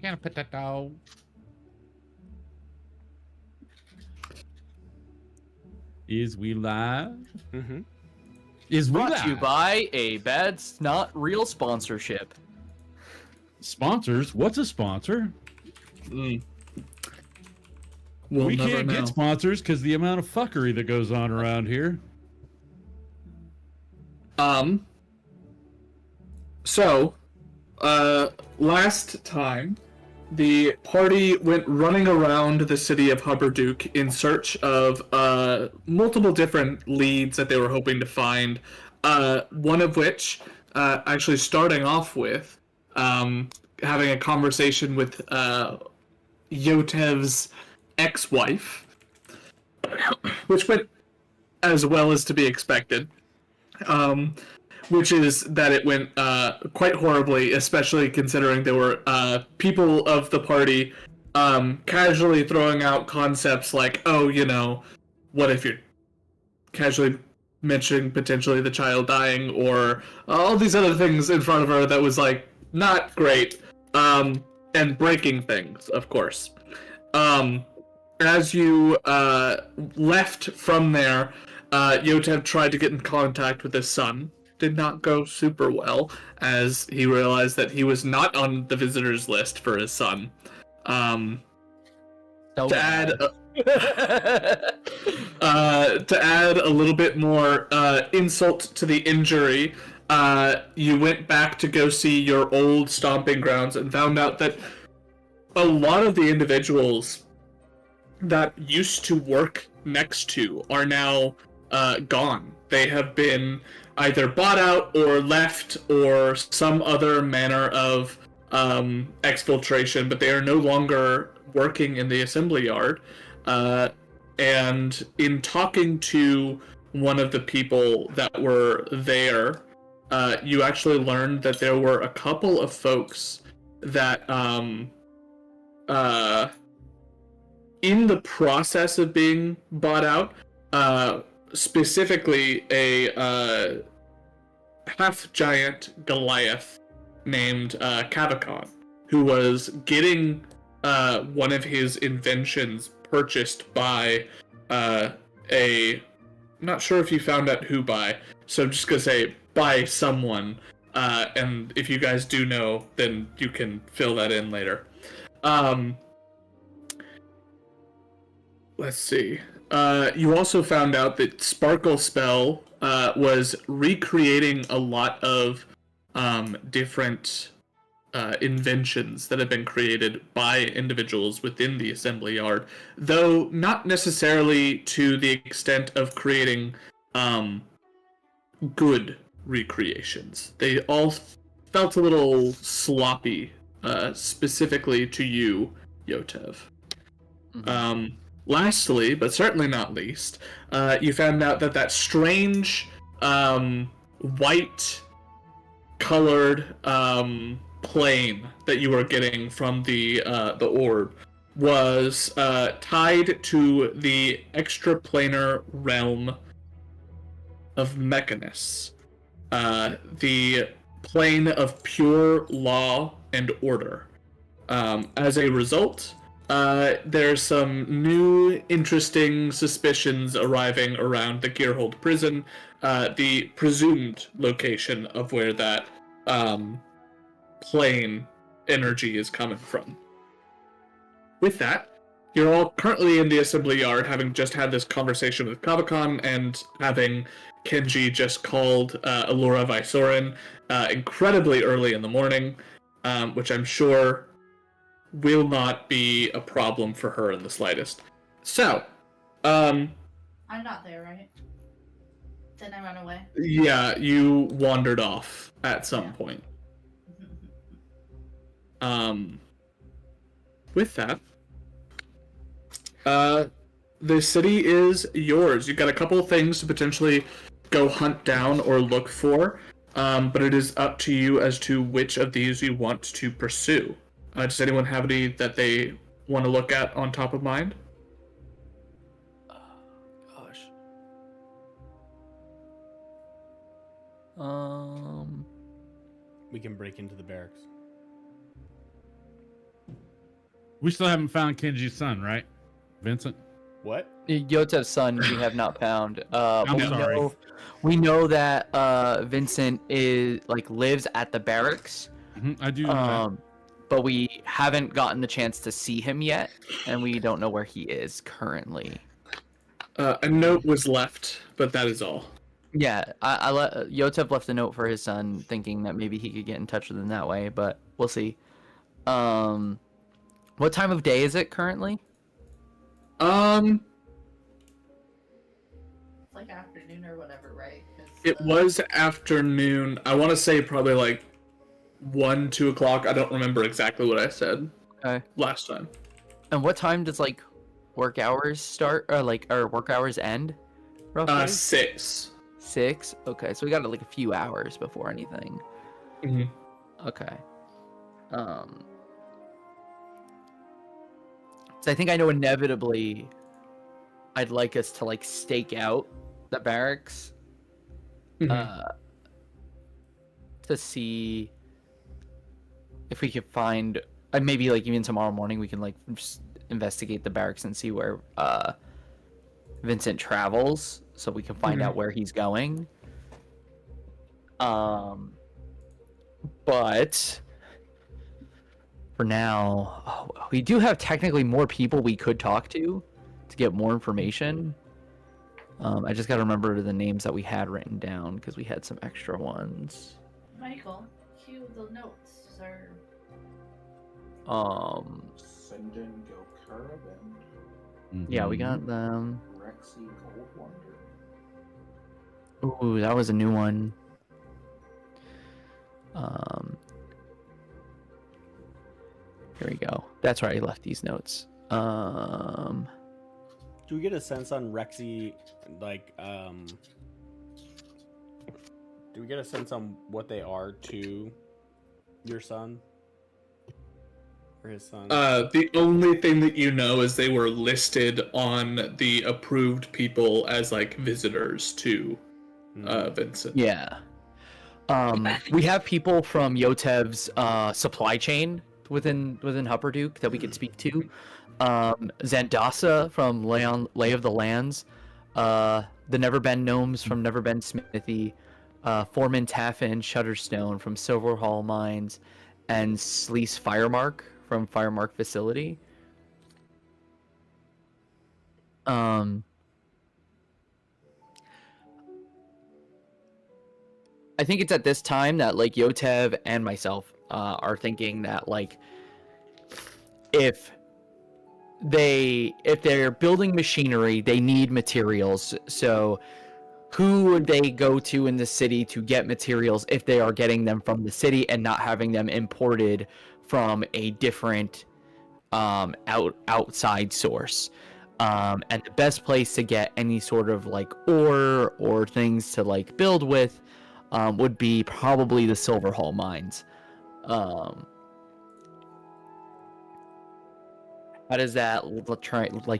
Can't put that down. Is we live? Mm-hmm. Is we Brought live? to you by a bad, not real sponsorship. Sponsors? What's a sponsor? We'll we never can't know. get sponsors because the amount of fuckery that goes on around here. So, last time, the party went running around the city of Hubberduke in search of multiple different leads that they were hoping to find. One of which, actually starting off with, having a conversation with Yotev's ex-wife, which went as well as to be expected. Which is that it went quite horribly, especially considering there were people of the party casually throwing out concepts like, oh, you know, what if you're casually mentioning potentially the child dying, or all these other things in front of her that was, like, not great, and breaking things, of course. As you left from there, Yotev tried to get in contact with his son. Did not go super well, as he realized that he was not on the visitors list for his son. To add a little bit more insult to the injury, you went back to go see your old stomping grounds and found out that a lot of the individuals that used to work next to are now gone. They have been either bought out or left or some other manner of exfiltration, but they are no longer working in the assembly yard. And in talking to one of the people that were there, you actually learned that there were a couple of folks that in the process of being bought out, specifically a half-giant Goliath named Cavacon, who was getting one of his inventions purchased by a... not sure if you found out who by, so I'm just going to say by someone, and if you guys do know, then you can fill that in later. Let's see. You also found out that Sparkle Spell was recreating a lot of different inventions that have been created by individuals within the assembly yard, though not necessarily to the extent of creating good recreations. They all felt a little sloppy, specifically to you, Yotev. Mm-hmm. Lastly, but certainly not least, you found out that strange white-colored plane that you were getting from the orb was tied to the extraplanar realm of Mechanus, the plane of pure law and order. As a result, there's some new interesting suspicions arriving around the Gearhold prison, the presumed location of where that plane energy is coming from. With that, you're all currently in the assembly yard, having just had this conversation with Kavakon and having Kenji just called Allura Vysorin incredibly early in the morning, which I'm sure will not be a problem for her in the slightest. So, I'm not there, right? Didn't I run away? Yeah, you wandered off at some point. With that, the city is yours. You've got a couple of things to potentially go hunt down or look for, but it is up to you as to which of these you want to pursue. Does anyone have any that they want to look at on top of mind? Gosh. We can break into the barracks. We still haven't found Kenji's son, right, Vincent? What? Yotev's son we have not found. I'm We sorry. know that Vincent lives at the barracks. I do know that. But we haven't gotten the chance to see him yet, and we don't know where he is currently. A note was left, but that is all. Yeah, Yotev left a note for his son, thinking that maybe he could get in touch with him that way, but we'll see. What time of day is it currently? It's like afternoon or whatever, right? 'Cause, It was afternoon. I want to say probably like 1, 2 o'clock. I don't remember exactly what I said Okay. last time. And what time does work hours start, or work hours end? Roughly 6. 6. Okay, so we got a few hours before anything. Mhm. Okay. So I think I know inevitably I'd like us to stake out the barracks Mhm. to see if we can find maybe even tomorrow morning we can just investigate the barracks and see where Vincent travels so we can find out where he's going. But for now, we do have technically more people we could talk to get more information. I just got to remember the names that we had written down because we had some extra ones. Michael, cue the notes, sir. Sinjin Gokuraben, Yeah, we got them. Rexy Goldwonder. Ooh, that was a new one. Here we go. That's where I left these notes. Do we get a sense on Rexy, do we get a sense on what they are to your son? Or his son? The only thing that you know is they were listed on the approved people as visitors to Vincent. Yeah. We have people from Yotev's supply chain within Hupperduke that we could speak to. Zandasa from Lay of the Lands, the Neverbend Gnomes from Neverbend Smithy, Foreman Taffin Shutterstone from Silverhall Mines, and Sleece Firemark from Firemark Facility. I think it's at this time that Yotev and myself are thinking that if they're building machinery, they need materials. So who would they go to in the city to get materials if they are getting them from the city and not having them imported from a different outside source? And the best place to get any sort of ore or things to build with would be probably the Silverhall mines. How does that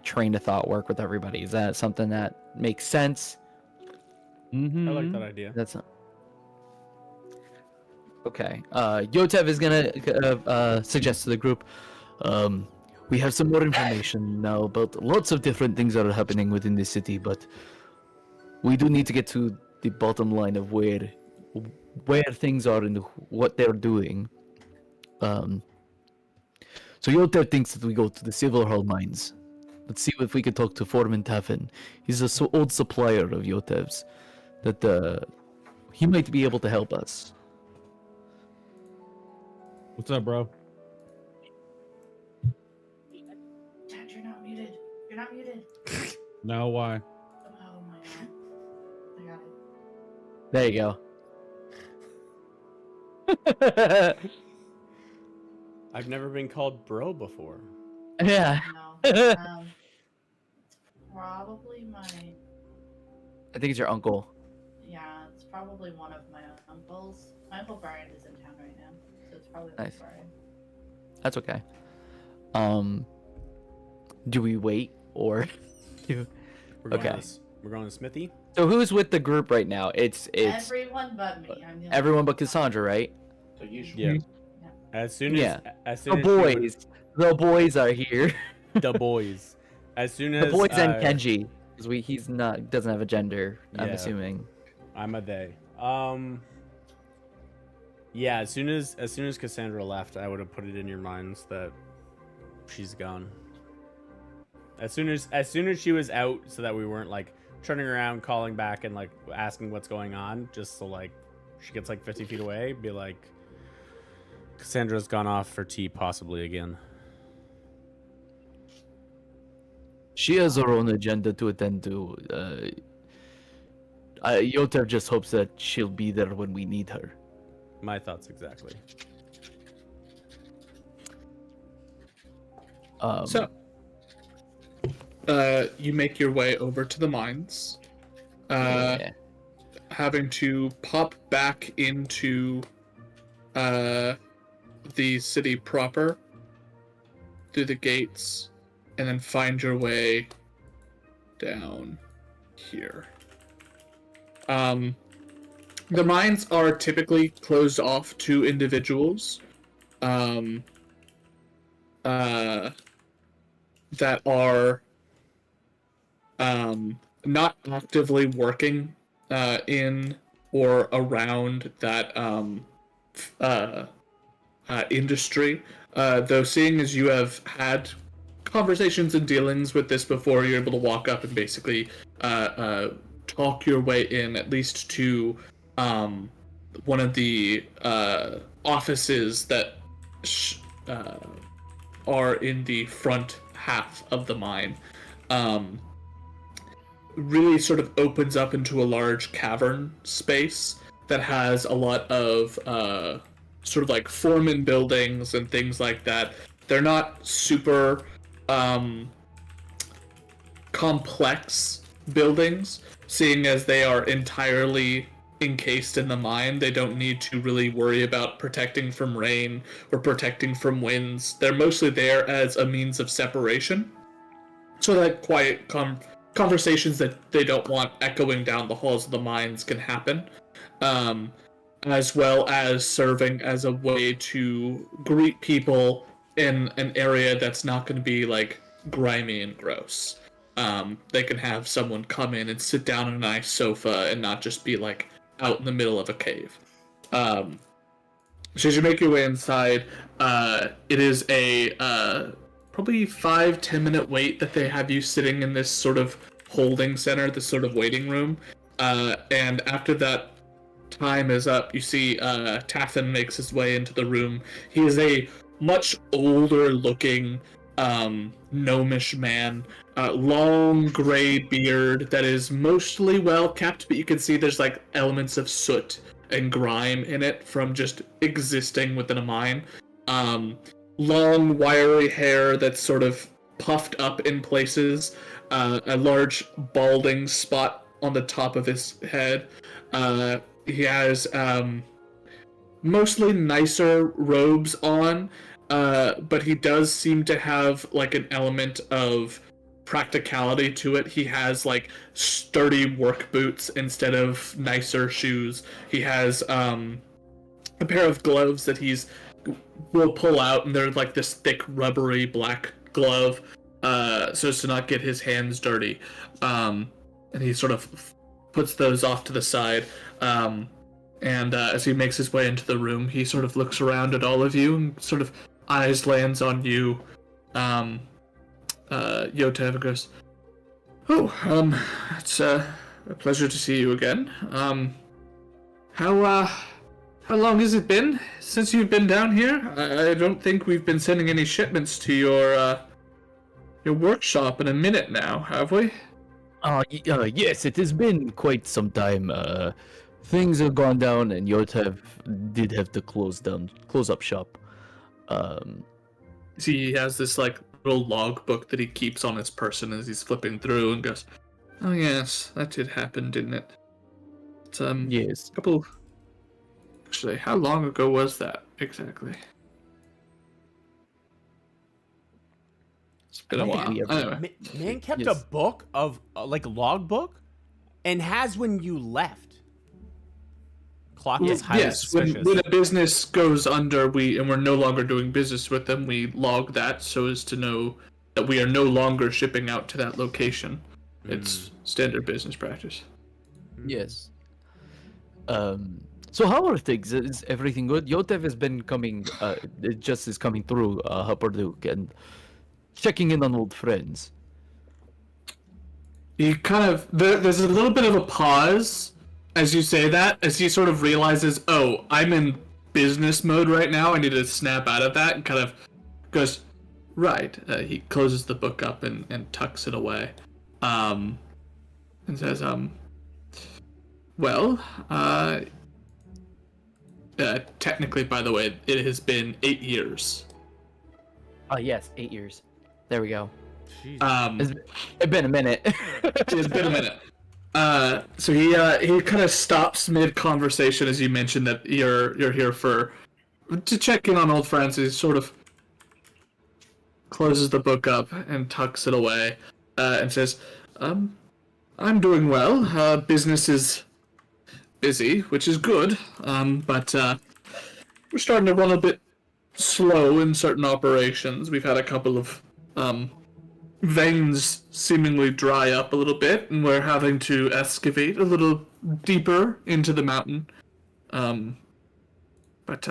train of thought work with everybody? Is that something that makes sense? I like that idea. That's not... Okay. Yotev is gonna suggest to the group. We have some more information now about lots of different things that are happening within the city, but we do need to get to the bottom line of where things are and what they're doing. So Yotev thinks that we go to the Silverhall mines. Let's see if we can talk to Foreman Taffin. He's a old supplier of Yotev's. That he might be able to help us. What's up, bro? Dad, you're not muted. You're not muted. No, why? Oh my god. I got it. There you go. I've never been called bro before. Yeah. No. I It's probably my. think it's your uncle. Yeah, it's probably one of my uncles. My uncle Brian is in town right now, so it's probably Nice. Brian. That's okay. Do we wait or do? We're going Okay. we're going to Smithy. So who's with the group right now? It's Everyone but me. I'm the only everyone one. but Cassandra, right? So usually, Yeah. As soon as Yeah. as The soon as she would- boys. The boys are here. the boys. As soon as The boys and Kenji. Because he's not doesn't have a gender, I'm Yeah. assuming. I'm a they. Yeah, as soon as Cassandra left, I would have put it in your minds that she's gone. As soon as she was out, so that we weren't like turning around, calling back, and like asking what's going on, just so like she gets like 50 feet away, be like, Cassandra's gone off for tea, possibly again. She has her own agenda to attend to. Yotev just hopes that she'll be there when we need her. My thoughts exactly. So, you make your way over to the mines, yeah. having to pop back into the city proper through the gates, and then find your way down here. The mines are typically closed off to individuals that are not actively working in or around that industry. Though seeing as you have had conversations and dealings with this before, you're able to walk up and basically talk your way in, at least to one of the offices that are in the front half of the mine. Really sort of opens up into a large cavern space that has a lot of sort of like foreman buildings and things like that. They're not super complex buildings, seeing as they are entirely encased in the mine. They don't need to really worry about protecting from rain or protecting from winds. They're mostly there as a means of separation, so that quiet conversations that they don't want echoing down the halls of the mines can happen, as well as serving as a way to greet people in an area that's not going to be like grimy and gross. They can have someone come in and sit down on a nice sofa and not just be like out in the middle of a cave. So as you make your way inside, it is a probably 5-10 minute wait that they have you sitting in this sort of holding center, this sort of waiting room. And after that time is up, you see Tathan makes his way into the room. He is a much older looking gnomish man, long gray beard that is mostly well kept, but you can see there's like elements of soot and grime in it from just existing within a mine. Long wiry hair that's sort of puffed up in places, a large balding spot on the top of his head. He has mostly nicer robes on, but he does seem to have like an element of practicality to it. He has like sturdy work boots instead of nicer shoes. He has a pair of gloves that will pull out, and they're like this thick rubbery black glove, so as to not get his hands dirty. And he sort of puts those off to the side. And as he makes his way into the room, he sort of looks around at all of you and sort of eyes lands on you, Yotev, goes, "Oh, it's a pleasure to see you again. How long has it been since you've been down here? I don't think we've been sending any shipments to your workshop in a minute now, have we?" Yes, it has been quite some time. Things have gone down, and Yotev did have to close up shop. See, he has this like little log book that he keeps on his person as he's flipping through, and goes, "Oh yes, that did happen, didn't it? It's, Yes. couple. Actually, how long ago was that exactly? It's been a while. Anyway, Man kept Yes. a book of like a log book, and has when you left. clock is highly Yes, when suspicious. a business goes under, and we're no longer doing business with them, we log that so as to know that we are no longer shipping out to that location. It's standard business practice. Yes. So how are things? Is everything good? Yotev has been coming, it just is coming through Hupperduke and checking in on old friends. He kind of there's a little bit of a pause as you say that, as he sort of realizes, oh, I'm in business mode right now. I need to snap out of that, and kind of goes, right. He closes the book up and tucks it away, and says, well, technically, by the way, it has been 8 years. Oh yes, 8 years. There we go. Jeez. It's been a minute. It's been a minute. So he kind of stops mid conversation as you mentioned that you're here to check in on old friends. He sort of closes the book up and tucks it away, and says, I'm doing well. Business is busy, which is good. But we're starting to run a bit slow in certain operations. We've had a couple of veins seemingly dry up a little bit, and we're having to excavate a little deeper into the mountain. But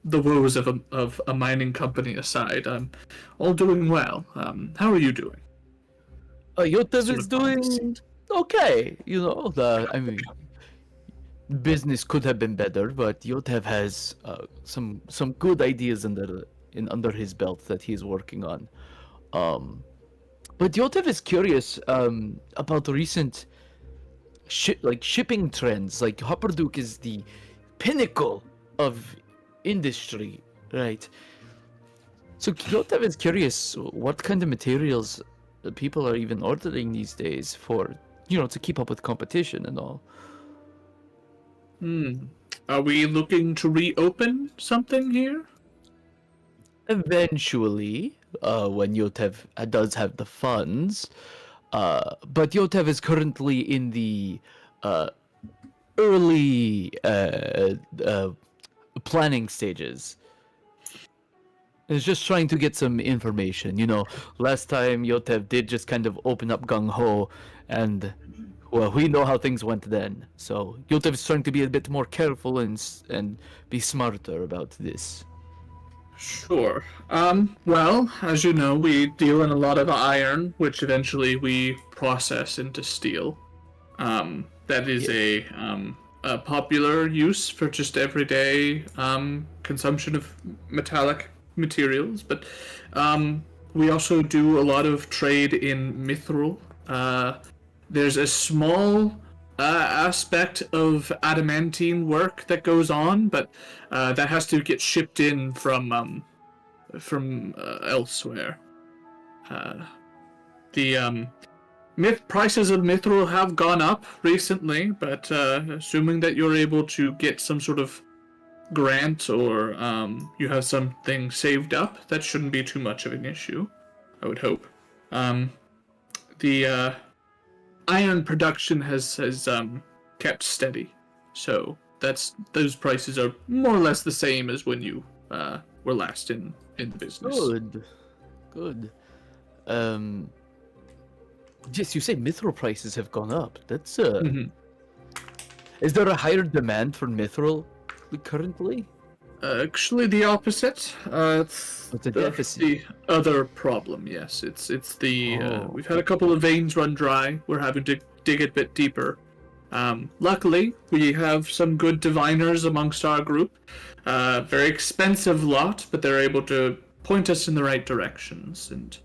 the woes of a mining company aside, all doing well. How are you doing? Yotev Sort is of doing conversation. okay. You know, I mean, business could have been better, but Yotev has some good ideas under his belt that he's working on. But Yotev is curious about the recent shipping trends. Like Hupperduke is the pinnacle of industry, right? So Yotev is curious what kind of materials people are even ordering these days for, to keep up with competition and all. Are we looking to reopen something here? Eventually, when Yotev does have the funds, but Yotev is currently in the early planning stages. It's just trying to get some information. Last time Yotev did just kind of open up gung ho, and well, we know how things went then. So Yotev is trying to be a bit more careful and be smarter about this. Sure. Well, as you know, we deal in a lot of iron, which eventually we process into steel. That is a popular use for just everyday consumption of metallic materials, but we also do a lot of trade in mithril. There's a small aspect of adamantine work that goes on, but that has to get shipped in from elsewhere. The prices of mithril have gone up recently, but assuming that you're able to get some sort of grant or you have something saved up, that shouldn't be too much of an issue, I would hope. The iron production has kept steady, so those prices are more or less the same as when you were last in the business. Good. Yes, you say mithril prices have gone up. That's Is there a higher demand for mithril currently? Actually, the opposite. It's a deficit. the other problem. Yes, it's the we've had a couple of veins run dry. We're having to dig a bit deeper. Luckily, we have some good diviners amongst our group. Very expensive lot, but they're able to point us in the right directions and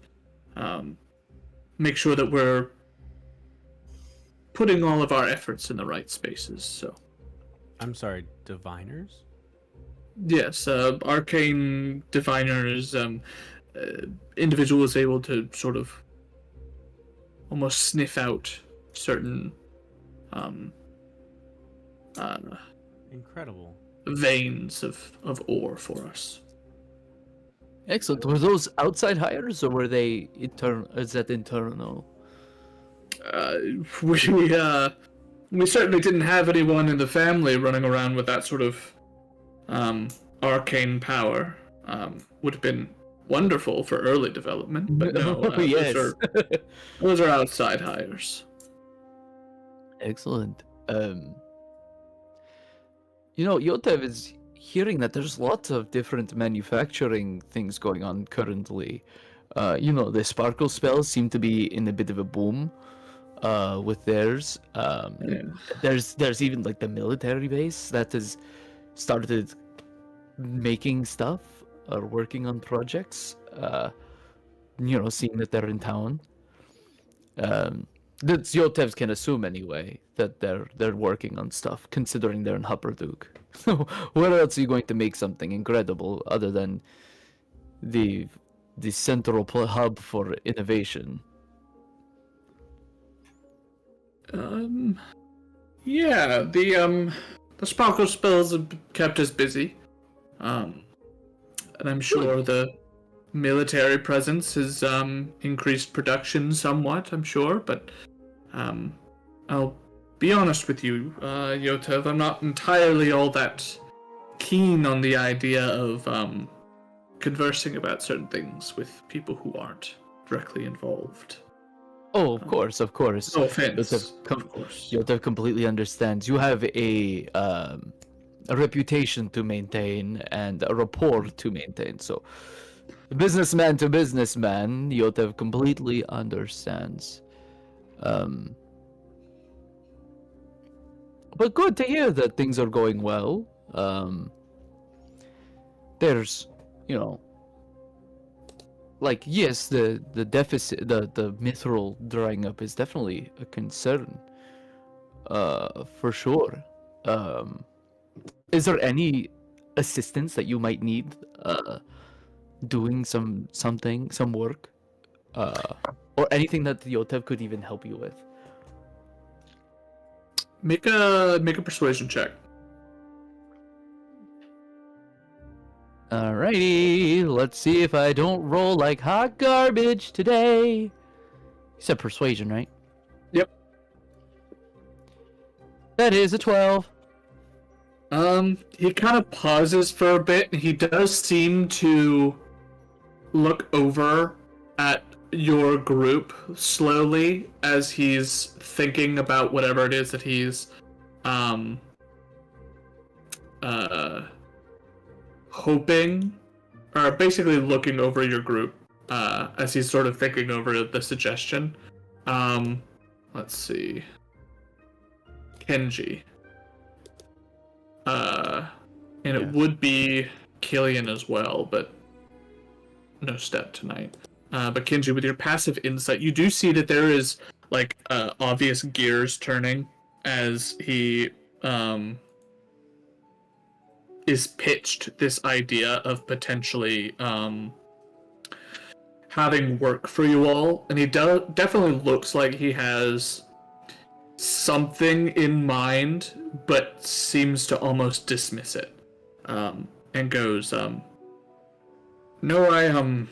make sure that we're putting all of our efforts in the right spaces. So, I'm sorry, diviners? yes, arcane diviners, individuals able to sort of almost sniff out certain Incredible. veins of ore for us. Excellent. Were those outside hires or were they internal? Is that internal? we certainly didn't have anyone in the family running around with that sort of arcane power. Would have been wonderful for early development, but no, Yes. those are outside hires. Excellent. Yotev is hearing that there's lots of different manufacturing things going on currently. The sparkle spells seem to be in a bit of a boom with theirs. Yeah. There's even like the military base that has started making stuff or working on projects. Seeing that they're in town. That Yotevs can assume anyway that they're working on stuff, considering they're in Hupperduke. So where else are you going to make something incredible other than the central hub for innovation? Yeah, the sparkle spells have kept us busy. And I'm sure the military presence has increased production somewhat, I'm sure, but I'll be honest with you, Yotev, I'm not entirely all that keen on the idea of conversing about certain things with people who aren't directly involved. Oh, of course. No offense, of course. Yotev completely understands. You have a reputation to maintain and a rapport to maintain, so businessman to businessman, Yotev completely understands. But good to hear that things are going well. There's, yes, the deficit, the mithril drying up is definitely a concern. For sure. Is there any assistance that you might need doing some work, or anything that the Yotev could even help you with? Make a persuasion check. Alrighty, let's see if I don't roll like hot garbage today. You said persuasion, right? Yep. That is a 12. He kind of pauses for a bit, and he does seem to look over at your group slowly as he's thinking about whatever it is that he's hoping, or basically looking over your group as he's sort of thinking over the suggestion. Let's see. Kenji. And it would be Killian as well, but no step tonight. But Kenji, with your passive insight, you do see that there is obvious gears turning as he is pitched this idea of potentially having work for you all, and he definitely looks like he has something in mind, but seems to almost dismiss it, and goes, "No,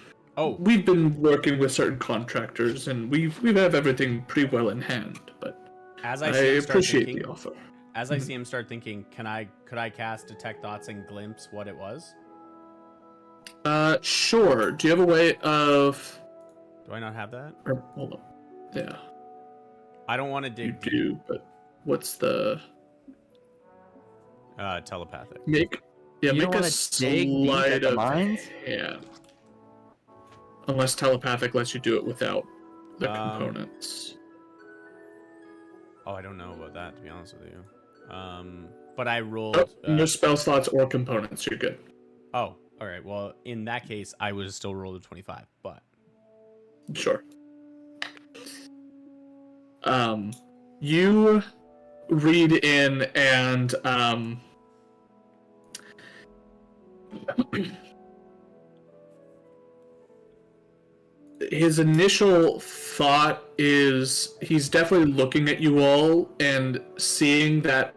we've been working with certain contractors, and we have everything pretty well in hand, but I appreciate the offer." As I see him start thinking, could I cast Detect Thoughts and glimpse what it was? Sure. Do you have a way of... Do I not have that? Or, hold on. Yeah. I don't want to You dig do, but what's the... telepathic. Make You don't a wanna dig deep slide at the of mines? hand. Unless telepathic lets you do it without the components. Oh, I don't know about that, to be honest with you. But I rolled... No spell slots or components, you're good. Oh, alright. Well, in that case, I would still roll a 25, but... Sure. You read in and, his initial thought is he's definitely looking at you all and seeing that,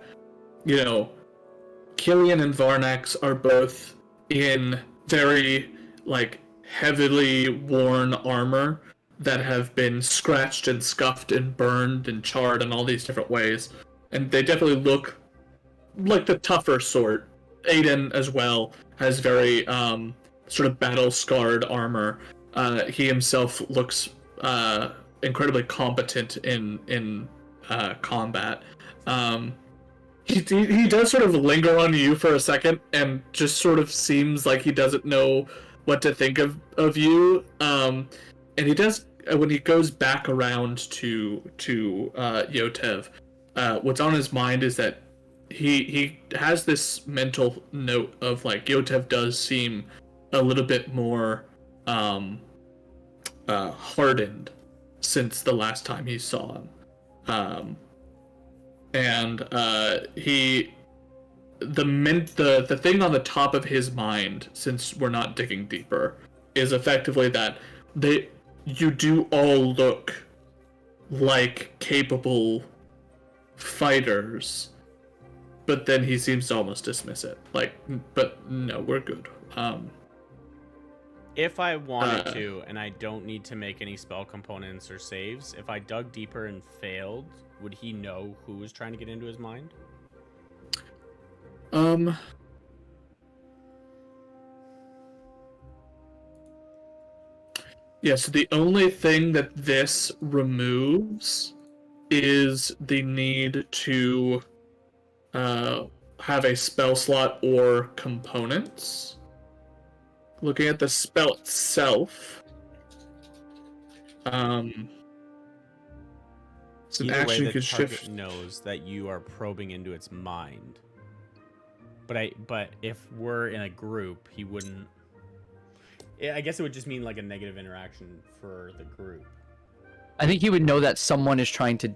Killian and Varnax are both in very, heavily worn armor that have been scratched and scuffed and burned and charred in all these different ways. and they definitely look like the tougher sort. Aiden as well has very sort of battle-scarred armor. He himself looks incredibly competent in combat. He does sort of linger on you for a second and just sort of seems like he doesn't know what to think of you. And he does, when he goes back around to Yotev, what's on his mind is that he has this mental note of like Yotev does seem a little bit more hardened since the last time he saw him. And the thing on the top of his mind, since we're not digging deeper, is effectively that you do all look like capable fighters, but then he seems to almost dismiss it. Like, but no, we're good. If I wanted to, and I don't need to make any spell components or saves, if I dug deeper and failed, would he know who was trying to get into his mind? Yeah, so the only thing that this removes is the need to have a spell slot or components. Looking at the spell itself, it's an Either action way, you the can target shift. knows that you are probing into its mind. But if we're in a group, he wouldn't. I guess it would just mean like a negative interaction for the group. I think he would know that someone is trying to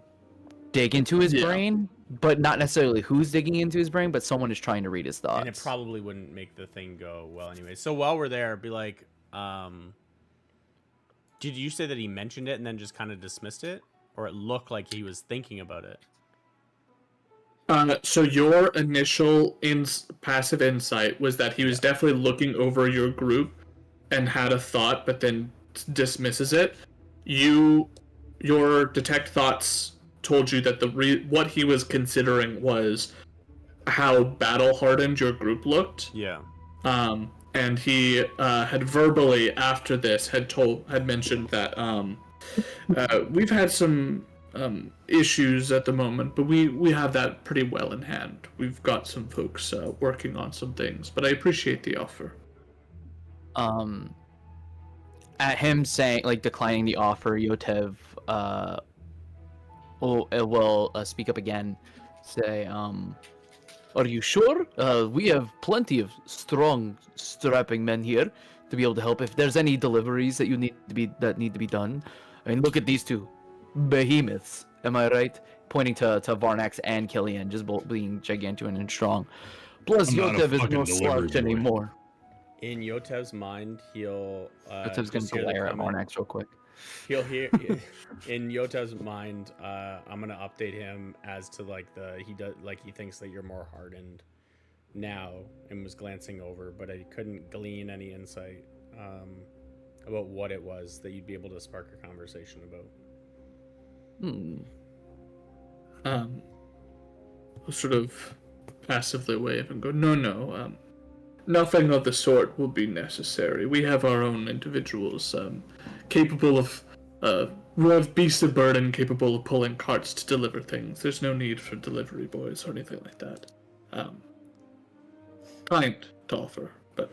dig into his brain, but not necessarily who's digging into his brain, but someone is trying to read his thoughts. And it probably wouldn't make the thing go well anyway. So while we're there, be like, did you say that he mentioned it and then just kind of dismissed it? Or it looked like he was thinking about it? So your initial passive insight was that he was definitely looking over your group and had a thought, but then dismisses it. Your detect thoughts told you that what he was considering was how battle hardened your group looked. Yeah. And he had verbally after this had mentioned that we've had some issues at the moment, but we have that pretty well in hand. We've got some folks working on some things, but I appreciate the offer. At him saying, like, declining the offer, Yotev will speak up again, say, are you sure? We have plenty of strong, strapping men here to be able to help if there's any deliveries that need to be done. I mean, look at these two behemoths. Am I right? Pointing to Varnax and Killian, just both being gigantuan and strong. Plus, Yotev is no slouch anymore. In Yotev's mind, he'll. Yotev's gonna glare at Varnax real quick. He'll hear in Yotev's mind. I'm gonna update him as to like he thinks that you're more hardened now and was glancing over, but I couldn't glean any insight about what it was that you'd be able to spark a conversation about. Sort of passively wave and go, no, nothing of the sort will be necessary. We have our own individuals capable of beasts of burden, capable of pulling carts to deliver things. There's no need for delivery boys or anything like that. Kind to offer, but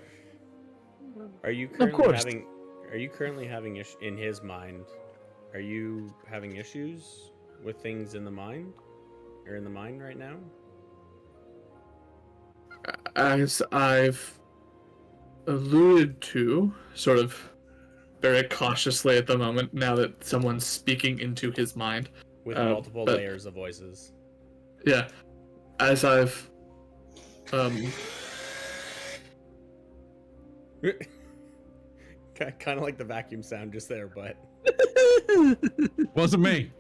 Are you currently having in his mind? Are you having issues with things in the mind, or in the mind right now? as I've alluded to, sort of very cautiously at the moment, now that someone's speaking into his mind. With multiple layers of voices. Yeah. As I've... kind of like the vacuum sound just there, but... Wasn't me.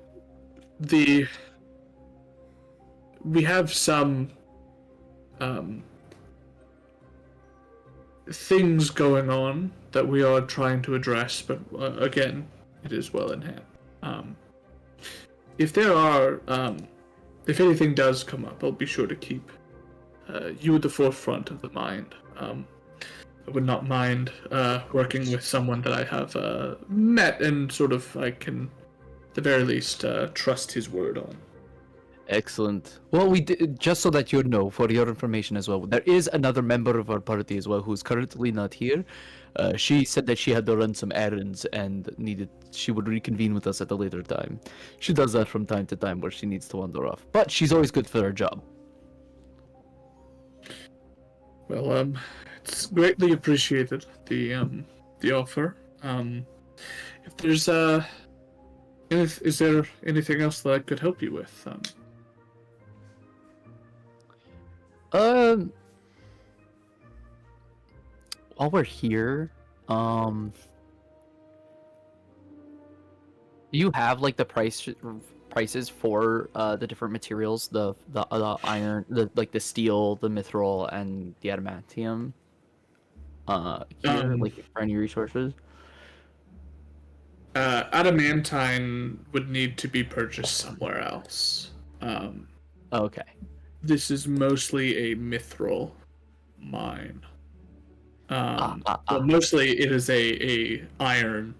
We have some things going on that we are trying to address, but again, it is well in hand. If there are if anything does come up, I'll be sure to keep you at the forefront of the mind. I would not mind working with someone that I have met and sort of I can, at the very least, trust his word on. Excellent. Well, we did, just so that you know, for your information as well, there is another member of our party as well who's currently not here. She said that she had to run some errands and she would reconvene with us at a later time. She does that from time to time where she needs to wander off, but she's always good for her job. Well, it's greatly appreciated, the offer. If there's is there anything else that I could help you with? While we're here, you have like the prices for the different materials, the iron, the steel, the mithril, and the adamantium. Here, like for any resources. Adamantine would need to be purchased somewhere else. Okay. This is mostly a mithril mine. Well, mostly it is a iron.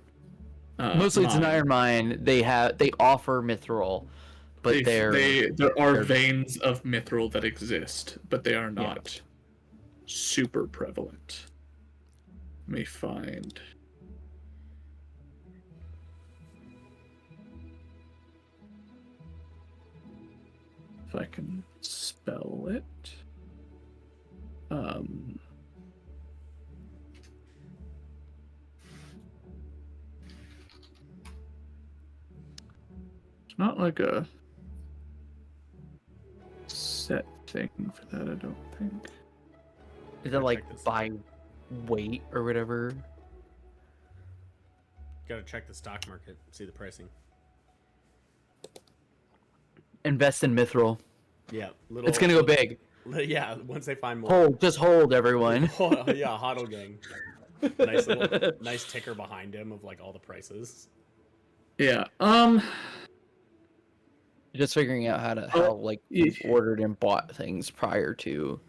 Mostly it's an mine. iron mine. They offer mithril, but there are veins of mithril that exist, but they are not super prevalent. Let me find. If I can spell it. It's not like a set thing for that, I don't think. Is it like Check this. by weight or whatever? Gotta check the stock market, see the pricing. Invest in mithril. Yeah, little. It's gonna go big. Yeah, once they find more. Hold, just hold, everyone. Oh, yeah, hodl gang. Nice ticker behind him of like all the prices. Yeah. Just figuring out how like we've ordered and bought things prior to.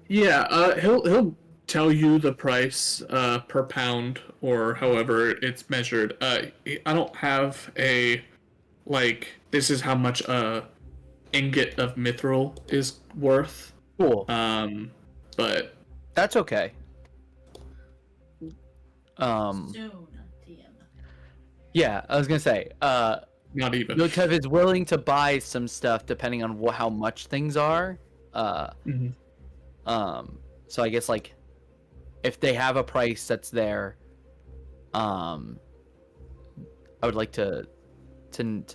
Yeah, he'll tell you the price per pound or however it's measured. I don't have a this is how much a ingot of mithril is worth. Cool. But That's okay. Soon, TM. Yeah, I was gonna say. not even. Yotev is willing to buy some stuff depending on how much things are. Mhm. So I guess like, if they have a price that's there, I would like to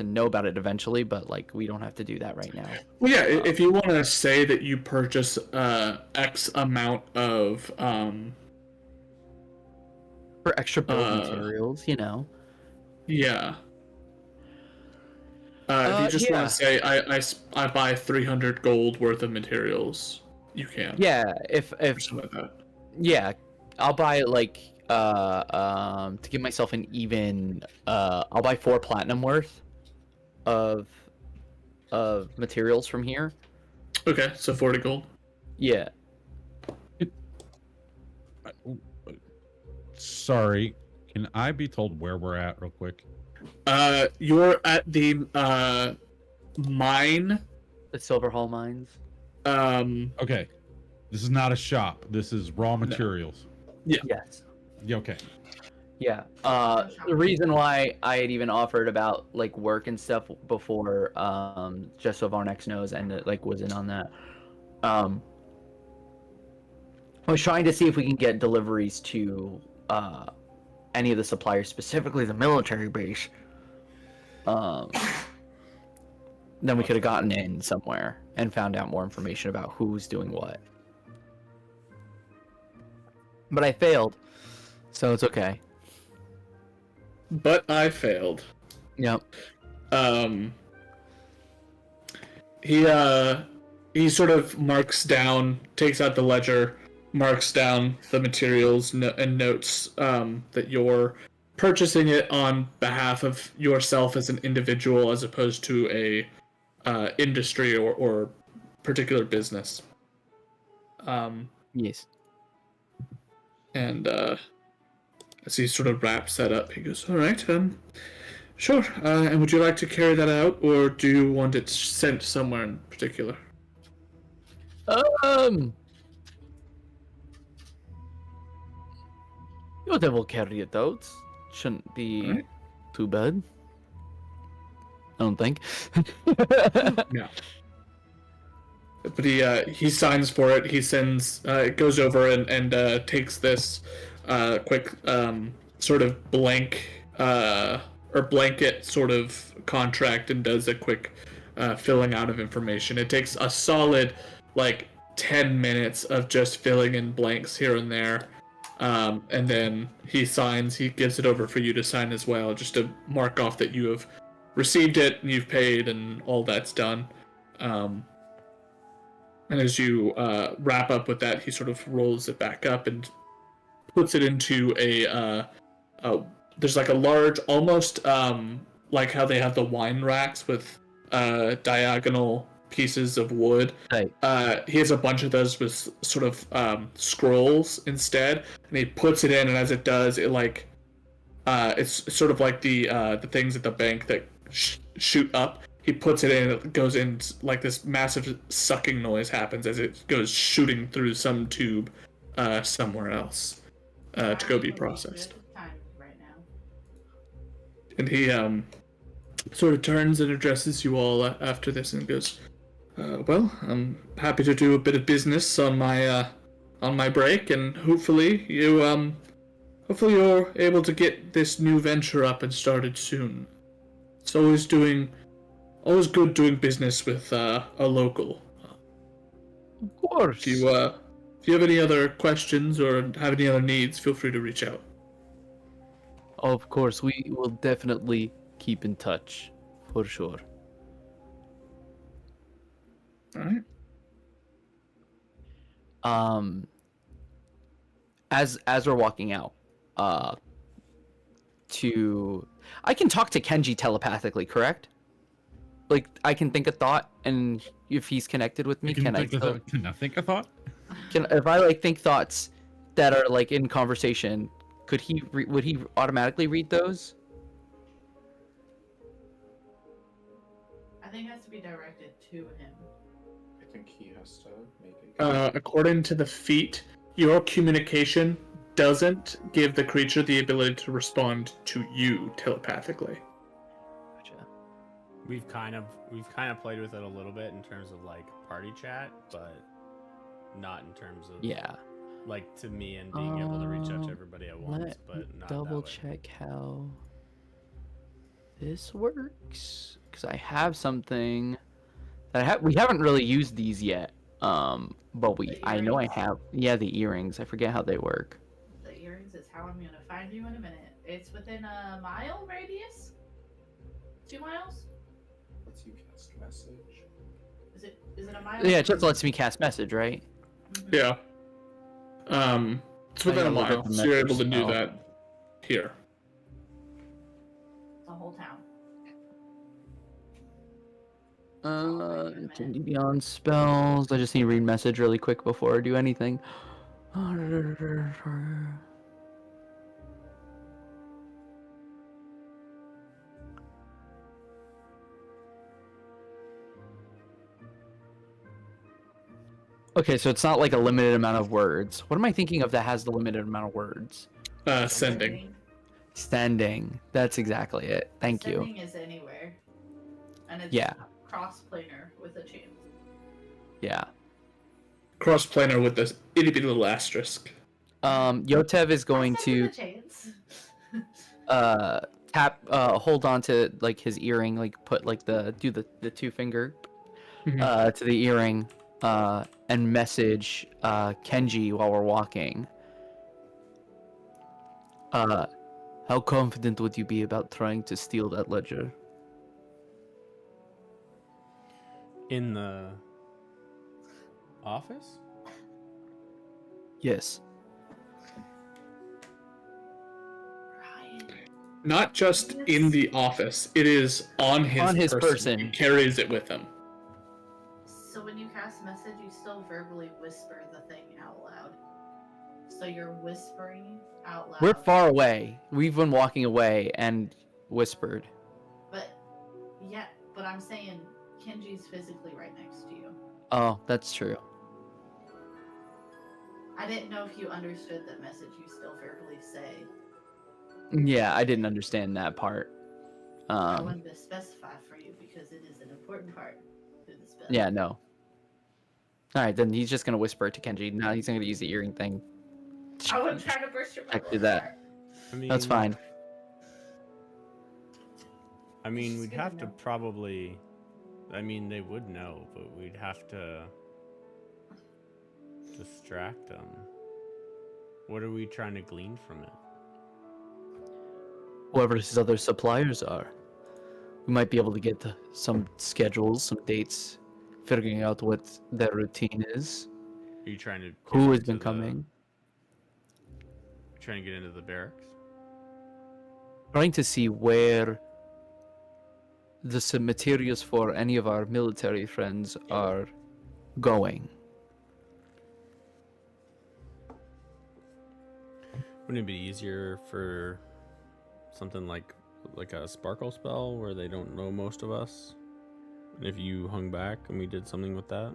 know about it eventually, but like we don't have to do that right now. Well, yeah, if you want to say that you purchase X amount of For extra build materials, you know. yeah. If you just want to say I buy 300 gold worth of materials, you can. Yeah, if Or something like that. yeah, I'll buy it like to give myself an even. I'll buy 4 platinum worth of materials from here. Okay, so 40 gold. Yeah. Sorry, can I be told where we're at real quick? You're at the mine. The Silver Hall mines. Okay, this is not a shop. This is raw materials. Yes. Yeah, okay. Yeah. The reason why I had even offered about like work and stuff before, just so Varnex knows and like was in on that. I was trying to see if we can get deliveries to any of the suppliers, specifically the military base. Then we could have gotten in somewhere and found out more information about who's doing what. But I failed, so it's okay. But I failed. Yep. He sort of marks down, takes out the ledger, marks down the materials and notes that you're purchasing it on behalf of yourself as an individual as opposed to a industry or particular business. Yes. And as he sort of wraps that up, he goes, "All right, sure. And would you like to carry that out, or do you want it sent somewhere in particular?" Your devil carry it out. Shouldn't be Alright. too bad. I don't think. No. But he signs for it. He sends it goes over and takes this quick sort of blank or blanket sort of contract and does a quick filling out of information. It takes a solid like 10 minutes of just filling in blanks here and there. And then he signs, he gives it over for you to sign as well, just to mark off that you have received it and you've paid and all that's done. And as you wrap up with that, he sort of rolls it back up and puts it into there's like a large, almost like how they have the wine racks with diagonal pieces of wood. Right. He has a bunch of those with sort of scrolls instead, and he puts it in, and as it does, it like it's sort of like the things at the bank that shoot up. He puts it in, it goes in, like this massive sucking noise happens as it goes shooting through some tube somewhere else to go be processed. Right now. And he sort of turns and addresses you all after this and goes, "Well, I'm happy to do a bit of business on my break, and hopefully you're able to get this new venture up and started soon. It's always good doing business with a local. Of course. If you have any other questions or have any other needs, feel free to reach out." Of course, we will definitely keep in touch, for sure. All right. As we're walking out, I can talk to Kenji telepathically, correct? Like, I can think a thought, and if he's connected with me, Can I think a thought? if I like think thoughts that are like in conversation, would he automatically read those? I think it has to be directed to him. I think he has to, maybe. According to the feat, your communication doesn't give the creature the ability to respond to you telepathically. Gotcha. We've kind of played with it a little bit in terms of like party chat, but not in terms of Yeah. like to me and being able to reach out to everybody at once. Let But me not double that way. check how this works, because I have something that we haven't really used these yet. But I know I have. Yeah, the earrings. I forget how they work. The earrings is how I'm gonna find you in a minute. It's within a mile radius? 2 miles? Let's you cast message. Is it a mile? Yeah, it just lets me cast message, right? Mhm. Yeah. It's within a I gotta look mile, up the so you're able to message do now. that here. It's a whole town. Can you be on spells? I just need to read message really quick before I do anything. Okay, so it's not like a limited amount of words. What am I thinking of that has the limited amount of words? Sending. Sending. That's exactly it. Thank you. Sending is anywhere. And it's Yeah. cross-planar with a chance. Yeah. Cross-planar with this itty bitty little asterisk. Yotev is going to With a chance. hold on to like his earring, like put like the 2-finger Mhm. to the earring, and message Kenji while we're walking. How confident would you be about trying to steal that ledger? In the office? Yes. Ryan. Not just in the office, it is on his On his person. He carries it with him. cast message, you still verbally whisper the thing out loud. So you're whispering out loud. We're far away. We've been walking away and whispered. But yeah, but I'm saying Kenji's physically right next to you. Oh, that's true. I didn't know if you understood that message you still verbally say. Yeah, I didn't understand that part. I wanted to specify for you because it is an important part to the spell. Yeah, no. Alright, then he's just gonna whisper it to Kenji. Now he's gonna use the earring thing. I wasn't trying to burst your I do that. I mean, That's fine. I mean, She's we'd gonna have to know. probably. I mean, they would know, but we'd have to distract them. What are we trying to glean from it? Whoever his other suppliers are. We might be able to get some schedules, some dates, figuring out what their routine is, Are you trying to? who get has been into coming. Trying to get into the barracks. Trying to see where the materials for any of our military friends are going. Wouldn't it be easier for something like a sparkle spell where they don't know most of us? And if you hung back and we did something with that,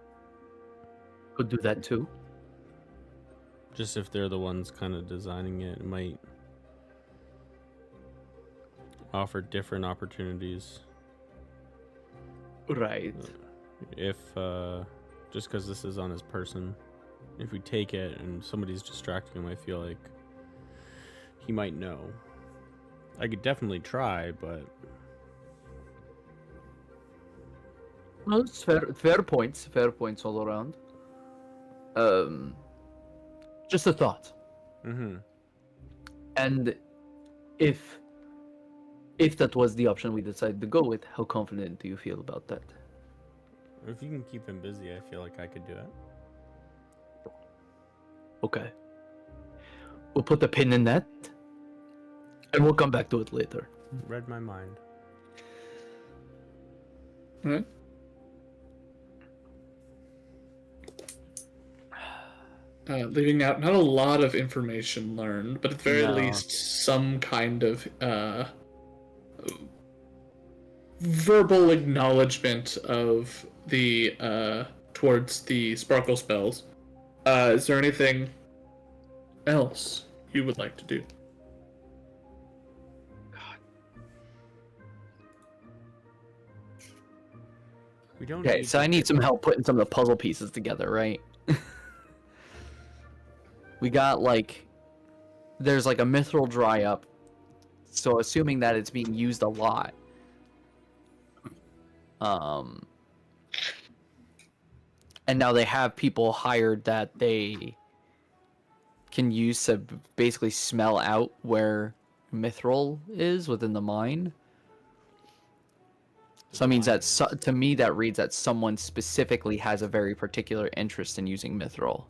Could do that too. just if they're the ones kind of designing it, it might offer different opportunities. Right. If just because this is on his person, if we take it and somebody's distracting him, I feel like he might know. I could definitely try, but No, it's fair points. Fair points all around. Just a thought. And if that was the option we decided to go with, how confident do you feel about that? if you can keep him busy, I feel like I could do it. Okay. We'll put the pin in that, and we'll come back to it later. Read my mind. Alright. Leaving out not a lot of information learned, but at the very No. least some kind of verbal acknowledgement of the towards the sparkle spells. Is there anything else you would like to do? We don't. Okay, need so to I need pick- some help putting some of the puzzle pieces together, right? We got there's a mithril dry up, so assuming that it's being used a lot. And now they have people hired that they can use to basically smell out where mithril is within the mine. So that means that to me that reads that someone specifically has a very particular interest in using mithril.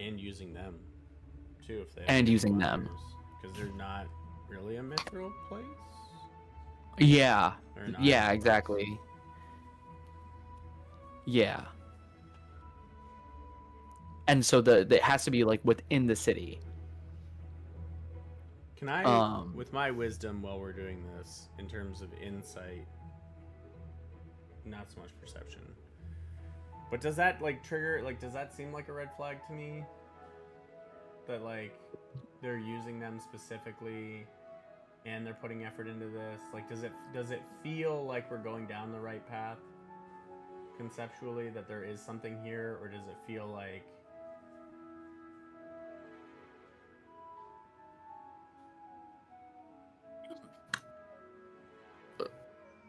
and using them too, if they And using them. because they're not really a mithril place. Yeah. They're an Yeah, iron exactly. Yeah. And so it has to be within the city. Can I, Um, with my wisdom while we're doing this, in terms of insight, not so much perception, but does that trigger, does that seem like a red flag to me? That they're using them specifically and they're putting effort into this? Does it feel like we're going down the right path conceptually, that there is something here, or does it feel like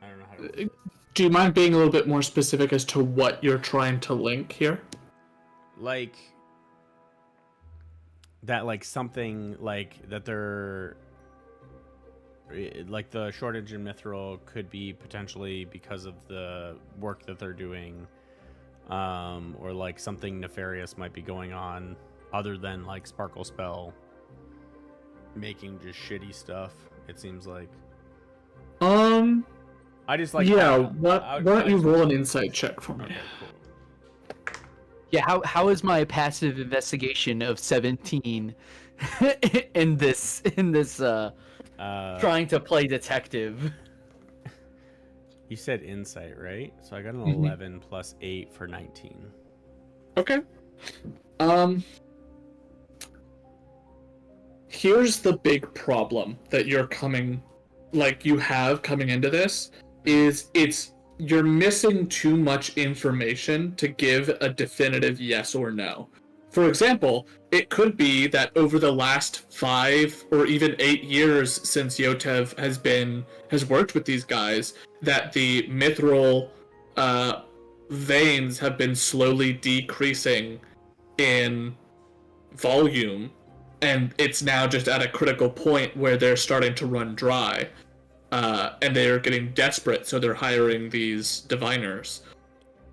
I don't know how to Do you mind being a little bit more specific as to what you're trying to link here? that something that they're the shortage in mithril could be potentially because of the work that they're doing, or something nefarious might be going on other than sparkle spell making just shitty stuff, it seems like. I just like yeah. how- Why don't you roll an insight check for me? Okay, cool. Yeah, how is my passive investigation of 17 in this trying to play detective? You said insight, right? So I got an Mhm. 11 plus 8 for 19. Okay. Here's the big problem that you have coming into this is you're missing too much information to give a definitive yes or no. For example, it could be that over the last 5 or even 8 years since Yotev has worked with these guys, that the mithril veins have been slowly decreasing in volume, and it's now just at a critical point where they're starting to run dry, and they are getting desperate, so they're hiring these diviners.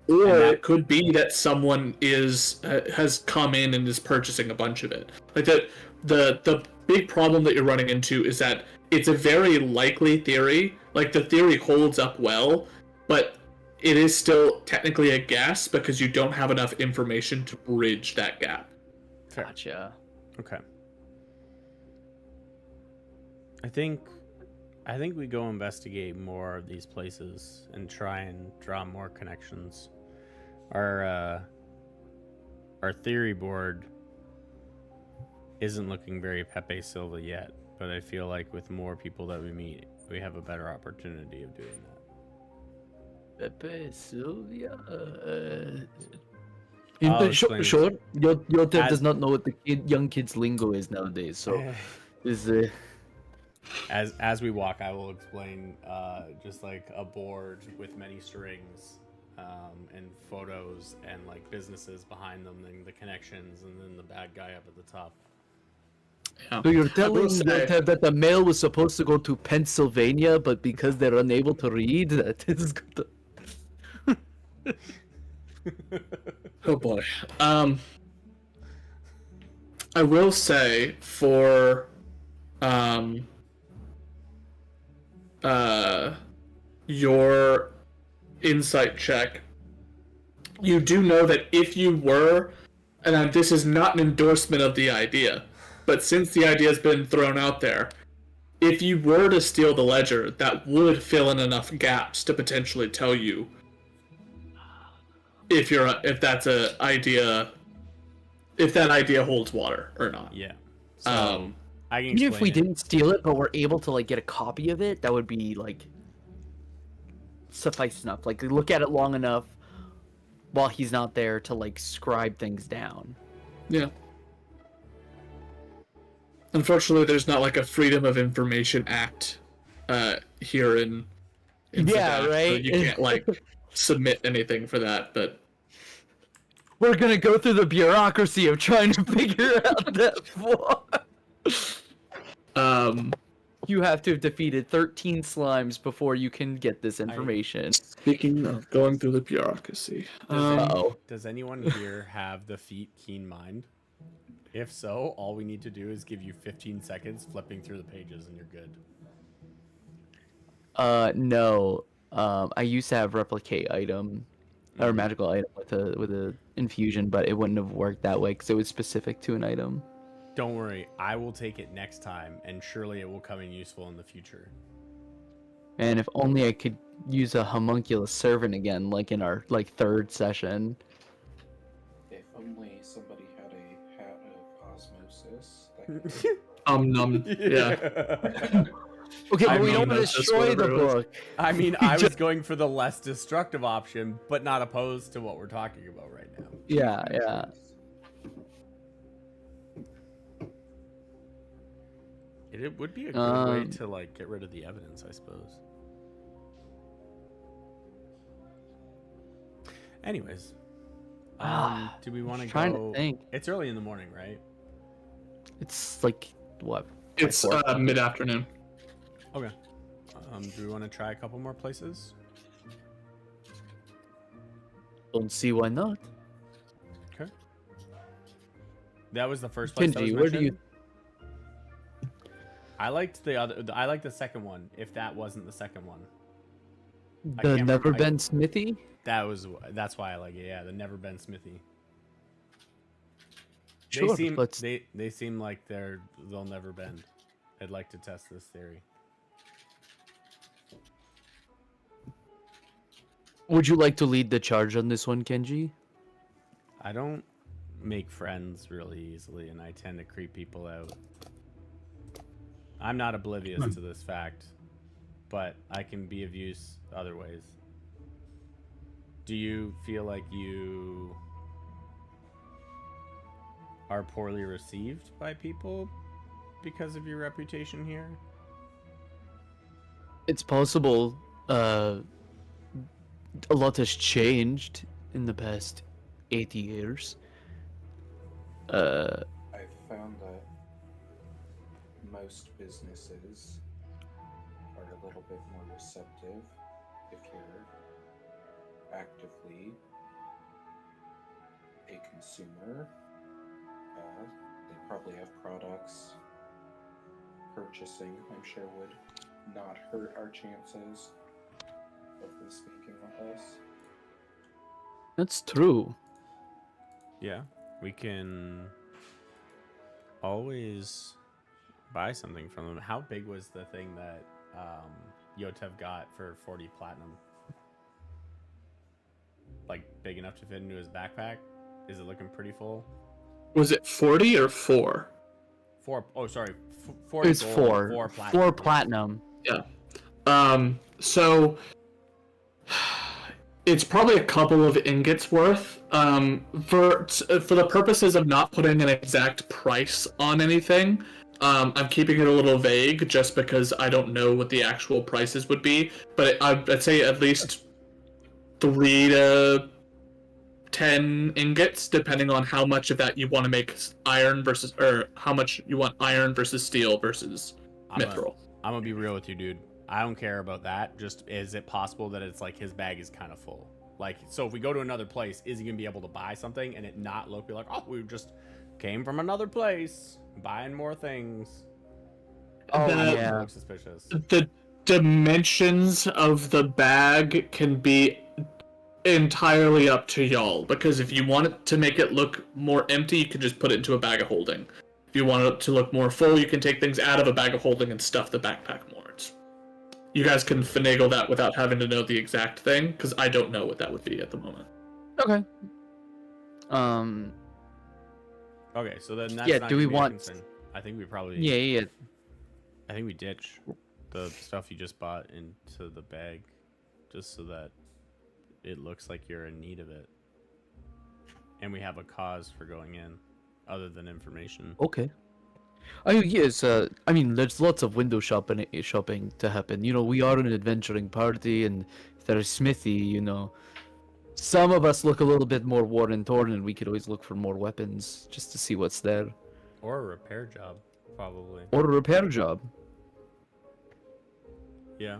Or it could be that someone has come in and is purchasing a bunch of it. Like the big problem that you're running into is that it's a very likely theory. Like the theory holds up well, but it is still technically a guess because you don't have enough information to bridge that gap. Fair. Gotcha. Okay. I think we go investigate more of these places and try and draw more connections. Our theory board isn't looking very Pepe Silva yet, but I feel like with more people that we meet, we have a better opportunity of doing that. Pepe Sylvia. I'll explain Sure. Your Dev As- does not know what the young kids' lingo is nowadays, so is As we walk, I will explain just like a board with many strings and photos and like businesses behind them and the connections and then the bad guy up at the top. Yeah. So you're I telling will say- Yotev that the mail was supposed to go to Pennsylvania, but because they're unable to read, that is good. Oh boy. I will say for your insight check, you do know that if you were, and this is not an endorsement of the idea, but since the idea has been thrown out there, if you were to steal the ledger, that would fill in enough gaps to potentially tell you if that idea holds water or not. Yeah. So I can Even if we explain it. didn't steal it, but we're able to like get a copy of it, that would be like suffice enough. Like look at it long enough while he's not there to like scribe things down. Yeah. Unfortunately, there's not like a Freedom of Information Act here in Yeah, Sudan, so right? you can't like submit anything for that, but We're gonna go through the bureaucracy of trying to figure out that flaw. You have to have defeated 13 slimes before you can get this information. speaking of going through the bureaucracy, Does anyone here have the feat Keen Mind? If so, all we need to do is give you 15 seconds flipping through the pages and you're good. No. I used to have replicate item or magical item with a infusion, but it wouldn't have worked that way because it was specific to an item. Don't worry, I will take it next time, and surely it will come in useful in the future. And if only I could use a homunculus servant again, like in our third session. If only somebody had a hat of osmosis. That could yeah. Okay, I but we know don't want to that's just destroy what the it was. book. I mean, I was going for the less destructive option, but not opposed to what we're talking about right now. Yeah, yeah. It would be a good way to like get rid of the evidence, I suppose. Anyways, do we want to trying go? to think. It's early in the morning, right? It's like what? It's mid-afternoon. Okay. Do we want to try a couple more places? Don't see why not. Okay. That was the first place that was Kenji, where do mentioned? you? I liked the other. I liked the second one. If that wasn't the second one, I The can't Never remember- Been Smithy. that's why I like it. Yeah, the Never Been Smithy. Sure, let's- They seem like they'll never bend. I'd like to test this theory. Would you like to lead the charge on this one, Kenji? I don't make friends really easily, and I tend to creep people out. I'm not oblivious to this fact, but I can be of use other ways. Do you feel like you are poorly received by people because of your reputation here? It's possible. A lot has changed in the past 80 years. I've found that most businesses are a little bit more receptive if you're actively a consumer. They probably have products. Purchasing, I'm sure, would not hurt our chances of them speaking with us. That's true. Yeah, we can always buy something from them. How big was the thing that Yotev got for 40 platinum? Like big enough to fit into his backpack? Is it looking pretty full? Was it 40 or 4? 4. Oh, sorry. 40 It's gold, 4. 4 platinum. 4 platinum. Yeah. So it's probably a couple of ingots worth. For the purposes of not putting an exact price on anything, I'm keeping it a little vague just because I don't know what the actual prices would be. But I'd say at least 3 to 10 ingots, depending on how much of that you want to make iron versus, or how much you want iron versus steel versus mithril. I'm gonna be real with you, dude. I don't care about that. Just is it possible that it's like his bag is kind of full? Like, so if we go to another place, is he gonna be able to buy something and it not look like, oh, we just came from another place, buying more things? Oh, That- yeah. Looks suspicious. The dimensions of the bag can be entirely up to y'all, because if you want it to make it look more empty, you can just put it into a bag of holding. If you want it to look more full, you can take things out of a bag of holding and stuff the backpack more. You guys can finagle that without having to know the exact thing, because I don't know what that would be at the moment. Okay. Okay, so then that's Yeah, not do we gonna be a want- concern. I think we probably. Yeah. I think we ditch the stuff you just bought into the bag, just so that it looks like you're in need of it, and we have a cause for going in, other than information. Okay. Oh yes. I mean, there's lots of window shopping to happen. You know, we are an adventuring party, and if there's smithy, you know, some of us look a little bit more worn and torn, and we could always look for more weapons just to see what's there, Or a repair job, probably. or a repair job. Yeah.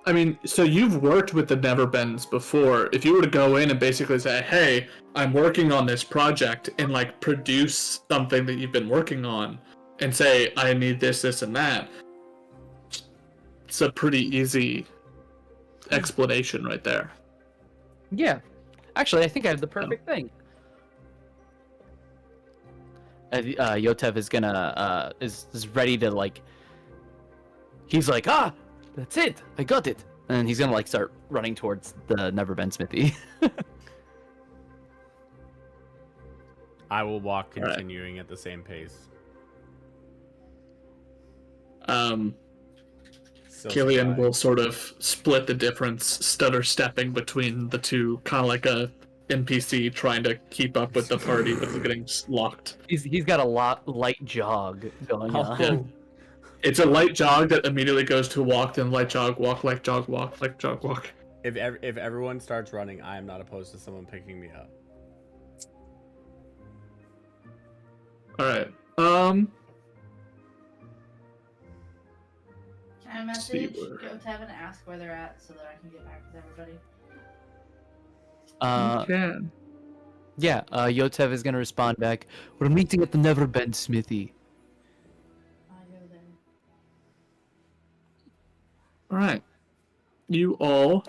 I mean, so you've worked with the Neverbends before. If you were to go in and basically say, hey, I'm working on this project, and like produce something that you've been working on, and say, I need this, this, and that, it's a pretty easy explanation right there. Yeah. Actually, I think I have the perfect thing. Yotev is gonna is ready to like. He's like, that's it, I got it, and he's gonna like start running towards the Never Been Smithy. I will walk, Alright. continuing at the same pace. Still Killian survive. will sort of split the difference, stutter stepping between the two, kind of like a NPC trying to keep up with the party, but getting locked. He's got a light jog going on. Yeah. It's a light jog that immediately goes to walk, then light jog, walk, light jog, walk, light jog, walk. If everyone starts running, I am not opposed to someone picking me up. Alright. Can I See message where- Yotev and ask where they're at so that I can get back with everybody? You can. Yeah, Yotev is gonna respond back. We're meeting at the Neverbend Smithy. I go there. All right. You all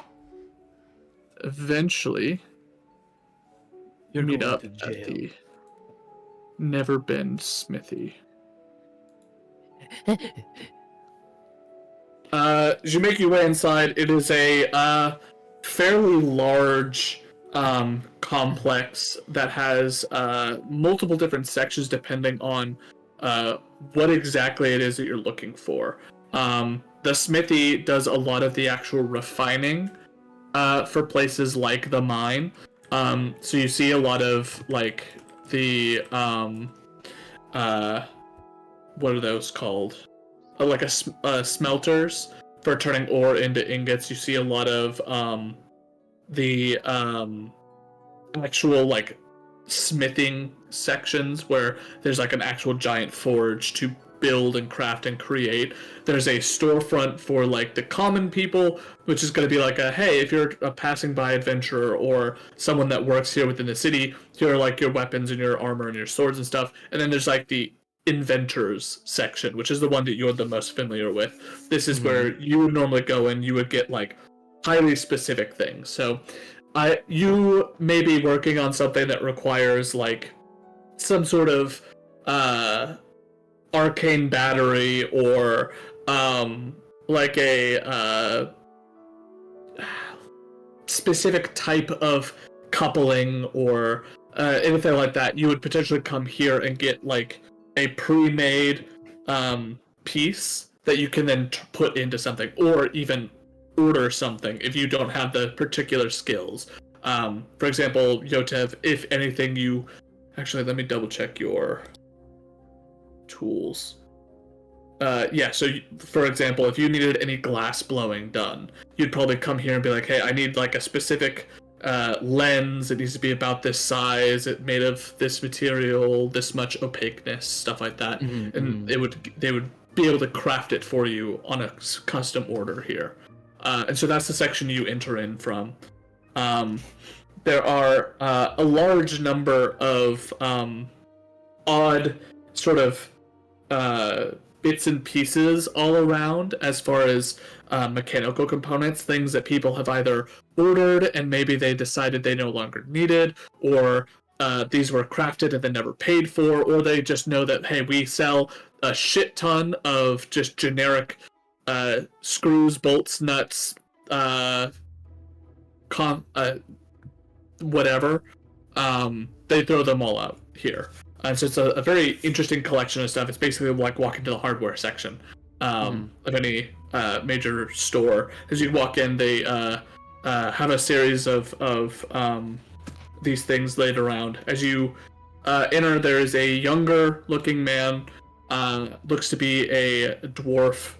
eventually You're meet going up to at jail. the Neverbend Smithy. As you make your way inside, it is a fairly large complex that has multiple different sections depending on what exactly it is that you're looking for. The smithy does a lot of the actual refining for places like the mine. So you see a lot of like the what are those called? Like smelters for turning ore into ingots. You see a lot of the actual like smithing sections where there's like an actual giant forge to build and craft and create. There's a storefront for like the common people, which is going to be like a hey, if you're a passing by adventurer or someone that works here within the city, here are like your weapons and your armor and your swords and stuff. And then there's like the inventors section, which is the one that you're the most familiar with. This is where you would normally go and you would get like highly specific things. So you may be working on something that requires like some sort of arcane battery or like a specific type of coupling or anything like that. You would potentially come here and get like a pre-made piece that you can then put into something, or even order something if you don't have the particular skills. For example, Yotev, if anything, you actually let me double check your tools. So for example, if you needed any glass blowing done, you'd probably come here and be like, hey, I need like a specific lens. It needs to be about this size, it made of this material, this much opaqueness, stuff like that. And they would be able to craft it for you on a custom order here. And so that's the section you enter in from. There are a large number of odd sort of bits and pieces all around as far as mechanical components, things that people have either ordered and maybe they decided they no longer needed, or these were crafted and then never paid for, or they just know that, hey, we sell a shit ton of just generic screws, bolts, nuts, whatever. They throw them all out here. So it's a very interesting collection of stuff. It's basically like walking to the hardware section of any major store. As you walk in, they have a series of these things laid around. As you enter, there is a younger looking man, looks to be a dwarf,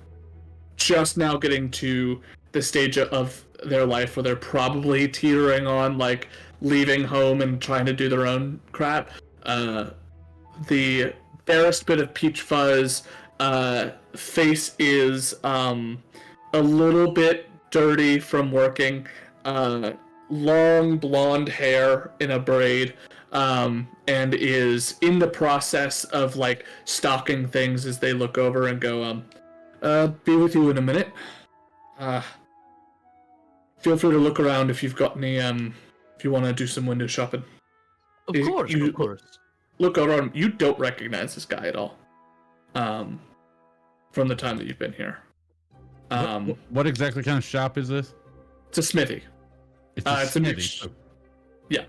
just now getting to the stage of their life where they're probably teetering on like leaving home and trying to do their own crap. The barest bit of peach fuzz, face is a little bit dirty from working, long blonde hair in a braid, and is in the process of like stocking things as they look over and go, be with you in a minute. Feel free to look around if you've got any, if you want to do some window shopping. Of course, of course. Look around. You don't recognize this guy at all. From the time that you've been here. What exactly kind of shop is this? It's a smithy. It's a smithy. Yeah.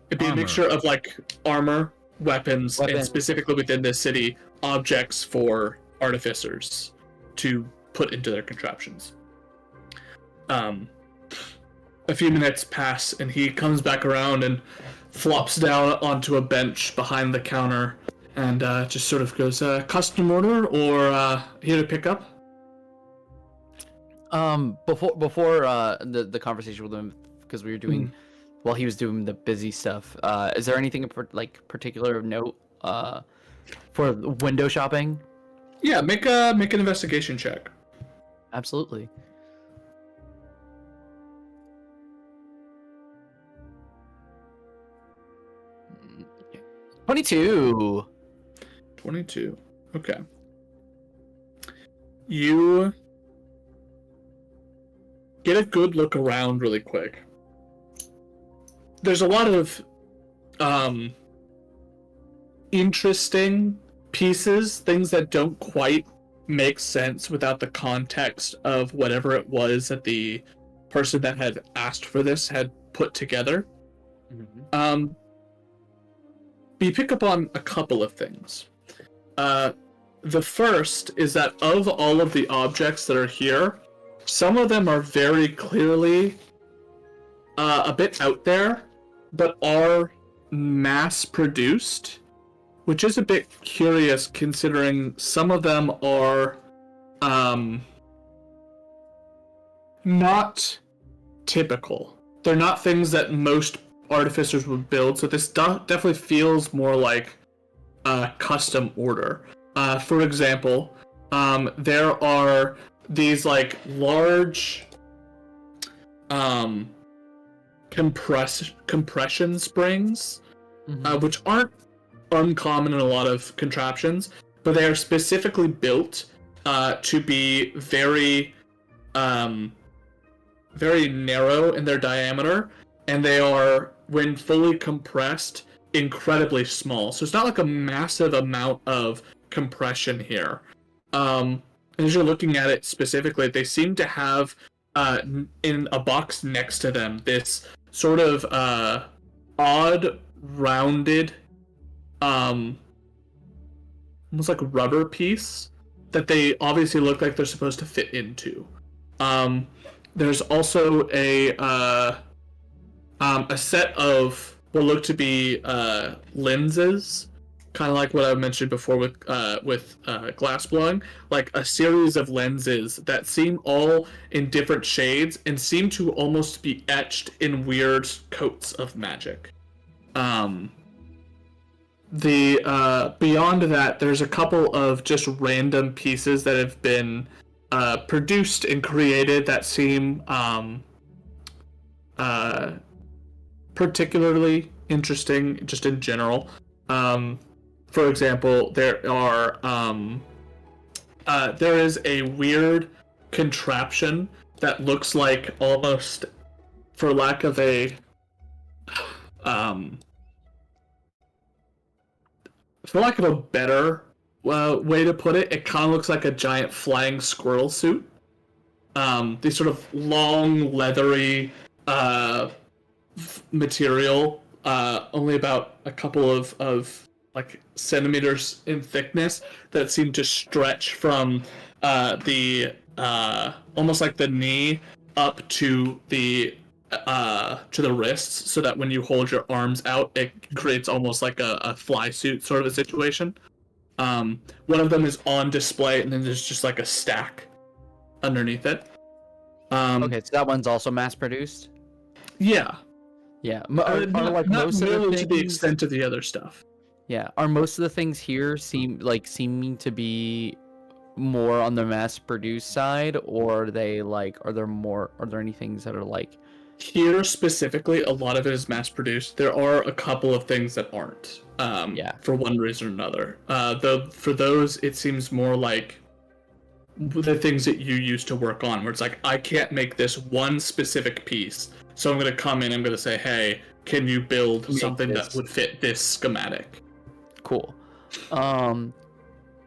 It'd be a mixture of like armor, weapons, and Weapons. specifically within this city, objects for artificers to put into their contraptions. A few minutes pass and he comes back around and flops down onto a bench behind the counter and just sort of goes, custom order or here to pick up? Before the conversation with him, because we were doing while he was doing the busy stuff, is there anything like particular of note for window shopping? Yeah, make an investigation check. Absolutely. 22. 22. Okay. You get a good look around really quick. There's a lot of interesting pieces, things that don't quite make sense without the context of whatever it was that the person that had asked for this had put together. Mhm. You pick up on a couple of things. The first is that of all of the objects that are here, some of them are very clearly a bit out there, but are mass-produced, which is a bit curious considering some of them are not typical. They're not things that most artificers would build, so this definitely feels more like a custom order. For example, there are these like large compression springs, which aren't uncommon in a lot of contraptions, but they are specifically built to be very narrow in their diameter, and they are, when fully compressed, incredibly small. So it's not like a massive amount of compression here. As you're looking at it specifically, they seem to have in a box next to them this sort of odd rounded almost like rubber piece that they obviously look like they're supposed to fit into. There's also a set of what look to be lenses, kind of like what I mentioned before with glass blowing, like a series of lenses that seem all in different shades and seem to almost be etched in weird coats of magic. Beyond that, there's a couple of just random pieces that have been produced and created that seem particularly interesting just in general. For example, there is a weird contraption that looks like, almost, for lack of a better way to put it, it kind of looks like a giant flying squirrel suit. These sort of long, leathery material, only about a couple of like centimeters in thickness, that seem to stretch from the almost like the knee up to the wrists, so that when you hold your arms out, it creates almost like a fly suit sort of a situation. One of them is on display, and then there's just like a stack underneath it. Okay, so that one's also mass produced. Yeah. Yeah, Not most of really the to the things? extent of the other stuff. Yeah, are most of the things here seeming to be more on the mass produced side, or are they like, are there any things that are like, Here specifically, a lot of it is mass produced. There are a couple of things that aren't. Yeah. For one reason or another. Though for those, it seems more like the things that you used to work on, where it's like, I can't make this one specific piece, so I'm going to come in, I'm going to say, hey, can you build something that would fit this schematic? cool?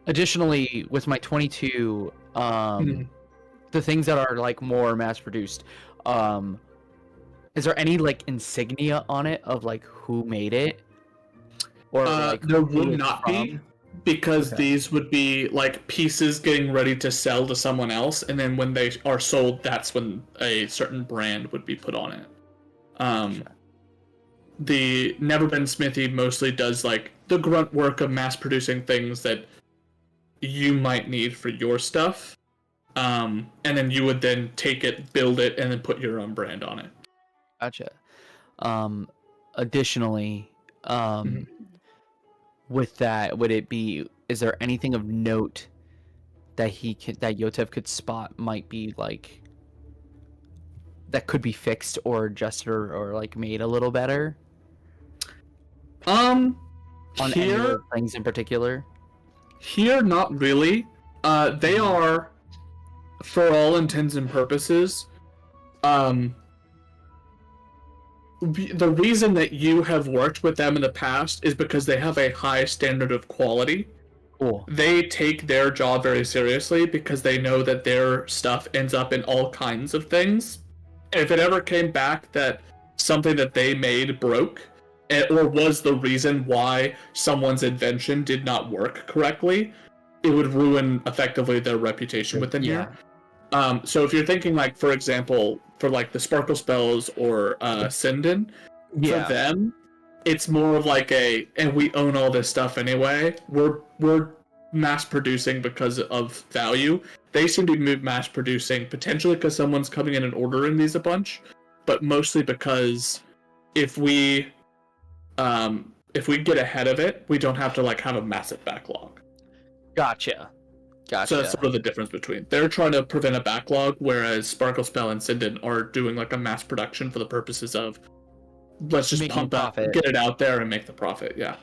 Additionally, with my 22, the things that are like more mass produced, is there any like insignia on it of like who made it? Or like there who would it's not from? be, because Okay. these would be like pieces getting ready to sell to someone else, and then when they are sold, that's when a certain brand would be put on it. The Never Been Smithy mostly does like the grunt work of mass producing things that you might need for your stuff, and then you would then take it, build it, and then put your own brand on it. Gotcha. Additionally, with that, is there anything of note that that Yotev could spot might be like, that could be fixed or adjusted or like made a little better? On any of Here, those things in particular? here, not really. They are, for all intents and purposes, the reason that you have worked with them in the past is because they have a high standard of quality. Cool. They take their job very seriously because they know that their stuff ends up in all kinds of things. If it ever came back that something that they made broke, or was the reason why someone's invention did not work correctly, it would ruin effectively their reputation within here. So if you're thinking, like, for example, for like the sparkle spells or Sinden, for them, it's more of like and we own all this stuff anyway. We're mass producing because of value. They seem to be mass producing potentially because someone's coming in and ordering these a bunch, but mostly because if we get ahead of it, we don't have to like have a massive backlog. Gotcha. So that's sort of the difference between. They're trying to prevent a backlog, whereas Sparkle Spell and Sinden are doing like a mass production for the purposes of let's just Making pump out, profit. get it out there and make the profit. Yeah.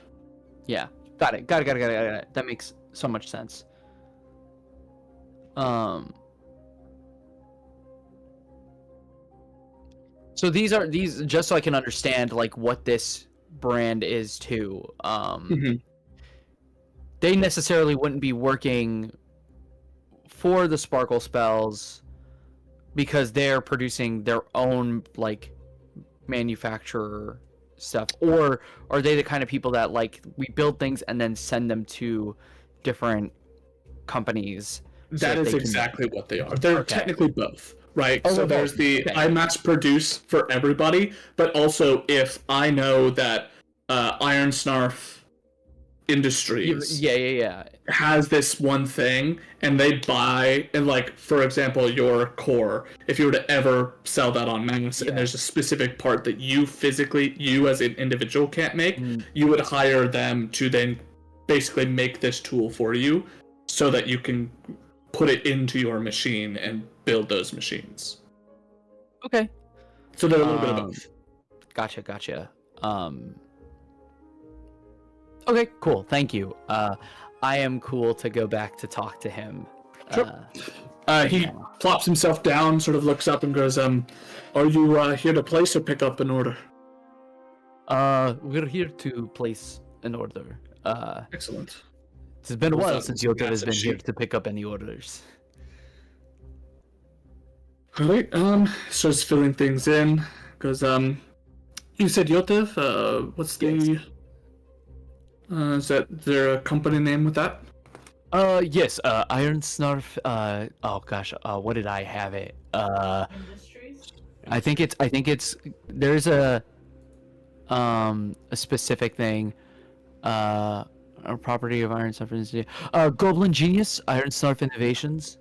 Yeah. Got it. That makes so much sense. So these just so I can understand like what this brand is too. They necessarily wouldn't be working for the Sparkle Spells because they're producing their own like manufacturer stuff, or are they the kind of people that like we build things and then send them to different companies? That is exactly what they are. They're technically both, right? So there's I mass produce for everybody, but also if I know that Iron Snarf Industries has this one thing and they buy, and like for example your core, if you were to ever sell that on mass and there's a specific part that you as an individual can't make, you would hire them to then basically make this tool for you so that you can put it into your machine and build those machines. Okay. So they're a little bit of both. Gotcha. Okay, cool. Thank you. I am cool to go back to talk to him. Sure. He plops himself down, sort of looks up and goes, are you here to place or pick up an order? We're here to place an order. Excellent. It's been a while since Yoda has been here to pick up any orders. Alright, starts filling things in. Goes, you said Yotev, what's the... is that there a company name with that? Yes, Iron Snarf, oh gosh, what did I have it? Industries? I think it's, there's a specific thing, a property of Iron Snarf Industries. Goblin Genius, Iron Snarf Innovations.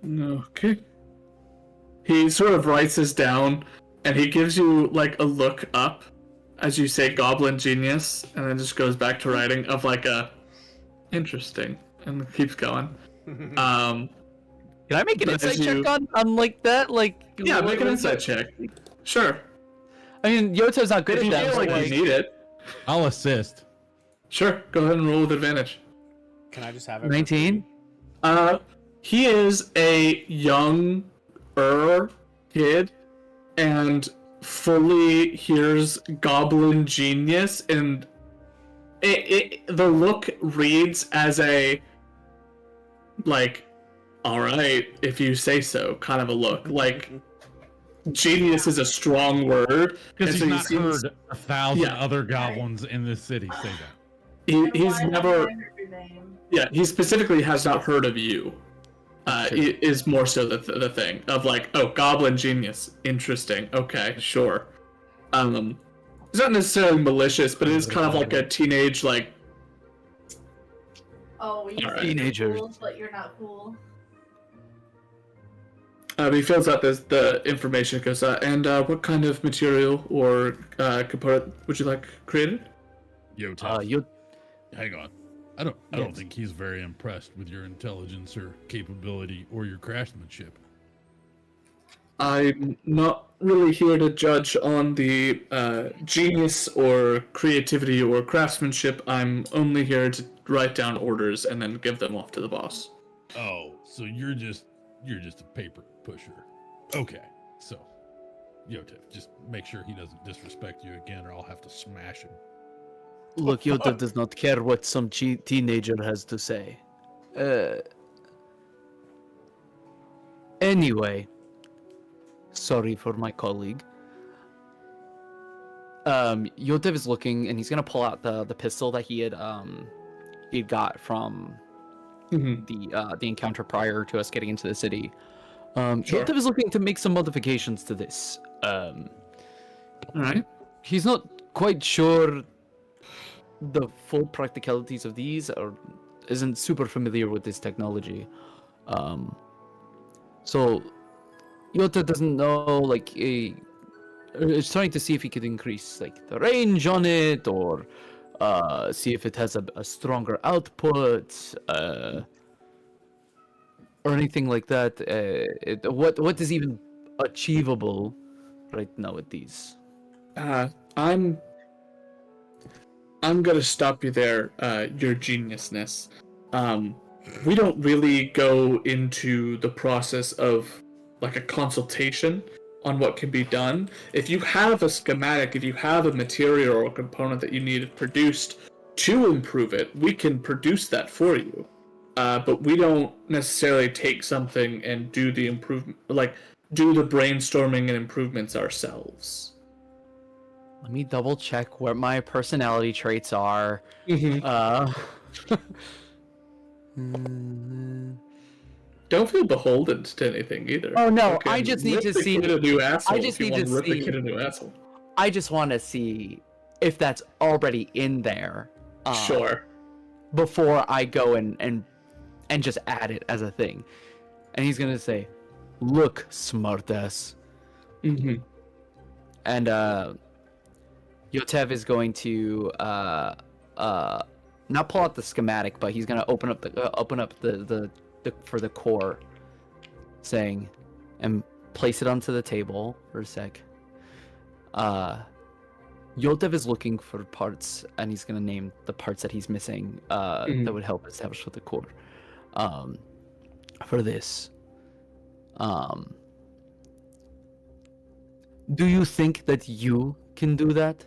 Okay. He sort of writes this down, and he gives you, like, a look up as you say Goblin Genius, and then just goes back to writing of, like, interesting, and keeps going. Can I make an insight check on like that? Like, yeah, make an insight check. Sure. I mean, Yoto's not good if at that. You feel like you need it. I'll assist. Sure, go ahead and roll with advantage. Can I just have it? 19? He is a younger kid, and fully hears Goblin Genius, and the look reads as a, like, alright, if you say so, kind of a look. Like, genius is a strong word. Because he's not heard 1,000 other goblins in this city say that. He's never... Yeah, he specifically has not heard of you. Is more so the thing of like, oh, Goblin Genius, interesting. Okay, sure. It's not necessarily malicious, but it is kind of like a teenage like. Oh, you Alright. Teenagers. cool, but you're not cool. He fills out the information. Goes, and what kind of material or component would you like created? Hang on. I don't think he's very impressed with your intelligence or capability or your craftsmanship. I'm not really here to judge on the genius or creativity or craftsmanship. I'm only here to write down orders and then give them off to the boss. Oh, so you're just a paper pusher. Okay, so Yotev, just make sure he doesn't disrespect you again, or I'll have to smash him. Look, Yotev does not care what some teenager has to say. Anyway, sorry for my colleague. Yotev is looking, and he's gonna pull out the pistol that he got from the encounter prior to us getting into the city. Sure. Yotev is looking to make some modifications to this. All right. He's not quite sure the full practicalities of these, or isn't super familiar with this technology. So Yotev doesn't know, like, is trying to see if he could increase like the range on it, or see if it has a stronger output, or anything like that. What is even achievable right now with these? I'm gonna stop you there, your geniusness. We don't really go into the process of like a consultation on what can be done. If you have a schematic, if you have a material or a component that you need produced to improve it, we can produce that for you. But we don't necessarily take something and do the improvement, like do the brainstorming and improvements ourselves. Let me double check what my personality traits are. Don't feel beholden to anything either. Oh no, Okay, I just need rip to the see. kid a new asshole I just if you need want to rip the see. kid a new asshole. I just want to see if that's already in there. Sure. Before I go and just add it as a thing, and he's gonna say, "Look, smartass," and Yotev is going to not pull out the schematic, but he's gonna open up the for the core, saying, and place it onto the table for a sec. Yotev is looking for parts, and he's gonna name the parts that he's missing that would help establish with the core. For this, do you think that you can do that?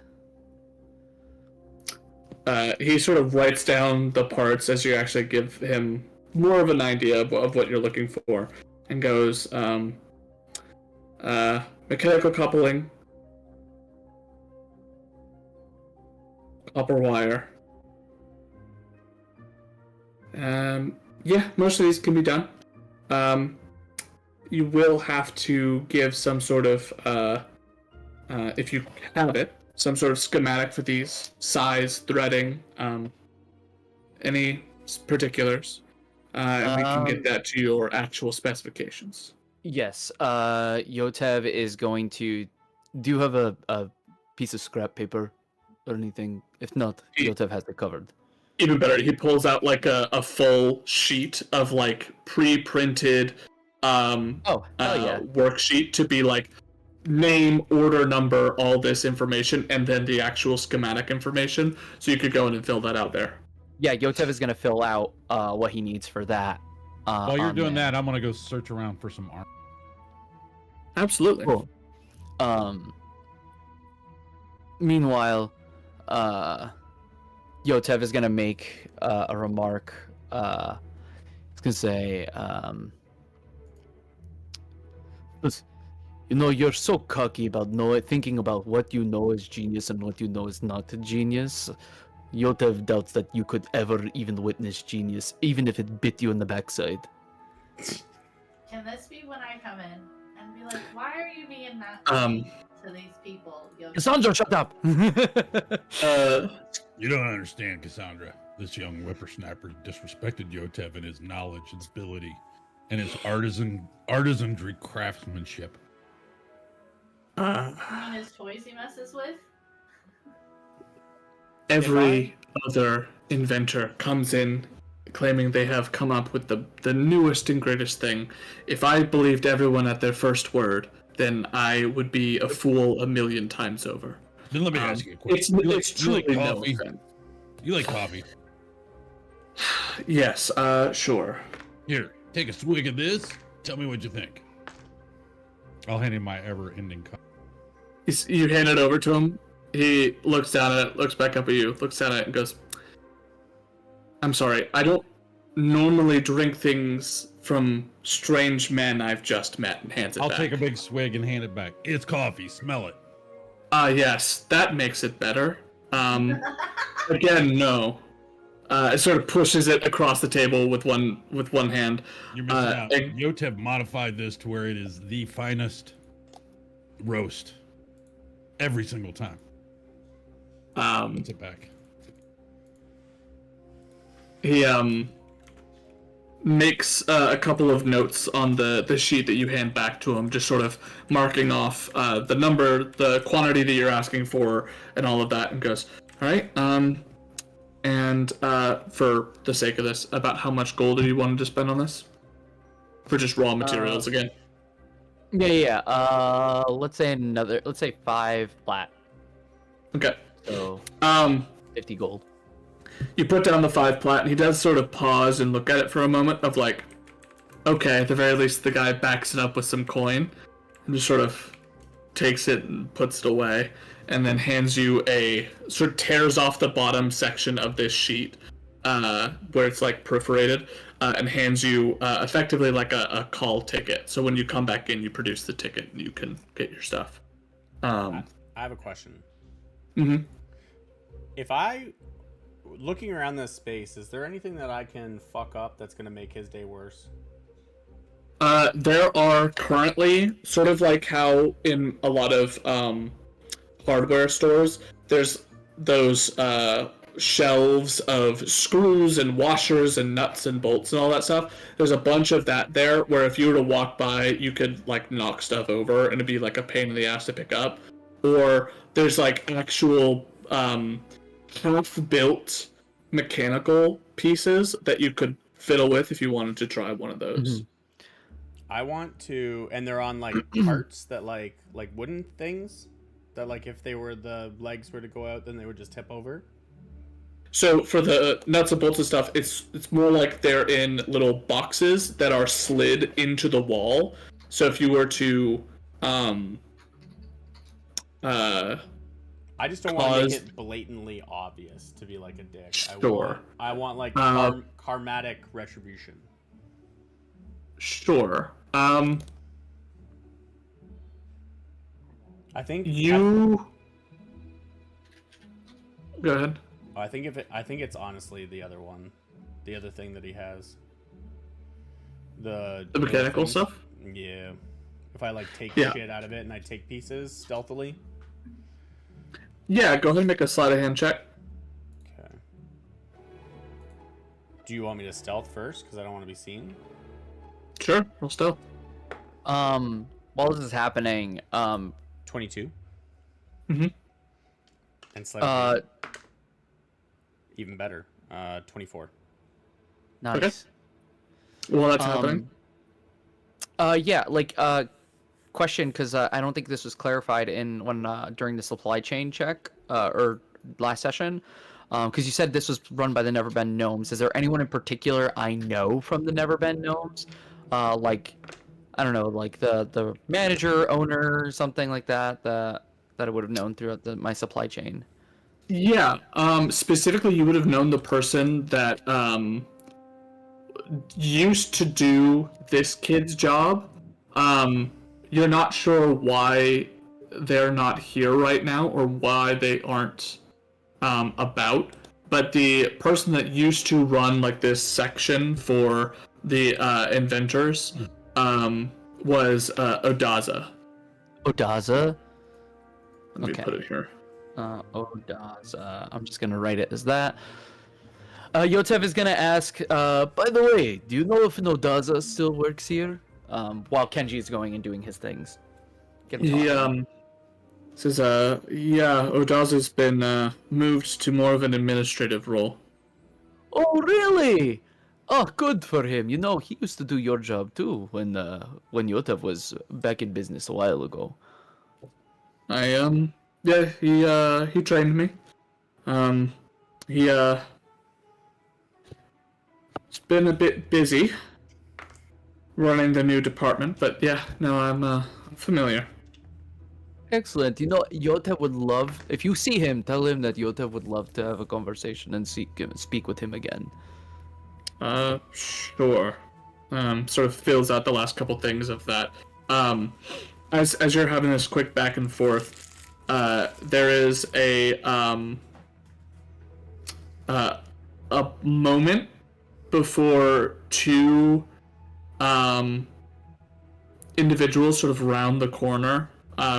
He sort of writes down the parts as you actually give him more of an idea of what you're looking for, and goes, mechanical coupling, copper wire. Yeah, most of these can be done. You will have to give some sort of, if you have it, some sort of schematic for these, size, threading, any particulars, and we can get that to your actual specifications. Yes, Yotev is going to. Do you have a piece of scrap paper or anything? If not, Yotev has it covered. Even better, he pulls out like a full sheet of like pre-printed worksheet to be like name, order number, all this information, and then the actual schematic information. So you could go in and fill that out there. Yeah, Yotev is gonna fill out what he needs for that. While you're doing that, I'm gonna go search around for some armor. Absolutely. Cool. Meanwhile, Yotev is gonna make a remark. He's gonna say, "You know, you're so cocky about thinking about what you know is genius and what you know is not genius. Yotev doubts that you could ever even witness genius, even if it bit you in the backside." Can this be when I come in and be like, why are you being that to these people? Cassandra, shut up! You don't understand, Cassandra. This young whippersnapper disrespected Yotev in his knowledge and ability, and his artisanry craftsmanship. You mean his toys he messes with? Every other inventor comes in claiming they have come up with the newest and greatest thing. If I believed everyone at their first word, then I would be a fool a million times over. Then let me ask you a question. It's truly you like no coffee? offense. You like coffee? Yes, sure. Here, take a swig of this. Tell me what you think. I'll hand him my ever-ending cup. You hand it over to him. He looks down at it, looks back up at you, looks down at it, and goes, I'm sorry, I don't normally drink things from strange men I've just met, and hands it I'll back. take a big swig and hand it back. It's coffee. Smell it. Yes, that makes it better. Again, no. It sort of pushes it across the table with one hand. You're missing out. Yotev modified this to where it is the finest roast every single time. Puts it back. He makes a couple of notes on the sheet that you hand back to him, just sort of marking off the number, the quantity that you're asking for, and all of that, and goes, all right, and for the sake of this, about how much gold do you want to spend on this? For just raw materials again. Yeah. Let's say 5 flat. Okay. So 50 gold. You put down the 5 plat, and he does sort of pause and look at it for a moment of like, okay, at the very least the guy backs it up with some coin, and just sort of takes it and puts it away, and then hands you sort of tears off the bottom section of this sheet, where it's like perforated, and hands you effectively like a call ticket. So when you come back in, you produce the ticket and you can get your stuff. I have a question. Mm-hmm. Looking around this space, is there anything that I can fuck up that's going to make his day worse? There are currently, sort of like how in a lot of hardware stores, there's those shelves of screws and washers and nuts and bolts and all that stuff. There's a bunch of that there, where if you were to walk by, you could like knock stuff over and it'd be like a pain in the ass to pick up. Or there's like actual half-built mechanical pieces that you could fiddle with if you wanted to try one of those. Mm-hmm. I want to, and they're on like parts that like wooden things that like if the legs were to go out, then they would just tip over. So for the nuts and bolts and stuff, it's more like they're in little boxes that are slid into the wall. So if you were to I just don't want to make it blatantly obvious to be like a dick. Sure. I want like karmatic retribution. Sure. I think you. Go ahead. I think it's honestly the other one, the other thing that he has. The mechanical things. stuff. Yeah. If I like take shit out of it and I take pieces stealthily. Yeah, go ahead and make a sleight of hand check. Okay. Do you want me to stealth first? Because I don't want to be seen. Sure, roll stealth. While this is happening, 22. Mm-hmm. And sleight even better. 24. Nice. Okay. Well, that's happening. Yeah, like question, because I don't think this was clarified during the supply chain check or last session, because you said this was run by the Neverbend Gnomes. Is there anyone in particular I know from the Neverbend Gnomes? Like, I don't know, like the manager, owner, something like that I would have known throughout my supply chain. Yeah. Specifically, you would have known the person that used to do this kid's job. You're not sure why they're not here right now or why they aren't about, but the person that used to run like this section for the inventors was Odaza. Odaza? Let me put it here. Odaza. I'm just gonna write it as that. Yotev is gonna ask, by the way, do you know if Odaza still works here? While Kenji is going and doing his things. He says, yeah, Odaza's been moved to more of an administrative role. Oh, really? Oh, good for him. You know, he used to do your job too when Yotev was back in business a while ago. Yeah, he trained me. He it's been a bit busy running the new department, but yeah, no, I'm familiar. Excellent. You know, Yotev would love, if you see him, tell him that Yotev would love to have a conversation and speak with him again. Sure. Sort of fills out the last couple things of that. As you're having this quick back and forth, there is a moment before two individuals sort of round the corner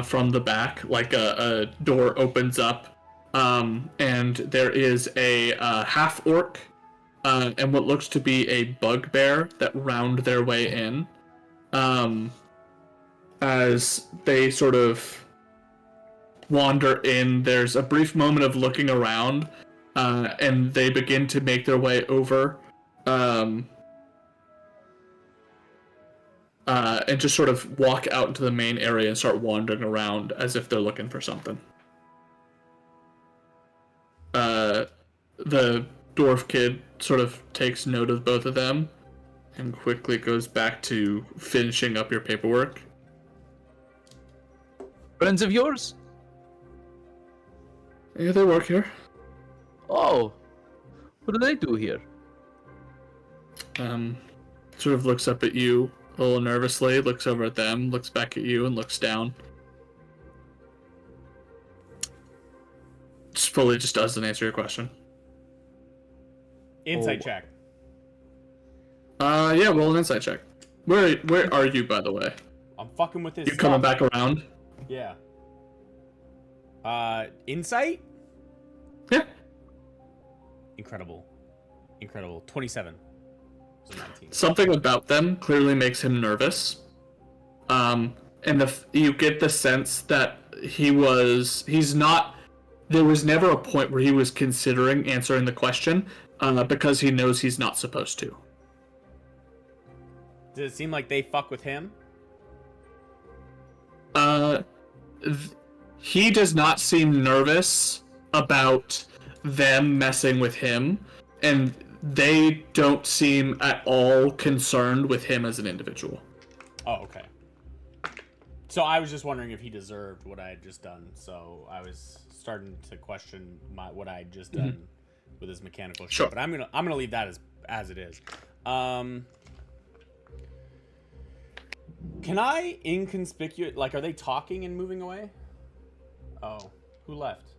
from the back, like a door opens up, and there is a half orc and what looks to be a bugbear that round their way in. As they sort of wander in, there's a brief moment of looking around, and they begin to make their way over, and just sort of walk out into the main area and start wandering around as if they're looking for something. The dwarf kid sort of takes note of both of them and quickly goes back to finishing up your paperwork. Friends of yours? Yeah, they work here. Oh, what do they do here? Sort of looks up at you a little nervously, looks over at them, looks back at you, and looks down. Just doesn't answer your question. Insight check. Yeah, roll an insight check. Where are you, by the way? I'm fucking with this. You coming back around? Yeah. Insight? Yeah. Incredible. 27. So 19. Something about them clearly makes him nervous. And you get the sense that he's not. There was never a point where he was considering answering the question, because he knows he's not supposed to. Does it seem like they fuck with him? He does not seem nervous about them messing with him, and they don't seem at all concerned with him as an individual. Oh, okay. So I was just wondering if he deserved what I had just done. So I was starting to question what I had just done with his mechanical shit. Sure. But I'm gonna leave that as it is. Can I inconspicuous? Like, are they talking and moving away? Oh, who left?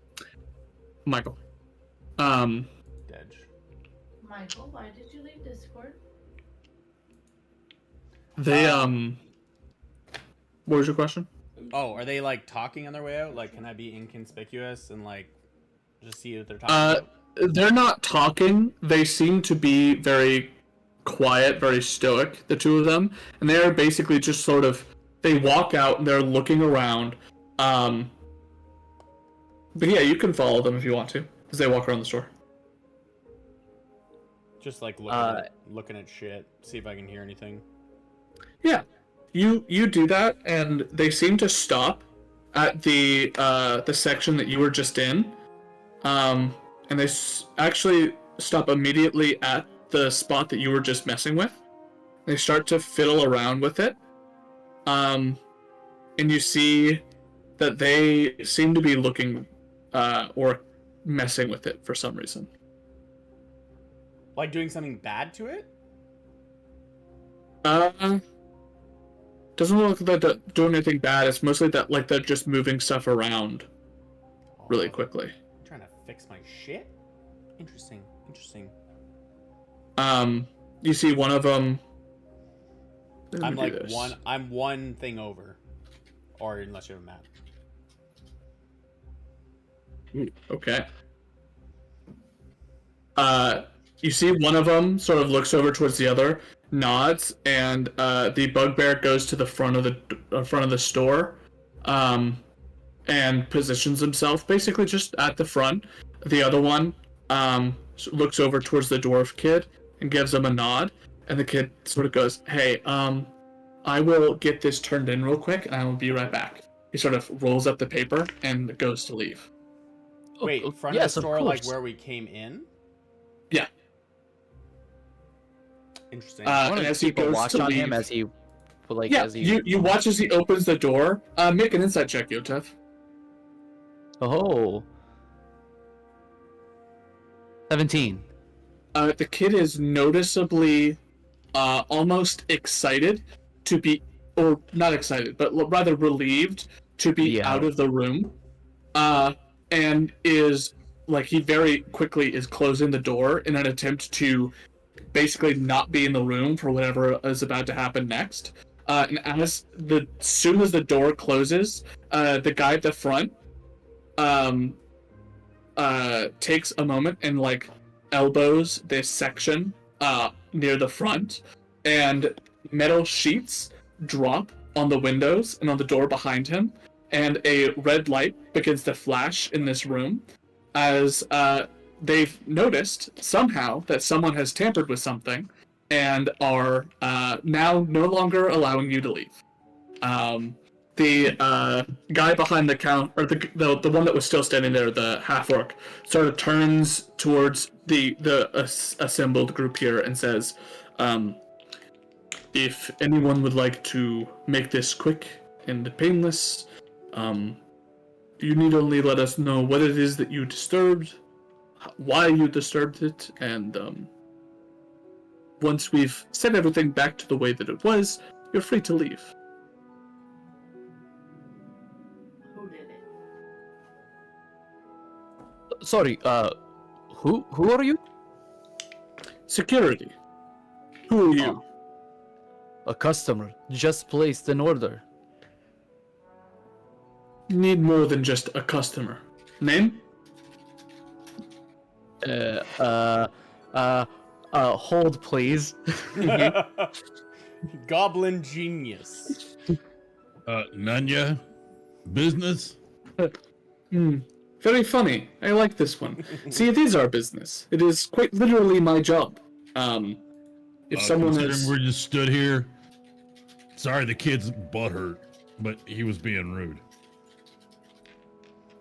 Michael. Dej. Michael, why did you leave Discord? They what was your question? Oh, are they like talking on their way out? Like, can I be inconspicuous and like just see what they're talking about? They're not talking. They seem to be very quiet, very stoic, the two of them, and they are basically just sort of, they walk out and they're looking around. But yeah, you can follow them if you want to, as they walk around the store. Just like looking at shit, see if I can hear anything. Yeah, you do that, and they seem to stop at the section that you were just in, and they actually stop immediately at the spot that you were just messing with. They start to fiddle around with it, and you see that they seem to be looking or messing with it for some reason. Like doing something bad to it? Doesn't look like they're doing anything bad. It's mostly that like they're just moving stuff around really quickly. I'm trying to fix my shit? Interesting. You see one of them. I'm like I'm one thing over. Or unless you have a map. Okay. You see one of them sort of looks over towards the other, nods, and the bugbear goes to the front of the store, and positions himself basically just at the front. The other one looks over towards the dwarf kid and gives him a nod. And the kid sort of goes, "Hey, I will get this turned in real quick, and I will be right back." He sort of rolls up the paper and goes to leave. Wait, Oh, front yes, of the of store, like course. where we came in? Yeah. Interesting. I want And to as he keep a goes watch to on him leave- as he, like, Yeah, as he. you watch as he opens the door. Make an insight check, Yotev. Oh. 17. The kid is noticeably, almost excited to be, or not excited, but rather relieved to be Yeah. out of the room. And is, like, he very quickly is closing the door in an attempt to basically not be in the room for whatever is about to happen next. And as soon as the door closes, the guy at the front, takes a moment and, like, elbows this section near the front, and metal sheets drop on the windows and on the door behind him, and a red light begins to flash in this room as they've noticed somehow that someone has tampered with something and are now no longer allowing you to leave. The guy behind the counter, or the one that was still standing there, the half-orc, sort of turns towards the assembled group here and says, "If anyone would like to make this quick and painless, you need only let us know what it is that you disturbed, why you disturbed it, and once we've set everything back to the way that it was, you're free to leave." Who did it? Sorry, who are you? Security. Who are you? A customer. Just placed an order. Need more than just a customer. Name? Hold please. Goblin genius. Nunya, business. Very funny. I like this one. See, it is our business. It is quite literally my job. If someone Considering is... we just stood here. Sorry, the kid's butt hurt, but he was being rude.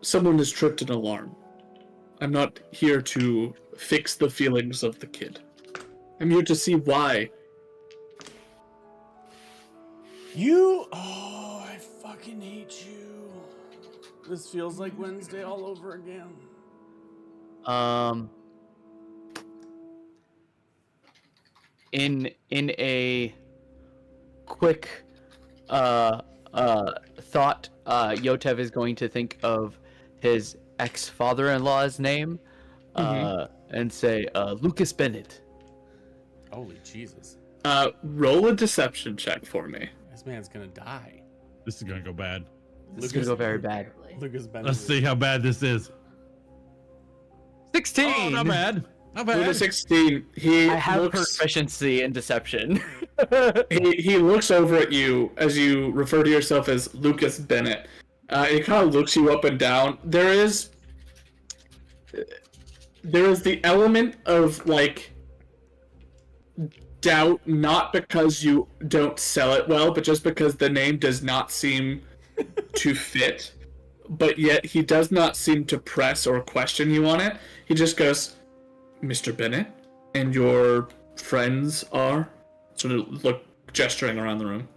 Someone has tripped an alarm. I'm not here to fix the feelings of the kid. I'm here to see why. Oh, I fucking hate you. This feels like Wednesday all over again. In a quick thought, Yotev is going to think of his ex-father-in-law's name, and say, Lucas Bennett. Holy Jesus. Roll a deception check for me. This man's gonna die. This is gonna go bad. This is gonna go very bad. Lucas Bennett. Let's see how bad this is. 16. Oh, not bad. Not With a bad. 16, he I have looks... proficiency in deception. He looks over at you as you refer to yourself as Lucas Bennett. He kind of looks you up and down. There is the element of, like, doubt, not because you don't sell it well, but just because the name does not seem to fit. But yet he does not seem to press or question you on it. He just goes, "Mr. Bennett, and your friends are?" Sort of gesturing around the room.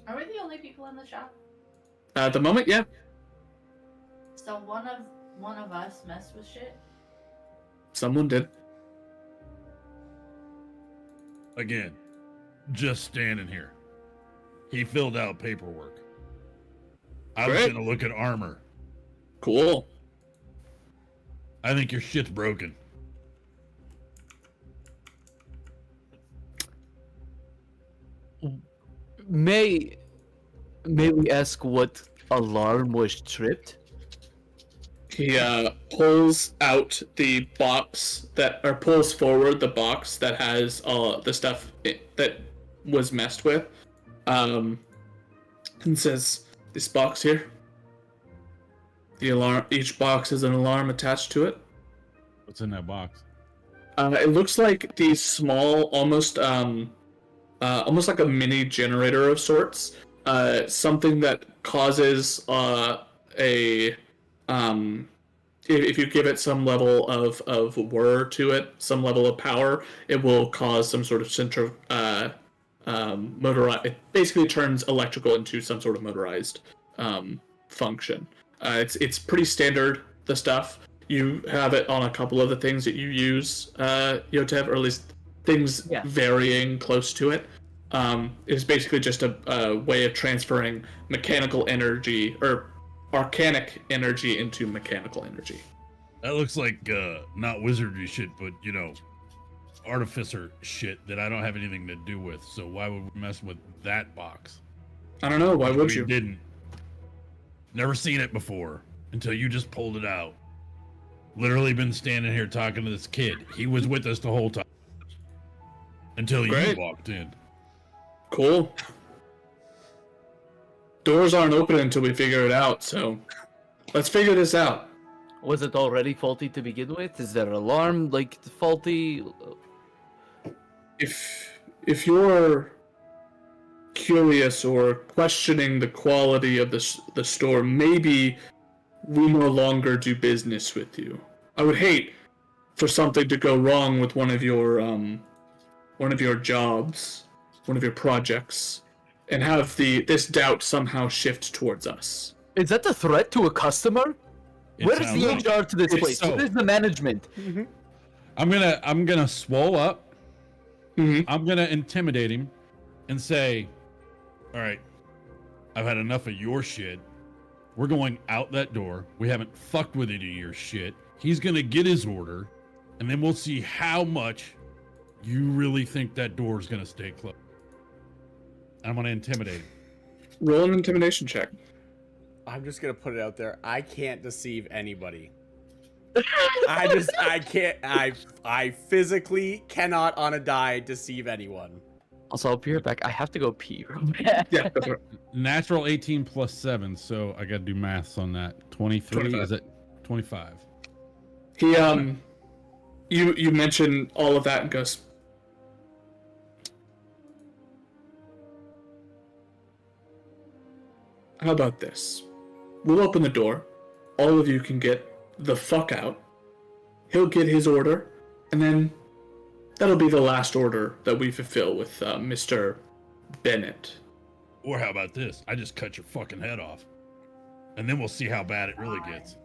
Are we the only people in the shop? At the moment, yeah. So one of us messed with shit? Someone did. Again, just standing here. He filled out paperwork. I was Great. gonna look at armor. Cool. I think your shit's broken. May we ask what alarm was tripped? He pulls out the box or pulls forward the box that has the stuff that was messed with, and says, "This box here. The alarm. Each box has an alarm attached to it. What's in that box? It looks like these small, almost like a mini generator of sorts. Something that causes if you give it some level of whir to it, some level of power, it will cause some sort of motorized. It basically turns electrical into some sort of motorized function. It's pretty standard, the stuff. You have it on a couple of the things that you use, Yotev, or at least things varying close to it. It's basically just a way of transferring mechanical energy or arcanic energy into mechanical energy. That looks like not wizardry shit, but artificer shit that I don't have anything to do with. So why would we mess with that box? I don't know. Why would We you? didn't. Never seen it before until you just pulled it out. Literally been standing here talking to this kid. He was with us the whole time until Great. you walked in. Cool. Doors aren't open until we figure it out, so let's figure this out. Was it already faulty to begin with? Is there alarm like faulty? If you're curious or questioning the quality of the store, maybe we no longer do business with you. I would hate for something to go wrong with one of your jobs, one of your projects, and have this doubt somehow shift towards us. Is that a threat to a customer? It Where is sounds the like- HR to this it's place? so. Where is the management? I'm gonna swole up. Mm-hmm. I'm gonna intimidate him and say, all right, I've had enough of your shit. We're going out that door. We haven't fucked with any of your shit. He's gonna get his order, and then we'll see how much you really think that door is gonna stay closed. I'm gonna intimidate him. Roll an intimidation check. I'm just gonna put it out there. I can't deceive anybody. I can't. I physically cannot on a die deceive anyone. Also, I'll be right back. I have to go pee real bad. Yeah, go for it. Natural 18 plus 7, so I gotta do maths on that. 23 25. is it? 25. He you mention all of that and goes, how about this? We'll open the door. All of you can get the fuck out. He'll get his order, and then that'll be the last order that we fulfill with Mr. Bennett. Or how about this? I just cut your fucking head off, and then we'll see how bad it really gets.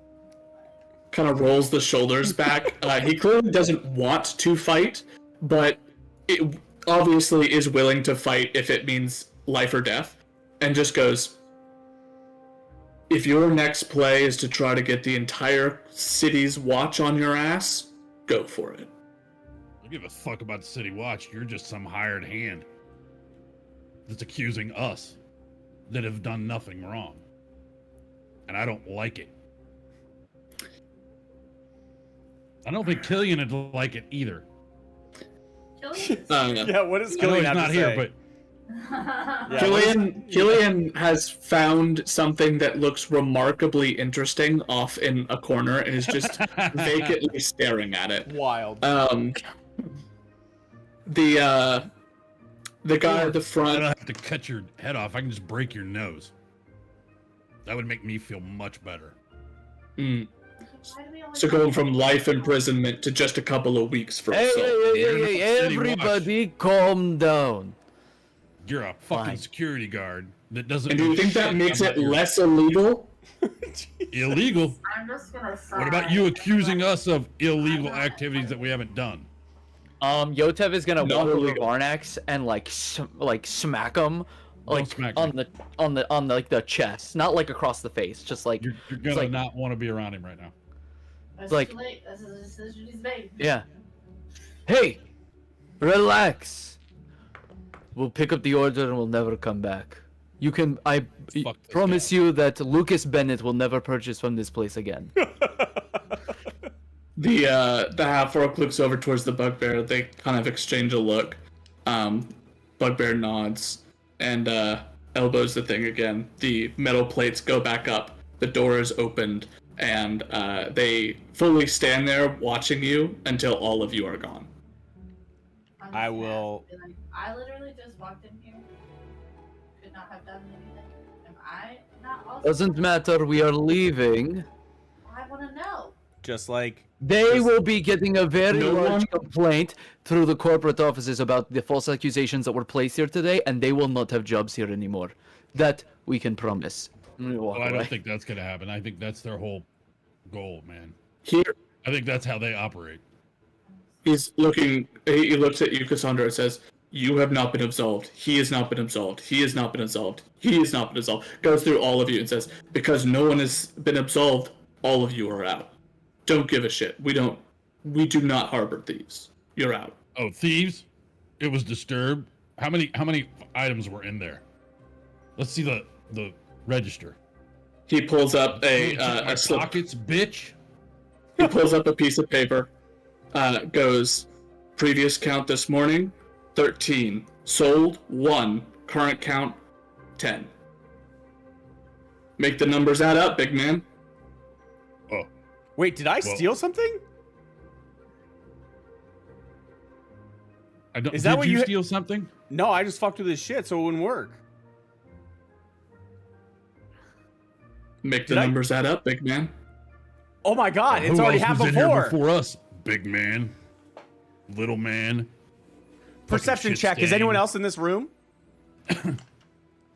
Kind of rolls the shoulders back. He clearly doesn't want to fight, but it obviously is willing to fight if it means life or death, and just goes, if your next play is to try to get the entire city's watch on your ass, go for it. I don't give a fuck about the city watch. You're just some hired hand that's accusing us that have done nothing wrong. And I don't like it. I don't think Killian would like it either. Killian. Yeah, what is I know Killian he's have not to here, say? but Yeah, Killian has found something that looks remarkably interesting off in a corner and is just vacantly staring at it. wild. The guy at the I front. don't have to cut your head off. I can just break your nose. That would make me feel much better. Mm, Why do we always so going from life imprisonment to just a couple of weeks for Hey, assault. You're not hey, City Watch. everybody calm down. You're a fucking Fine. security guard that doesn't. And do you know think that shit makes about it your- less illegal? illegal? I'm just gonna What about you accusing us of illegal activities that we haven't done? Yotev is gonna No, walk over illegal. Varnax and like smack him like smack on me. the like the chest, not like across the face, just like You're gonna like- not want to be around him right now. It's like- too late. This is a decision he's made. yeah. Hey, relax. We'll pick up the order and we'll never come back. You can I Fuck this promise guy. you that Lucas Bennett will never purchase from this place again. The half orc looks over towards the bugbear. They kind of exchange a look. Bugbear nods and elbows the thing again. The metal plates go back up. The door is opened, and they fully stand there watching you until all of you are gone. I'm I just gonna will- be like, I literally just walked in here. Could not have done anything. Am I not also? Doesn't matter. We are leaving. I want to know. Just like They Just- will be getting a very No large one- complaint through the corporate offices about the false accusations that were placed here today, and they will not have jobs here anymore. That we can promise. And we walk Well, I away. don't think that's gonna happen. I think that's their whole goal, man. Here, I think that's how they operate. he's looking. He looks at you, Cassandra, and says, "You have not been absolved. He has not been absolved. He has not been absolved. He has not been absolved." Goes through all of you and says, "Because no one has been absolved, all of you are out. Don't give a shit. We do not harbor thieves. You're out." Oh, thieves! It was disturbed. How many items were in there? Let's see the register. He pulls up Check my a slip. pockets, bitch. He pulls up a piece of paper. Goes, previous count this morning, 13. Sold, 1. Current count, 10. Make the numbers add up, big man. Oh, wait, did I Well- steal something? I don't. Is that did what you you- steal something? No, I just fucked with his shit so it wouldn't work. Make the Did I- numbers add up, big man. Oh my god, it's Who already else happened was in here before. before us? Big man, little man. Perception Fucking shit check. Is anyone stain. else in this room?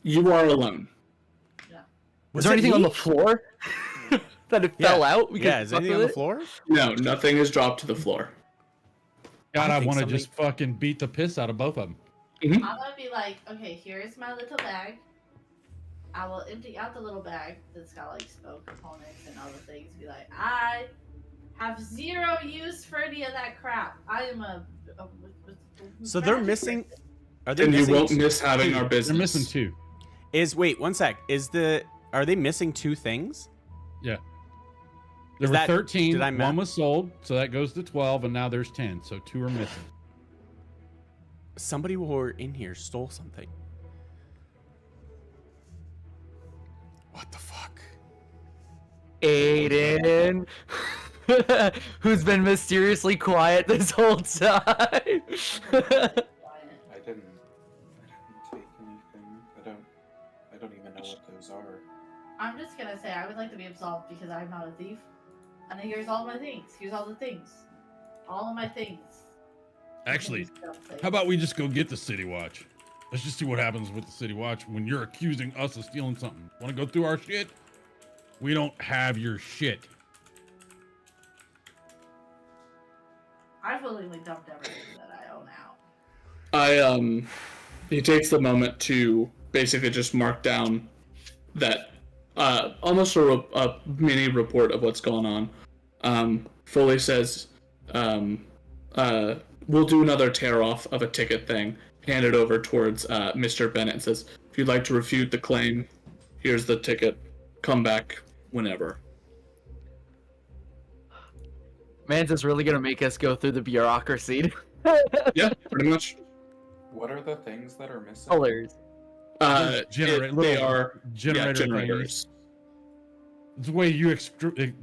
You are alone. Was there it anything on me? the floor that it fell out? We Yeah, could is fuck anything on with the it? floor? No, nothing is dropped to the floor. God, I I think want to something- just fucking beat the piss out of both of them. I'm gonna be like, okay, here's my little bag. I will empty out the little bag that's got like smoke components and other things. Be like, I have zero use for any of that crap. I am a So they're magic missing. person. Are they And you missing? won't miss having our business. They're missing 2. Wait 1 sec. Are they missing 2 things? Yeah. Is There were that- 13. did I ma- One was sold, so that goes to 12, and now there's 10. So 2 are missing. Somebody who were in here stole something. What the fuck? Aiden, who's been mysteriously quiet this whole time. I didn't take anything. I don't even know what those are. I'm just gonna say I would like to be absolved because I'm not a thief. And here's all my things. Here's all the things. All of my things. Actually, how about we just go get the City Watch? Let's just see what happens with the City Watch when you're accusing us of stealing something. Want to go through our shit? We don't have your shit. I've willingly dumped everything that I own out. He takes the moment to basically just mark down that almost a mini report of what's going on. Fully says, we'll do another tear off of a ticket thing. Hand it over towards Mr. Bennett and says, if you'd like to refute the claim, here's the ticket. Come back whenever. Mans is really gonna make us go through the bureaucracy. Yeah, pretty much. What are the things that are missing? Colors. They They are generator generators. things. The way you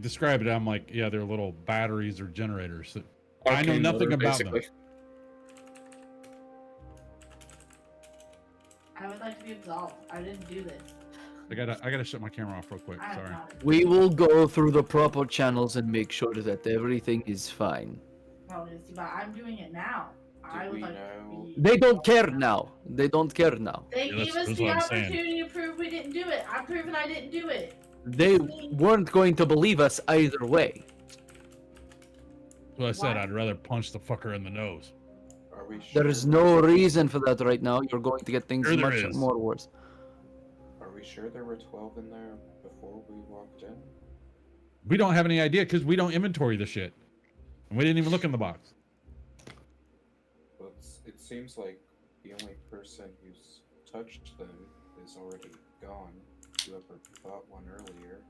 describe it, I'm like, yeah, they're little batteries or generators. I know Arcane nothing motor, about them. basically. I would like to be absolved. I didn't do this. I gotta shut my camera off real quick. I am Sorry. not. We will go through the proper channels and make sure that everything is fine. Obviously, but I'm doing it now. I would we like know- to be. They don't care now. They don't care now. They Yeah, gave that's us the what I'm saying. opportunity to prove we didn't do it. I'm proving I didn't do it. They weren't going to believe us either way. That's what I said. Why? I'd rather punch the fucker in the nose. Are we sure? There is no reason for that right now. You're going to get things Sure there much is. more worse. Are we sure there were 12 in there before we walked in? We don't have any idea because we don't inventory the shit, and we didn't even look in the box. Well, it seems like the only person who's touched them is already gone. Whoever bought one earlier.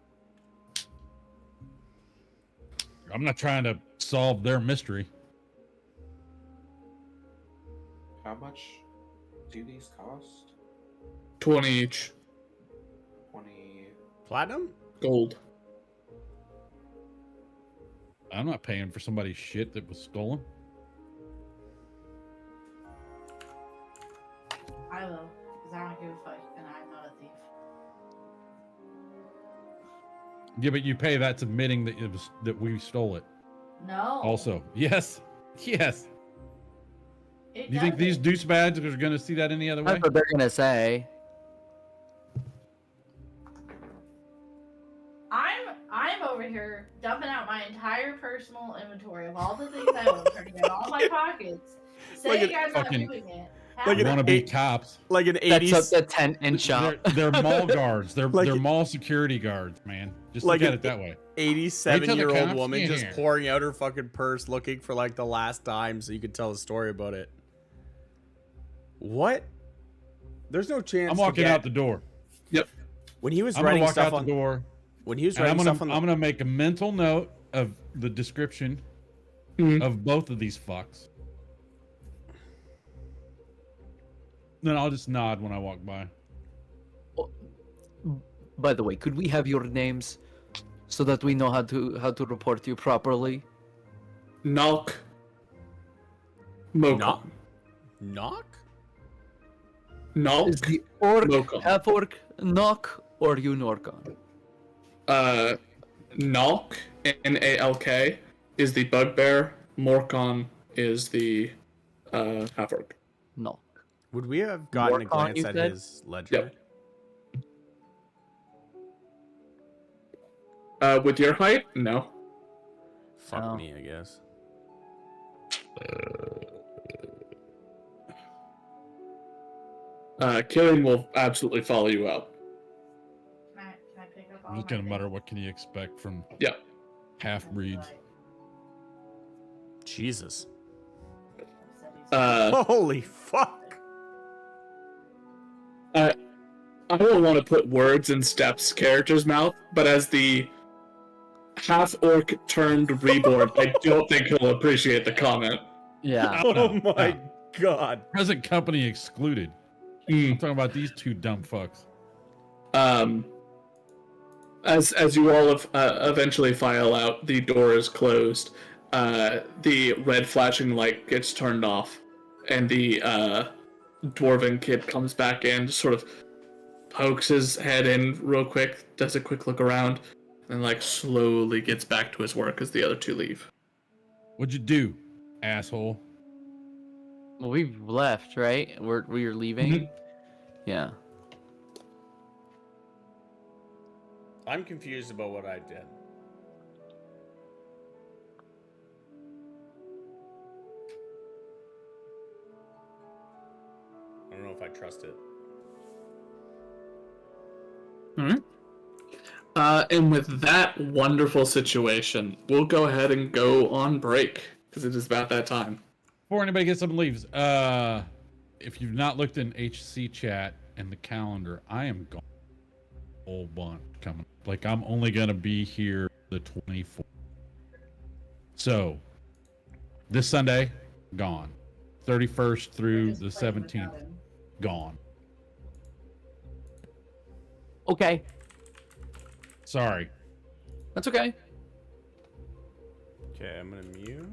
I'm not trying to solve their mystery. How much do these cost? 20 each. 20. Platinum? Gold. I'm not paying for somebody's shit that was stolen. I will, because I don't give a fuck, and I'm not a thief. Yeah, but you pay that's admitting that it was that we stole it. No. Also, yes, yes. It Do you think these doesn't. douchebags are going to see that any other way? That's what they're gonna say. I'm over here dumping out my entire personal inventory of all the things I own, turning in all my pockets, saying I'm not fucking- doing it. like You an want to be eight- cops? Like an That's 80s, up the tent and shop. They're mall guards. They're Like- mall security guards, man. Just Like look at an it that way. 87-year-old cops woman get just here. pouring out her fucking purse looking for like the last dime so you could tell a story about it. What? There's no chance. I'm to walking get- out the door. when he was I'm gonna writing walk stuff out on the door. when he was And I'm writing gonna stuff on the, I'm gonna make a mental note of the description Mhm. of both of these fucks. Then I'll just nod when I walk by. By the way, could we have your names so that we know how to report you properly? Nalk. Mokon. Knock? Knock? Nalk. Is the orc, Mokon. half orc, knock, or you Norcon? Nalk, Nalk, is the bugbear. Morcon is the half-orc. Knock. Would we have gotten a Morcon, glance you at said? his ledger? Yep. With your height? No. Fuck Oh. me, I guess. Killian will absolutely follow you out. Can I pick up all I'm just my gonna mutter, things? what can you expect from Yeah. half breeds? Jesus. Holy Holy fuck. I don't want to put words in Steps' character's mouth, but as the half-orc turned reborn, I don't think he'll appreciate the comment. Yeah. Oh, Oh no, my no. god. Present company excluded. I'm talking about these two dumb fucks. As you all eventually file out, the door is closed. The red flashing light gets turned off, and the dwarven kid comes back in, just sort of pokes his head in real quick, does a quick look around, and like slowly gets back to his work as the other two leave. What'd you do, asshole? Well, we've left, right? We're leaving. Mhm. Yeah. I'm confused about what I did. I don't know if I trust it. And with that wonderful situation, we'll go ahead and go on break because it is about that time. Before anybody gets up and leaves, if you've not looked in HC chat and the calendar, I am gone. Whole bunch coming. Like I'm only gonna be here the 24th. So this Sunday, gone. 31st through the 17th, gone. Okay. Sorry. That's okay. Okay, I'm gonna mute.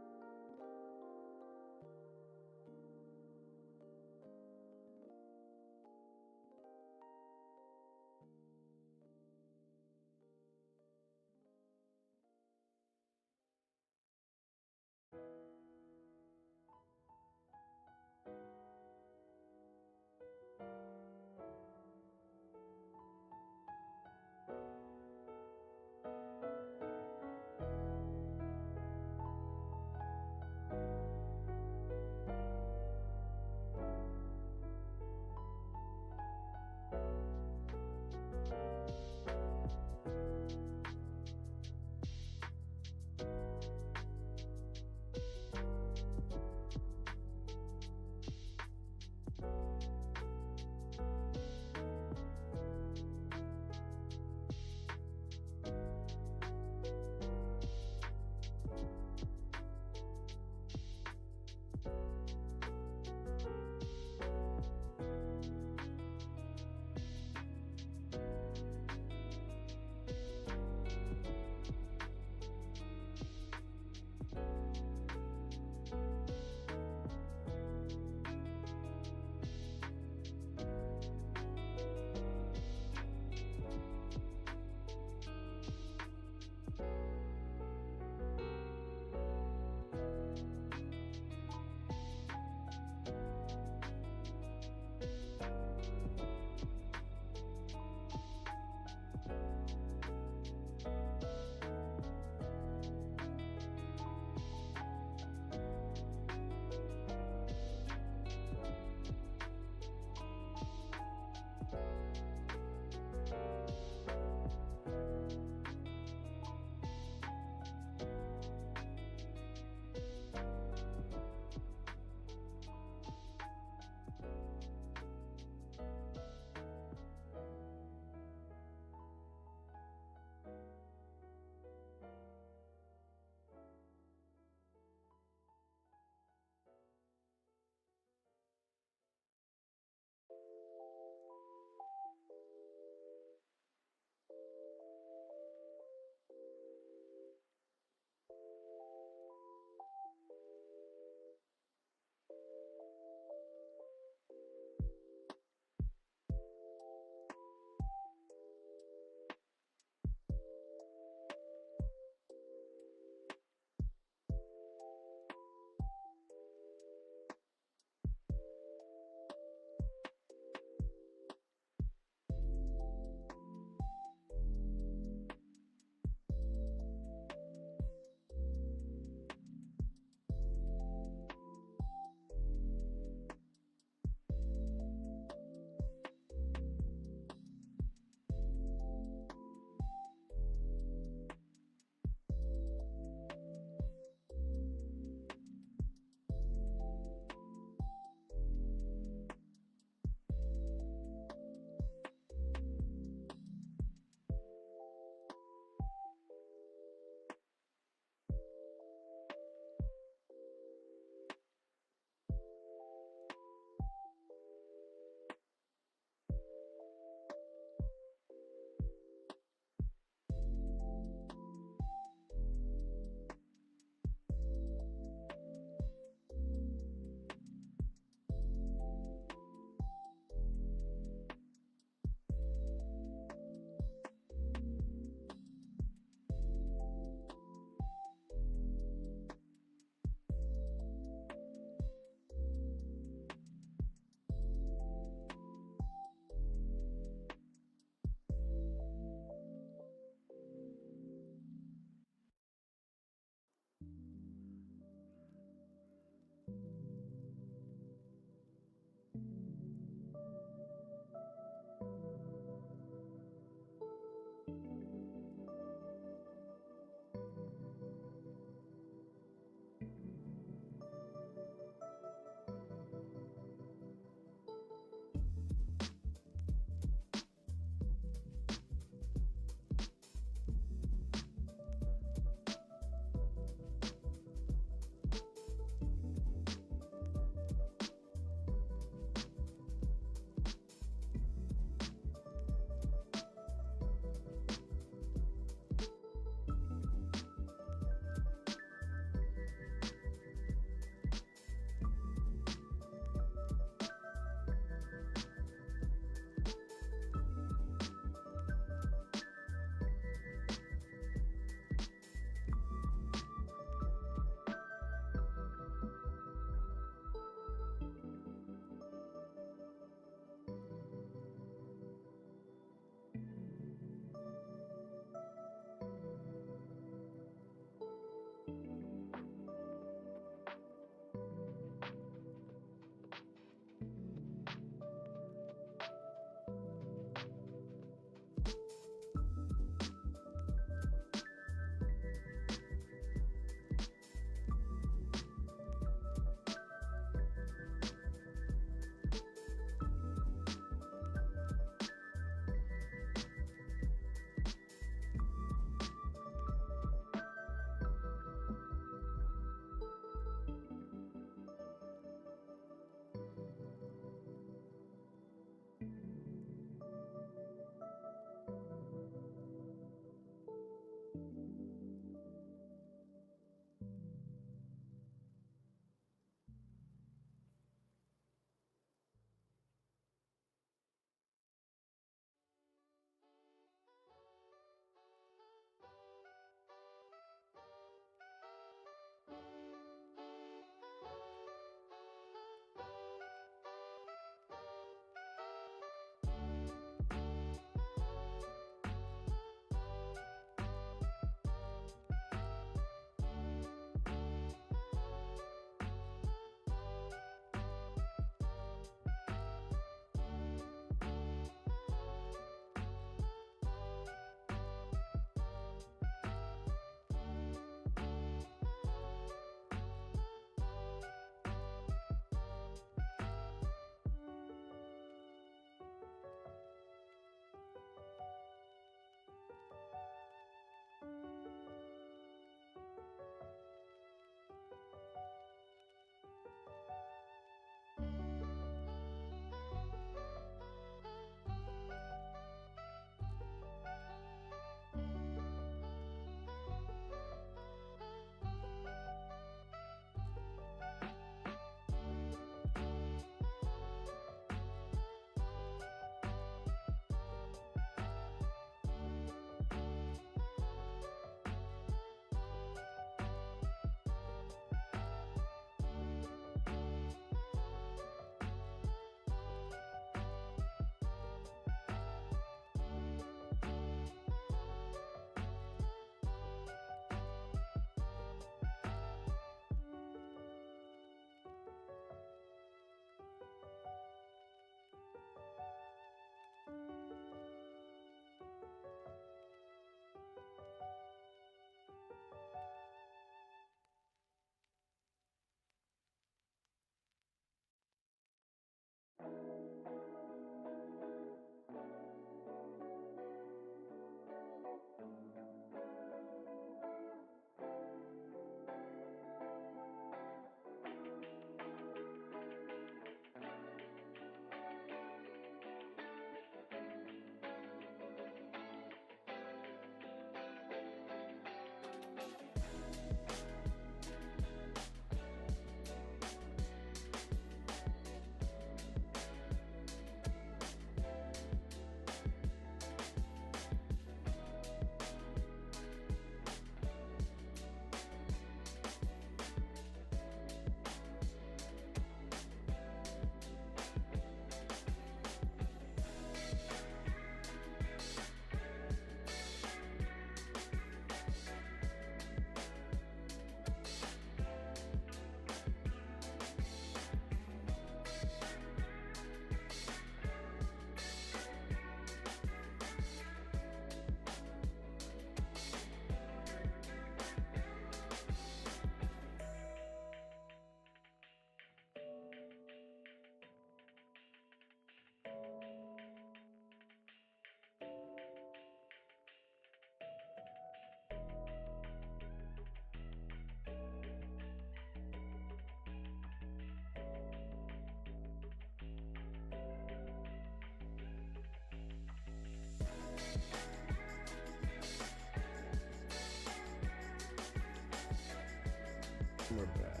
We're back.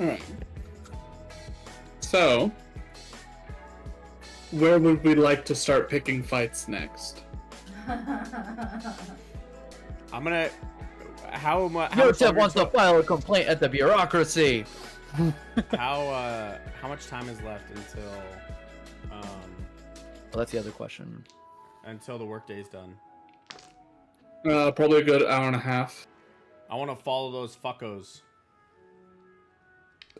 Alright. So, where would we like to start picking fights next? I'm gonna. How much? Yotep wants to file a complaint at the bureaucracy. How much time is left until Well, that's the other question. until the workday's done? Probably a good hour and a half. I want to follow those fuckos.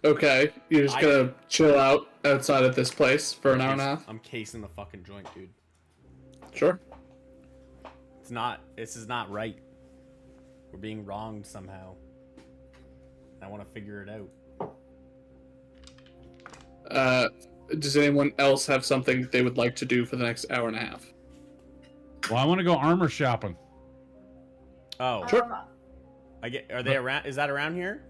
Okay, you're just gonna chill out outside of this place for an hour and a half? I'm casing the fucking joint, dude. Sure. It's not. This is not right. We're being wronged somehow. I want to figure it out. Does anyone else have something that they would like to do for the next hour and a half? Well, I want to go armor shopping. Oh, Sure. I get. Are they around? Is that around here?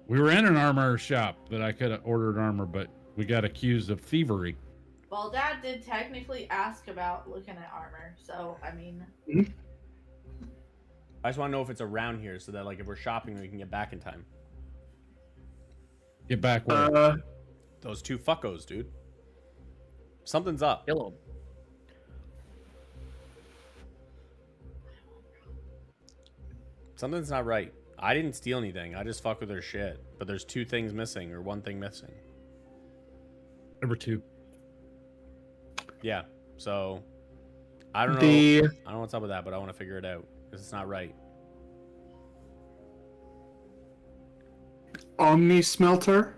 We were in an armor shop that I could have ordered armor, but we got accused of thievery. Well, Dad did technically ask about looking at armor, so I mean. I just want to know if it's around here, so that like if we're shopping, we can get back in time. Get back where? Those two fuckos, dude. Something's up. Kill him. Something's not right. I didn't steal anything. I just fuck with their shit. But there's two things missing, or one thing missing. Number 2. Yeah. So I don't know. The I don't know what's up with that, but I want to figure it out because it's not right. Omni Smelter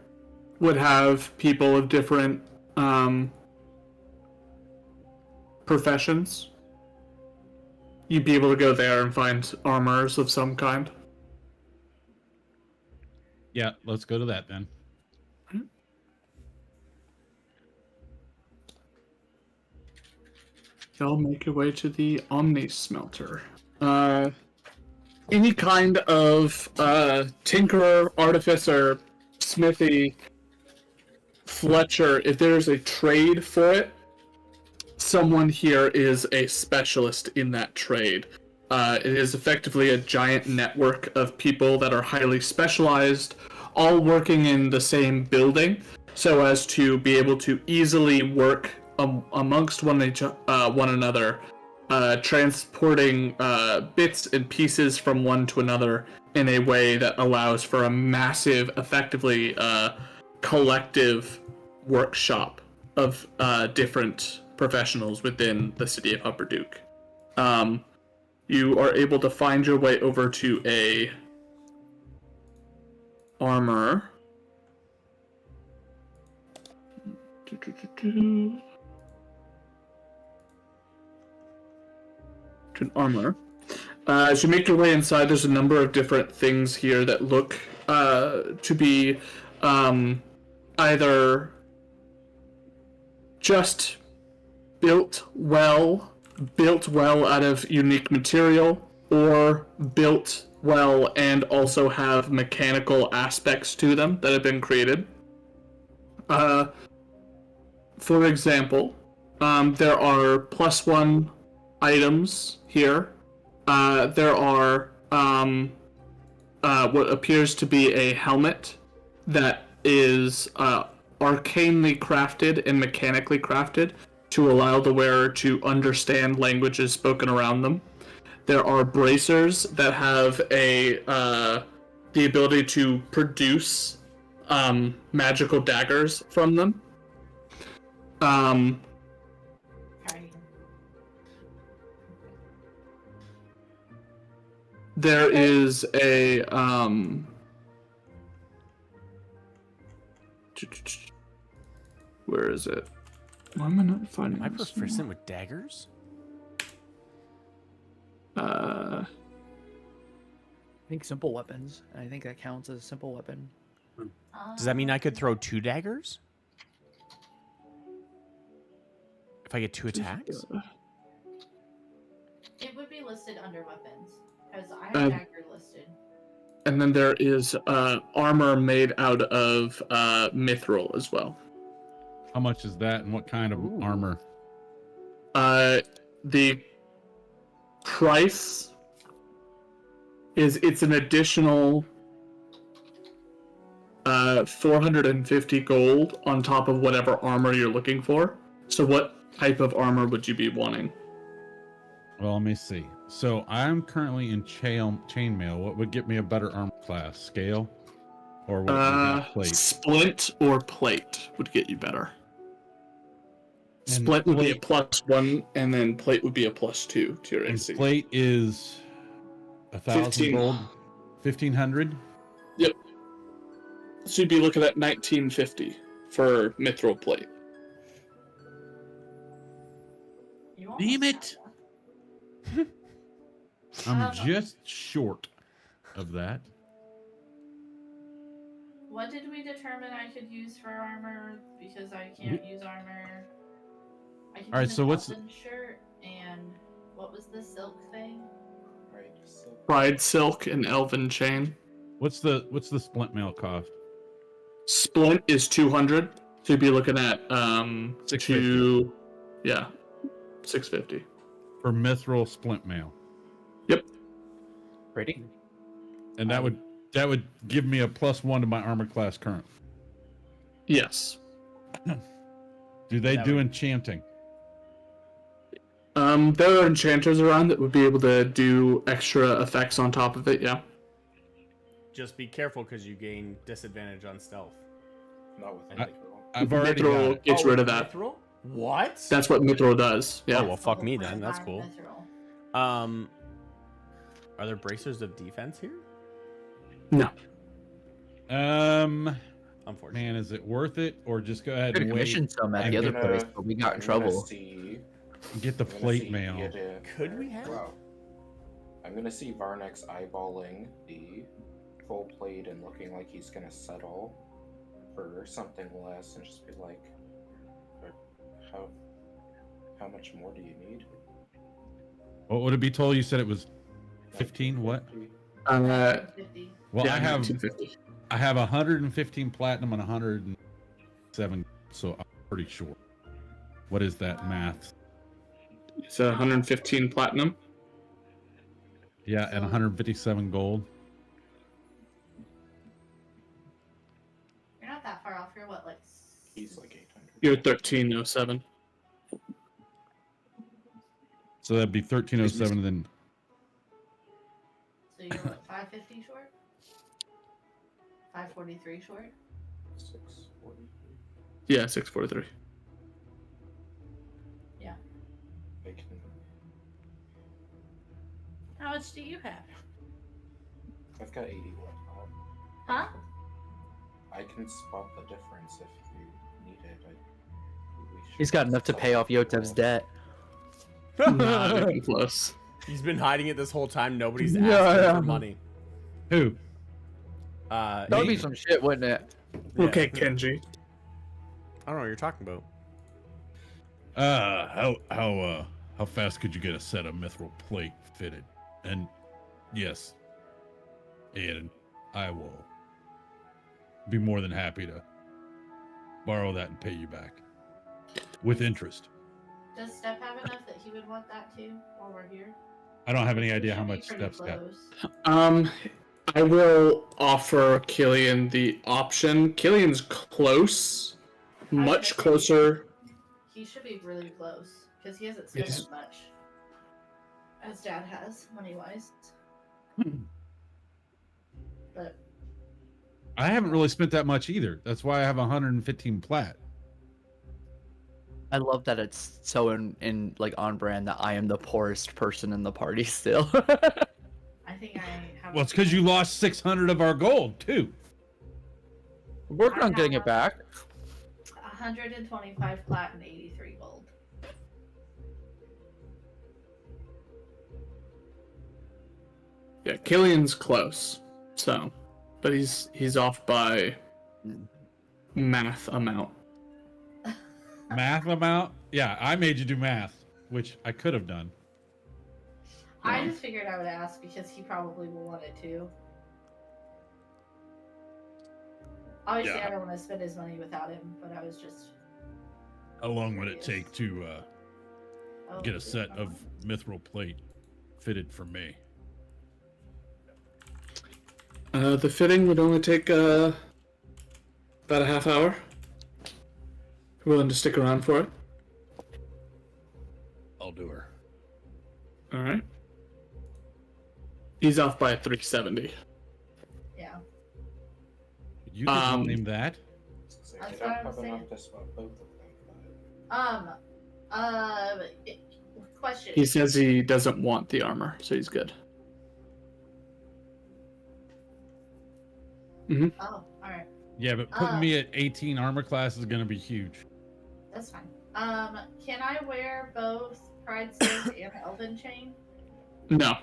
would have people of different professions. You'd be able to go there and find armors of some kind. Yeah, let's go to that then. Y'all make your way to the Omni Smelter. Any kind of tinkerer, artificer, smithy, Fletcher, if there's a trade for it, someone here is a specialist in that trade. It is effectively a giant network of people that are highly specialized, all working in the same building, so as to be able to easily work amongst one another, transporting bits and pieces from one to another in a way that allows for a massive, effectively collective workshop of different professionals within the city of Hupperduke. You are able to find your way over to a armor. To an armor. As you make your way inside, there's a number of different things here that look to be either just built well out of unique material, or built well and also have mechanical aspects to them that have been created. For example, there are +1 items here. There are what appears to be a helmet that is arcanely crafted and mechanically crafted to allow the wearer to understand languages spoken around them. There are bracers that have the ability to produce magical daggers from them. Sorry. There is a where is it? Why am I not finding Am I this proficient with daggers? I think simple weapons. I think that counts as a simple weapon. Does that mean I could throw 2 daggers? If I get 2 attacks? It would be listed under weapons, because I have dagger listed. And then there is armor made out of mithril as well. How much is that, and what kind of armor? The price is it's an additional 450 gold on top of whatever armor you're looking for. So what type of armor would you be wanting? Well, let me see. So I'm currently in chainmail. What would get me a better armor class? Scale? Or would it be plate? Splint or plate would get you better. And Splint would be a plate- +1, and then plate would be a +2 to your And AC. plate is 1,000 15. gold. 1,500. Yep. So you'd be looking at 1950 for mithril plate. You almost Damn got it. that. I'm just short of that. What did we determine I could use for armor? Because I can't use armor. I can Alright, use so an what's- elven shirt and what was the silk thing? Right. So Pride silk and elven chain. What's the splint mail cost? Splint is 200. So you'd be looking at 650. yeah, 650. For mithril splint mail. Yep. Ready? And that would give me a +1 to my armor class current. Yes. Do they That do would- enchanting? There are enchanters around that would be able to do extra effects on top of it. Yeah. Just be careful because you gain disadvantage on stealth. not with I- mithril. I've already got Mithril it. gets rid of that. Mithril? What? That's what mithril does. Yeah. Oh, well, fuck me then. That's I'm cool. mithril. Are there bracers of defense here? No. Unfortunately. Man, is it worth it, or just go ahead Could and have wait commissioned some at I'm the other gonna- place, but we got in I'm gonna trouble. see- and get the I'm gonna plate see mail? Yada- Could we have? Wow. I'm gonna see Varnex eyeballing the full plate and looking like he's gonna settle for something less, and just be like, "But how much more do you need?" What would it be told? You said it was 15. What? 50. Well, yeah, I have 1950. 115 platinum and 107, so I'm pretty sure. What is that math? It's 115 platinum. Yeah, and 157 gold. You're not that far off. You're what, like? He's like 800. You're 1307. So that'd be 1307, and then So you're what, 550 short? 543 short? 640. Yeah, 643. I can. How much do you have? I've got 81. Huh? I can spot the difference if you need it. We should He's got enough to pay off Yotev's debt. Not even close. He's been hiding it this whole time. Nobody's asking Yeah. for money. who? That'd be some shit, wouldn't it? Yeah. Okay, Kenji. I don't know what you're talking about. How fast could you get a set of mithril plate fitted? And yes, Aiden, I will be more than happy to borrow that and pay you back with interest. Does Steph have enough that he would want that too while we're here? I don't have any We idea should how be much pretty Steph's got. close. I will offer Killian the option. Killian's close, much say- closer. He should be really close because he hasn't spent Yes. as much as Dad has money wise. But I haven't really spent that much either. That's why I have 115 plat. I love that it's so in like on brand that I am the poorest person in the party still. I think I have. Well, it's because you lost 600 of our gold too. Working on getting it back. 125 plat and 83 gold. Yeah, Killian's close. So, but he's off by math amount. Math amount? Yeah, I made you do math, which I could have done. I just figured I would ask because he probably will want it too. Obviously, Yeah. I don't want to spend his money without him, but I was just. How long would it take to Oh, get a it's set not of one. mithril plate fitted for me? The fitting would only take about a half hour. Willing to stick around for it? I'll do her. All right. He's off by 370. Yeah. You could tell him that. So That's I don't what I'm have saying. enough to swap both of them. Question. He says he doesn't want the armor, so he's good. Oh, all right. Yeah, but putting me at 18 armor class is gonna be huge. That's fine. Can I wear both Pride Silk and Elven Chain? No.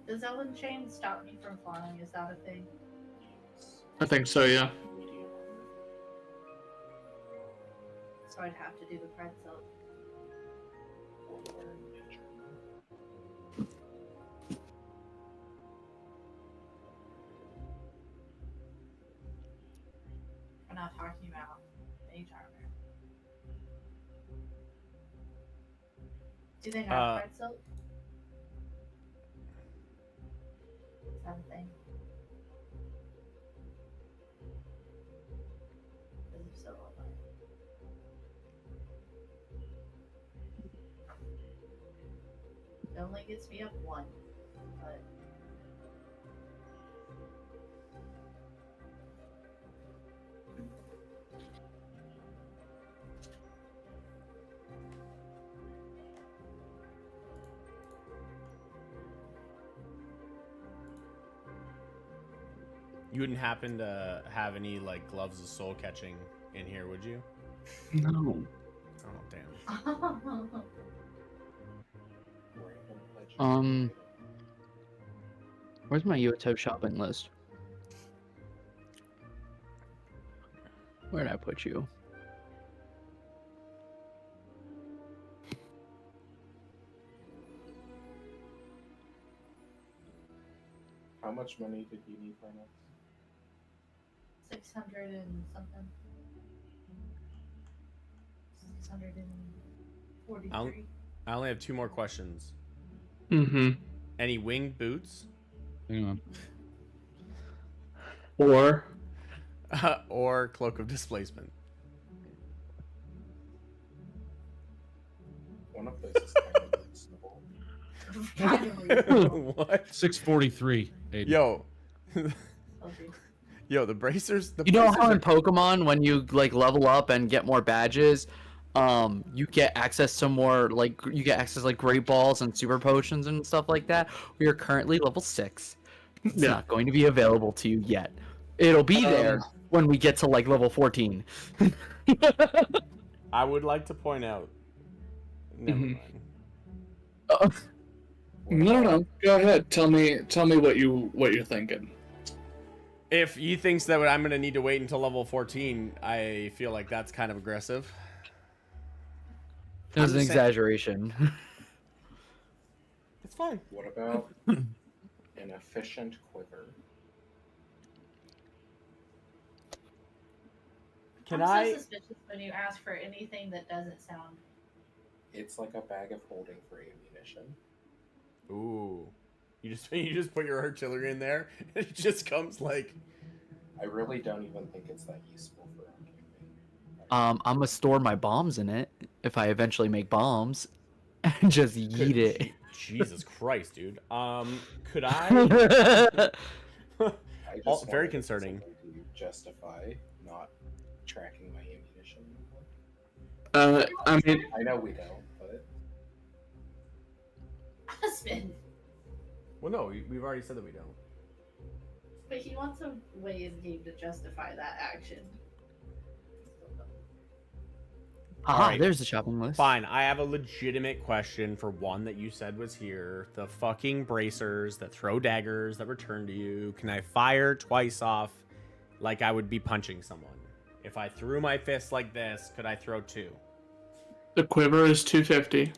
Does Elven Chain stop me from flying? Is that a thing? I think so, yeah. Medium armor. So I'd have to do the Pride Silk. Or wearing mage armor. We're not talking about mage armor. Do they have Pride Silk? Is that a thing? Because if so, I'll buy it. It only gets me up one, but You wouldn't happen to have any like gloves of soul catching in here, would you? No. Oh damn. Random legendary Um, item. Where's my Yoto shopping list? Where did I put you? How much money did you need, Linux? 600 and something. 643. I only have two more questions. Mm-hmm. Any winged boots Hang on. Or or cloak of displacement? One of those is kind of reasonable. Kind of reasonable. What? 643. Yo. Okay. Yo, the bracers. You know how in Pokemon, when you like level up and get more badges, you get access to more like great balls and super potions and stuff like that. We are currently level 6. It's Yeah. not going to be available to you yet. It'll be there when we get to like level 14. I would like to point out. Never Mhm. mind. no. Go ahead. Tell me what you're thinking. If he thinks that I'm gonna need to wait until level 14, I feel like that's kind of aggressive. It was I'm an just saying- exaggeration. It's fine. What about an efficient quiver? Can I'm I? so suspicious when you ask for anything that doesn't sound. It's like a bag of holding for ammunition. Ooh. You just put your artillery in there, and it just comes like. I really don't even think it's that useful for camping. I'm gonna store my bombs in it if I eventually make bombs, and just yeet it. Jesus Christ, dude. Could I? I just Oh, very wanted concerning. something to justify not tracking my ammunition. I mean, I know we don't, but Husband! Well, no, we've already said that we don't. But he wants a way in game to justify that action. Aha, Alright. there's the shopping list. Fine, I have a legitimate question for one that you said was here. The fucking bracers that throw daggers that return to you. Can I fire twice off like I would be punching someone? If I threw my fist like this, could I throw 2? the quiver is 250.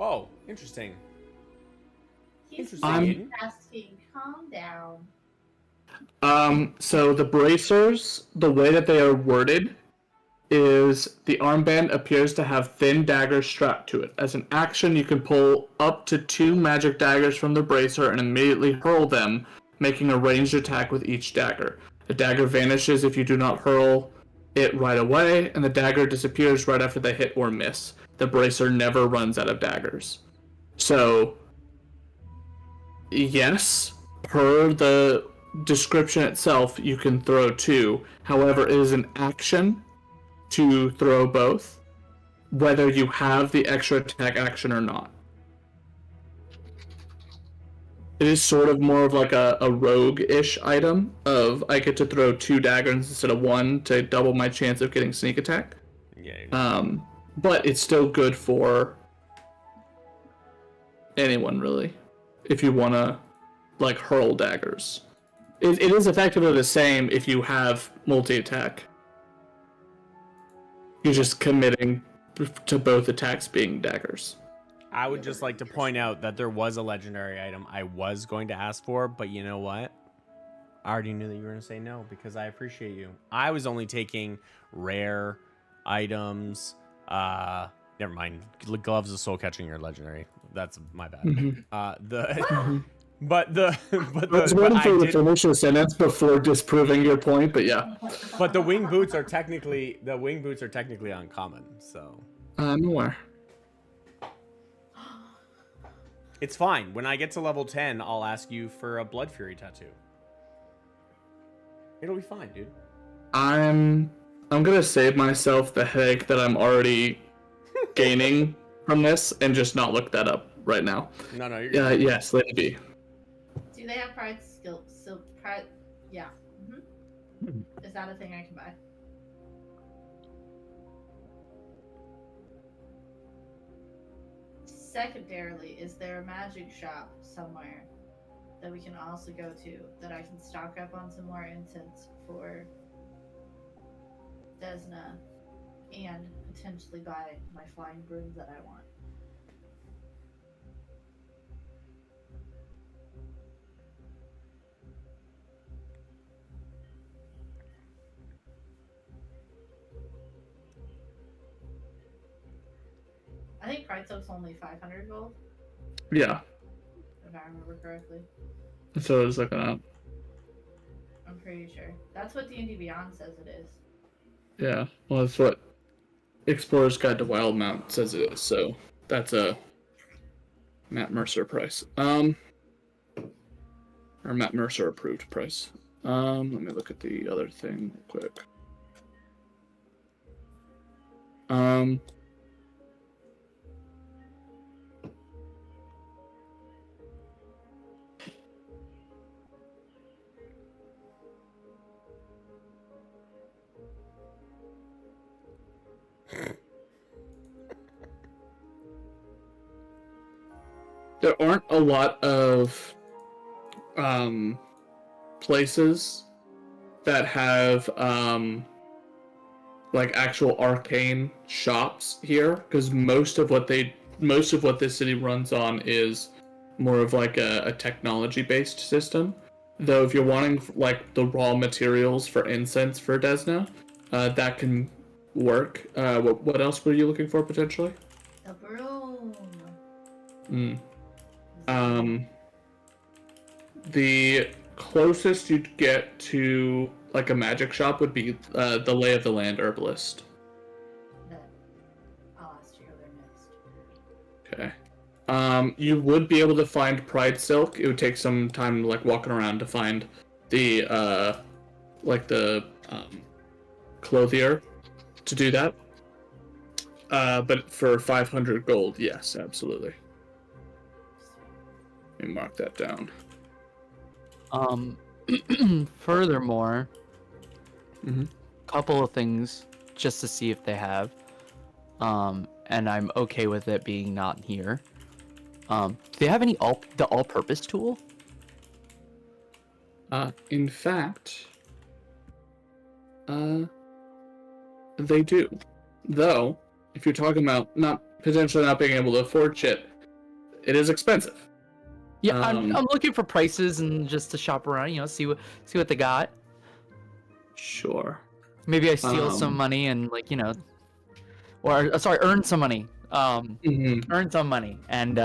Oh, interesting. He's Interesting. asking, calm down. So the bracers, the way that they are worded, is the armband appears to have thin daggers strapped to it. As an action, you can pull up to 2 magic daggers from the bracer and immediately hurl them, making a ranged attack with each dagger. The dagger vanishes if you do not hurl it right away, and the dagger disappears right after they hit or miss. The bracer never runs out of daggers. So, yes, per the description itself, you can throw 2. However, it is an action to throw both, whether you have the extra attack action or not. It is sort of more of like a rogue-ish item of I get to throw 2 daggers instead of 1 to double my chance of getting sneak attack. Yeah. But it's still good for anyone, really, if you want to like hurl daggers. It is effectively the same if you have multi-attack. You're just committing to both attacks being daggers. I would just like to point out that there was a legendary item I was going to ask for, but you know what? I already knew that you were going to say no because I appreciate you. I was only taking rare items. Never mind. Gloves of soul catching are legendary. That's my bad. But I was waiting for you to finish the sentence before disproving your point, but yeah. But the wing boots are technically uncommon, so I'm aware. it's fine. When I get to level 10, I'll ask you for a Blood Fury tattoo. It'll be fine, dude. I'm gonna save myself the headache that I'm already gaining from this and just not look that up right now. No, you're good. Yes, let it be. Do they have pride skill? So pride, yeah. Is that a thing I can buy? Secondarily, is there a magic shop somewhere that we can also go to that I can stock up on some more incense for Desna and potentially buy my flying broom that I want? I think Pride Soap's only 500 gold, Yeah, if I remember correctly. so I was looking up. I'm pretty sure. That's what D&D Beyond says it is. Yeah, well, that's what Explorer's Guide to Wildmount says it is, so that's a Matt Mercer price. Or Matt Mercer approved price. Let me look at the other thing real quick. There aren't a lot of places that have like actual arcane shops here, because most of what this city runs on is more of like a technology based system. Though if you're wanting like the raw materials for incense for Desna, that can work. What else were you looking for potentially? The broom. The closest you'd get to like a magic shop would be the Lay of the Land herbalist. That I'll ask to go there next. Okay. You would be able to find Pride Silk. It would take some time like walking around to find the clothier to do that. But for 500 gold, yes, absolutely. Let me mark that down. Furthermore, Mhm. couple of things just to see if they have, and I'm okay with it being not here. Do they have the all-purpose tool? In fact, they do. Though, if you're talking about potentially not being able to afford shit, it is expensive. Yeah, I'm looking for prices and just to shop around, see what they got. Sure. Maybe I steal some money and or sorry, earn some money. Earn some money and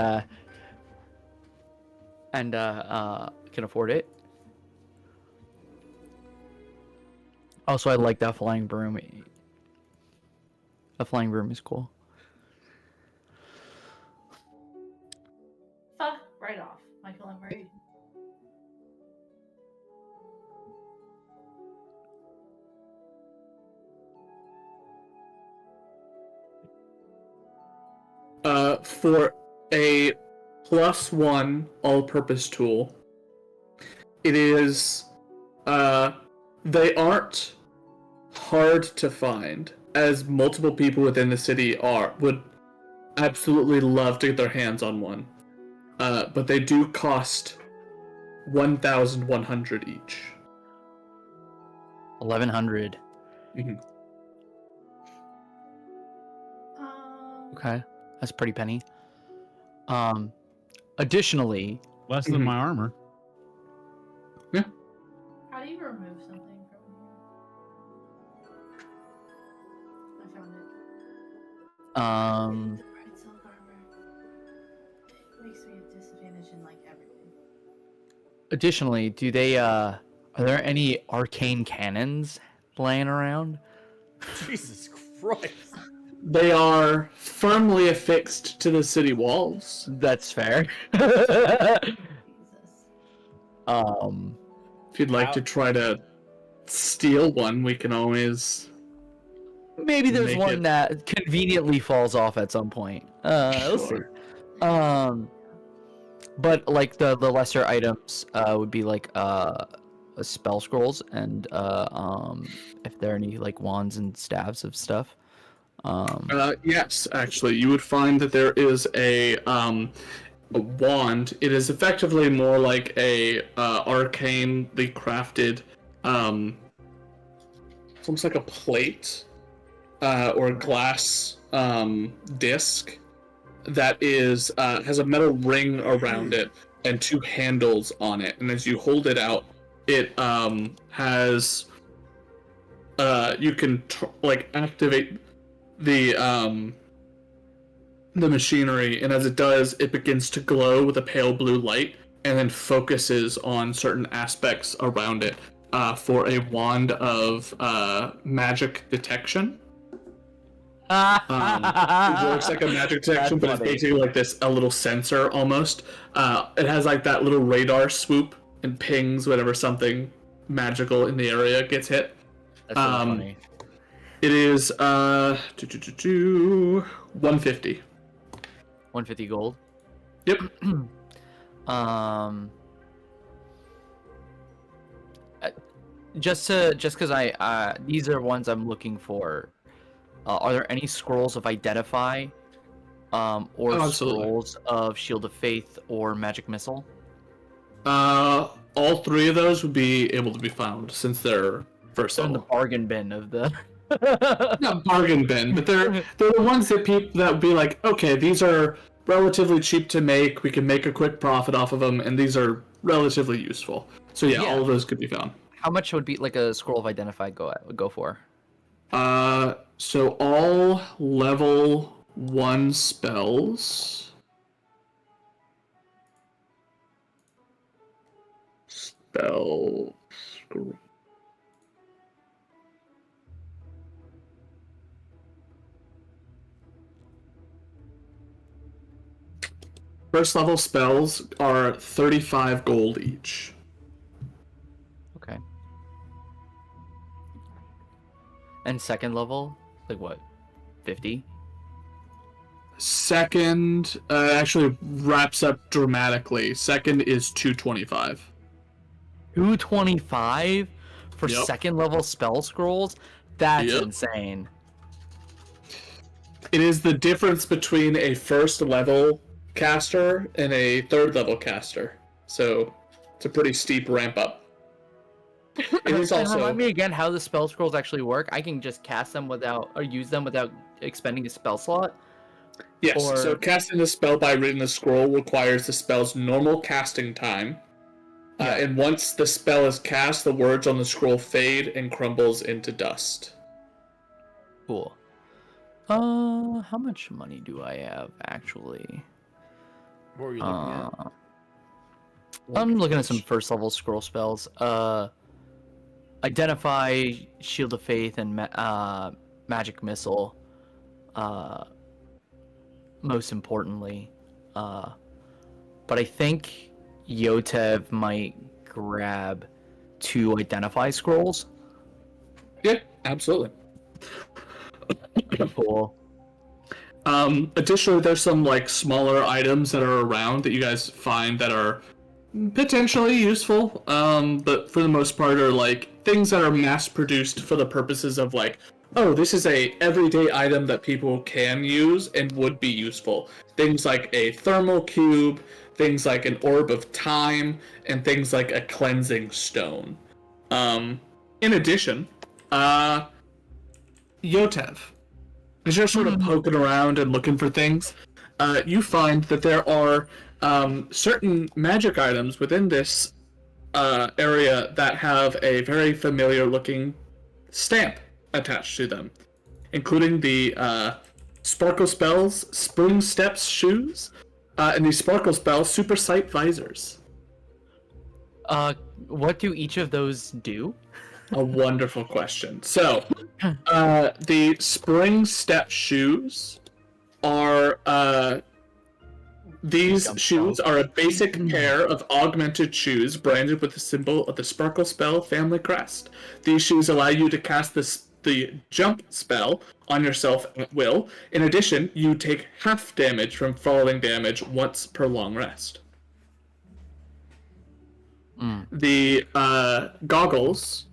can afford it. Also, I like that flying broom. A flying broom is cool. Fuck right off, Michael Emery. For a +1 all-purpose tool, it is, they aren't hard to find, as multiple people within the city would absolutely love to get their hands on one. But they do cost 1,100 each. 1,100. Mhm. Okay, that's a pretty penny. Additionally, Less than my armor. How do you remove something from here? I found it. The bright silk armor. It makes me a disadvantage in like everything. additionally, do they are there any arcane cannons laying around? Jesus Christ. They are firmly affixed to the city walls. That's fair. Jesus. If you'd like to try to steal one, we can always... Maybe there's Make one it- that conveniently falls off at some point. We'll see. But like the lesser items would be like spell scrolls and if there are any like wands and staves of stuff. Yes, actually, you would find that there is a wand. It is effectively more like a arcanely crafted, it's almost like a plate or a glass disc that is has a metal ring around it and two handles on it. And as you hold it out, it has you can activate the machinery, and as it does, it begins to glow with a pale blue light, and then focuses on certain aspects around it for a wand of magic detection. It works like a magic detection, but it's basically like a little sensor almost. It has like that little radar swoop and pings whenever something magical in the area gets hit. That's really funny. It is 150. 150 gold. Yep. Just because these are ones I'm looking for. Are there any scrolls of identify, or absolutely. scrolls of Shield of Faith or Magic Missile? All three of those would be able to be found since they're first So in the level. bargain bin of the. Not bargain bin, but they're the ones that would be like, okay, these are relatively cheap to make. We can make a quick profit off of them, and these are relatively useful. So yeah, all of those could be found. How much would be like a scroll of identify go for? So all level 1 spells. Spell scroll. First level spells are 35 gold each. Okay. And second level, like what, 50? Second actually wraps up dramatically. Second is 225. 225 for Yep. second level spell scrolls? That's Yep. insane. It is the difference between a first level caster and a third level caster. So it's a pretty steep ramp up. It is And also remind me again how the spell scrolls actually work. I can just cast them without, or use them without expending a spell slot. yes. So or- casting a spell by reading the scroll requires the spell's normal casting time, And once the spell is cast, the words on the scroll fade and crumbles into dust. Cool. How much money do I have actually? What were you looking at? I'm looking at some first level scroll spells. Identify, Shield of Faith, and Magic Missile. Most importantly, but I think Yotev might grab 2 Identify scrolls. Yeah, absolutely. Cool. Additionally, there's some like smaller items that are around that you guys find that are potentially useful, but for the most part are like things that are mass produced for the purposes of like, oh, this is a everyday item that people can use and would be useful. Things like a thermal cube, things like an orb of time, and things like a cleansing stone. In addition, Yotev, as you're sort of poking around and looking for things, you find that there are certain magic items within this area that have a very familiar looking stamp attached to them, including the Sparkle Spells Spring Steps shoes and the Sparkle Spells Super Sight visors. What do each of those do? A wonderful question. So, the Spring Step shoes are these shoes are a basic pair of augmented shoes branded with the symbol of the Sparkle Spell family crest. These shoes allow you to cast the jump spell on yourself at will. In addition, you take half damage from falling damage once per long rest. The goggles.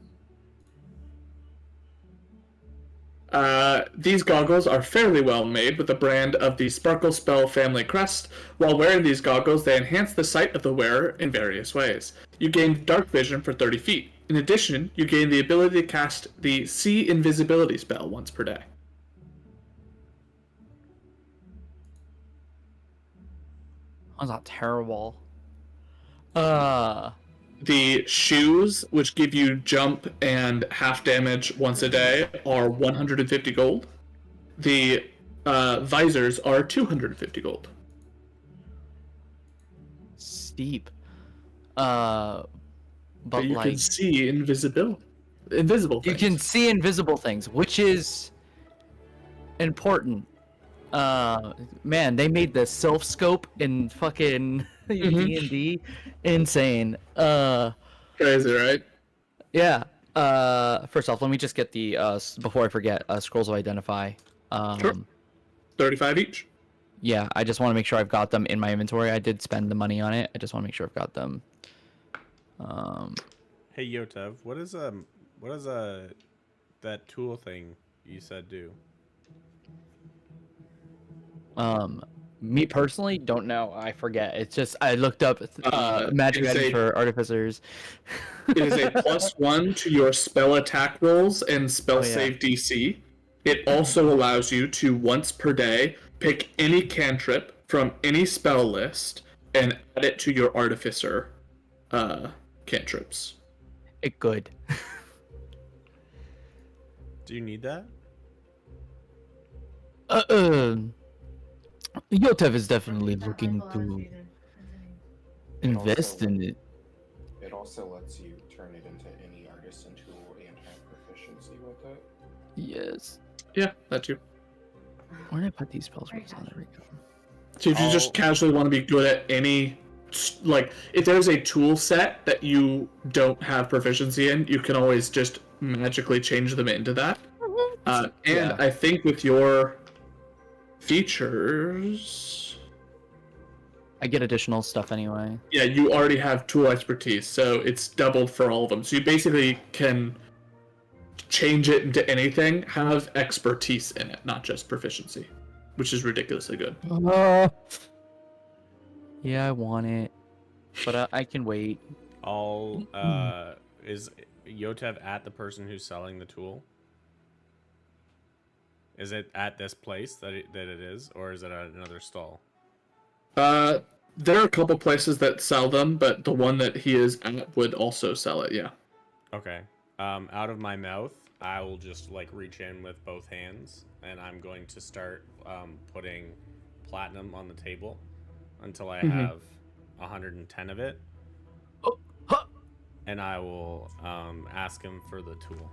These goggles are fairly well made with the brand of the Sparkle Spell family crest. While wearing these goggles, they enhance the sight of the wearer in various ways. You gain dark vision for 30 feet. In addition, you gain the ability to cast the See Invisibility spell once per day. That's not terrible. The shoes, which give you jump and half damage once a day, are 150 gold. The visors are 250 gold. Steep. But But you like can see invisible you things. can see invisible things, which is important. Man, they made the self scope in fucking D&D insane. Crazy, right? Yeah. First off, let me just get the before I forget, scrolls of identify. Sure. 35 each. Yeah, I just want to make sure I've got them in my inventory. I did spend the money on it. I just want to make sure I've got them. Hey Yotev, what is that tool thing you said do? Me personally don't know. I forget. It's just I looked up magic it is items a- for artificers. It is a +1 to your spell attack rolls and spell Oh, yeah. save DC. It also allows you to, once per day, pick any cantrip from any spell list and add it to your artificer cantrips. It good. Do you need that? Yotev is definitely That looking level to allocated. invest in it. It also lets you turn it into any artisan tool and have proficiency with it. Yes. Yeah, that too. Where did I put these spells? Oh, there we go. So if you just casually want to be good at any, like, if there's a tool set that you don't have proficiency in, you can always just magically change them into that. And Yeah. I think with your features, I get additional stuff anyway. yeah, you already have tool expertise, so it's doubled for all of them. So you basically can change it into anything, have expertise in it, not just proficiency, which is ridiculously good. Yeah, I want it, but I can wait. Is Yotev at the person who's selling the tool? Is it at this place that it is, or is it at another stall? There are a couple places that sell them, but the one that he is at would also sell it. Yeah. Okay. Out of my mouth, I will just like reach in with both hands, and I'm going to start putting platinum on the table until I have 110 of it, Oh, huh. and I will ask him for the tool.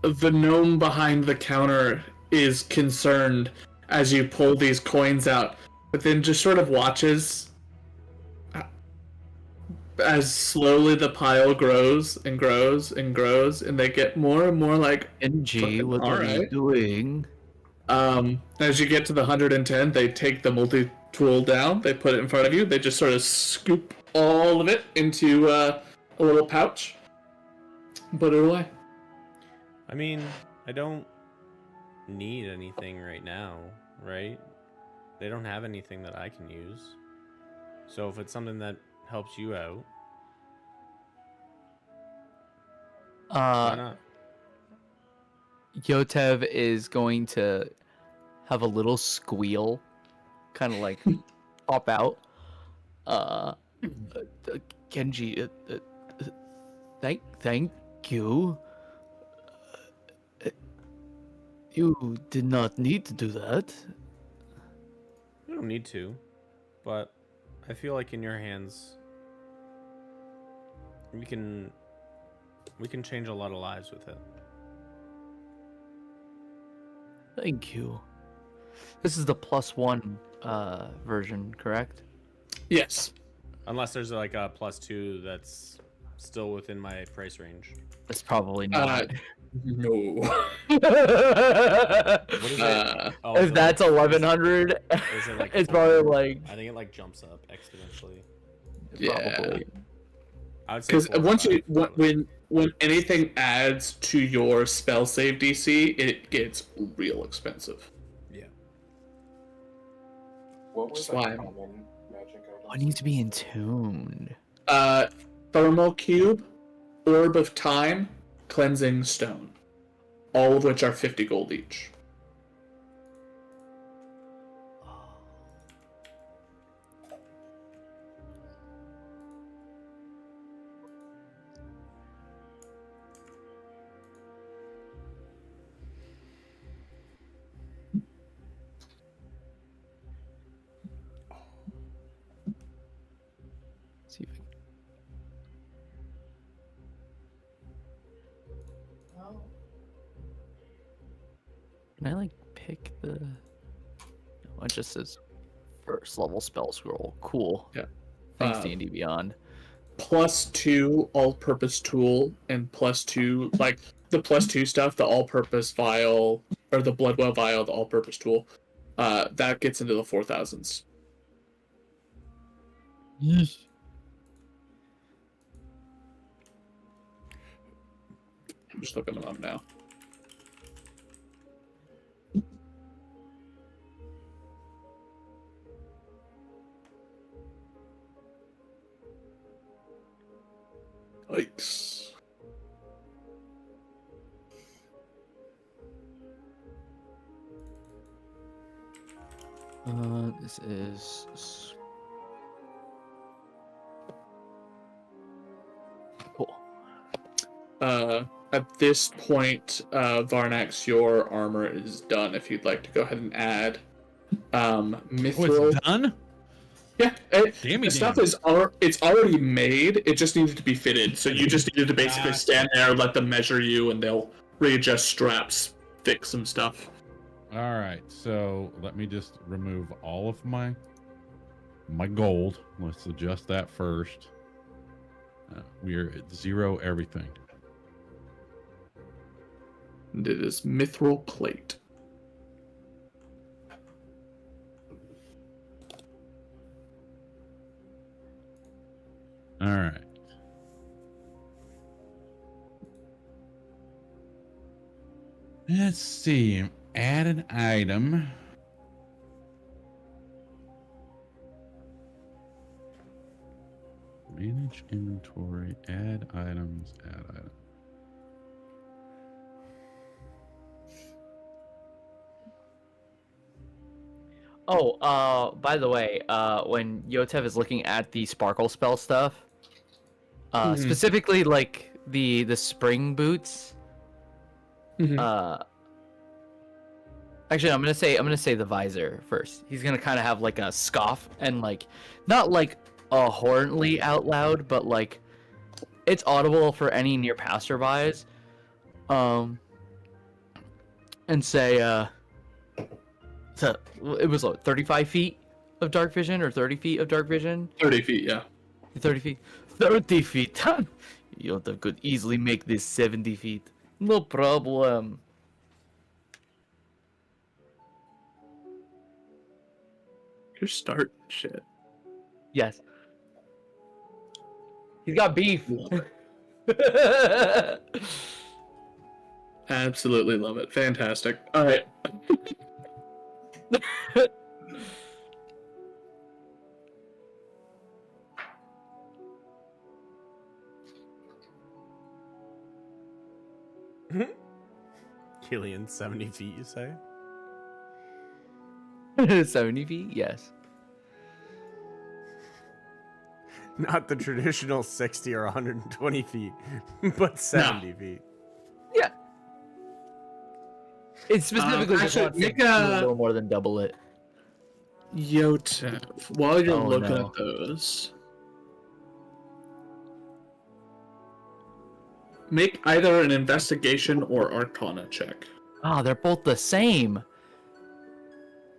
The gnome behind the counter is concerned as you pull these coins out, but then just sort of watches as slowly the pile grows and grows and grows, and they get more and more like, NG, what all are you right. doing? As you get to the 110, they take the multi-tool down, they put it in front of you, they just sort of scoop all of it into a little pouch, put it away. I mean, I don't need anything right now, right? They don't have anything that I can use. So if it's something that helps you out, why not? Yotev is going to have a little squeal, kind of like pop out. Genji, thank you. You did not need to do that. You don't need to, but I feel like in your hands, we can change a lot of lives with it. Thank you. This is the +1 version, correct? Yes. Unless there's like a +2 that's still within my price range. It's probably not. No. What is it? Oh, is If it that's like- 1100, is it like it's 400? probably like I think it like jumps up exponentially. Yeah. probably. I would say Because 4 or once 5, you probably. when anything adds to your spell save DC, it gets real expensive. Yeah. What was Just that why? common magic item? I need to be entombed. Thermal cube, orb of time, cleansing stone, all of which are 50 gold each. See if I Oh. can I like pick the. No, it just says first level spell scroll. Cool. Yeah. Thanks D&D Beyond. +2 all-purpose tool and +2 like the +2 stuff, the all-purpose vial or the bloodwell vial, the all-purpose tool. That gets into the 4000s. I'm just looking them up now. Yikes. This is cool. At this point, Varnax, your armor is done. If you'd like to go ahead and add mithril. Oh, it's done? Yeah, Damn the it, stuff damn. is it's already made. It just needed to be fitted. So you just needed to basically stand there, let them measure you, and they'll readjust straps, fix some stuff. All right, so let me just remove all of my gold. Let's adjust that first. We are at 0 everything. And it is mithril plate. All right. Let's see. Add an item. Manage inventory. Add items. Add items. By the way, when Yotev is looking at the sparkle spell stuff, Mhm. specifically like the spring boots, Mhm. actually I'm gonna say the visor first. He's gonna kind of have like a scoff and like not like horribly out loud, but like it's audible for any near passerbys. And say so it was what, 35 feet of dark vision or 30 feet of dark vision? 30 feet, yeah. 30 feet. 30 feet. Yotev could easily make this 70 feet. No problem. You're starting shit. Yes. He's got beef. Love it. Absolutely love it. Fantastic. All right. Killian, 70 feet, you say? 70 feet? Yes. Not the traditional 60 or 120 feet, but 70 feet. Yeah. It's specifically just actually, wants to make do a- a little more than double it. Yotev, while you're Oh, looking no. at those, make either an investigation or arcana check. Ah, they're both the same.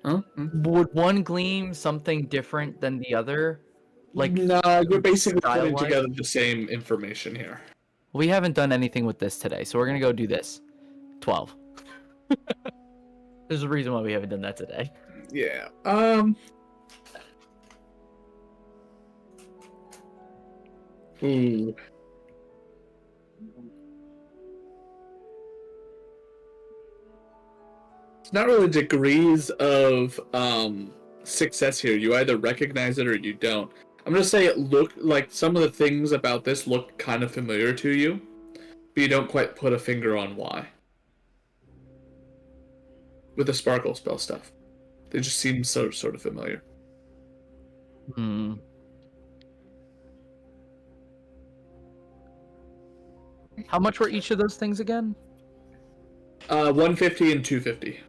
Huh? Would one gleam something different than the other? Like, no, you're basically putting style-wise? together the same information here. we haven't done anything with this today, so we're gonna go do this. 12. There's a reason why we haven't done that today. Yeah. Ooh. It's not really degrees of success here. You either recognize it or you don't. I'm gonna say it look like some of the things about this look kind of familiar to you, but you don't quite put a finger on why. With the sparkle spell stuff, they just seem sort of familiar. Hmm. How much were each of those things again? 150 and 250.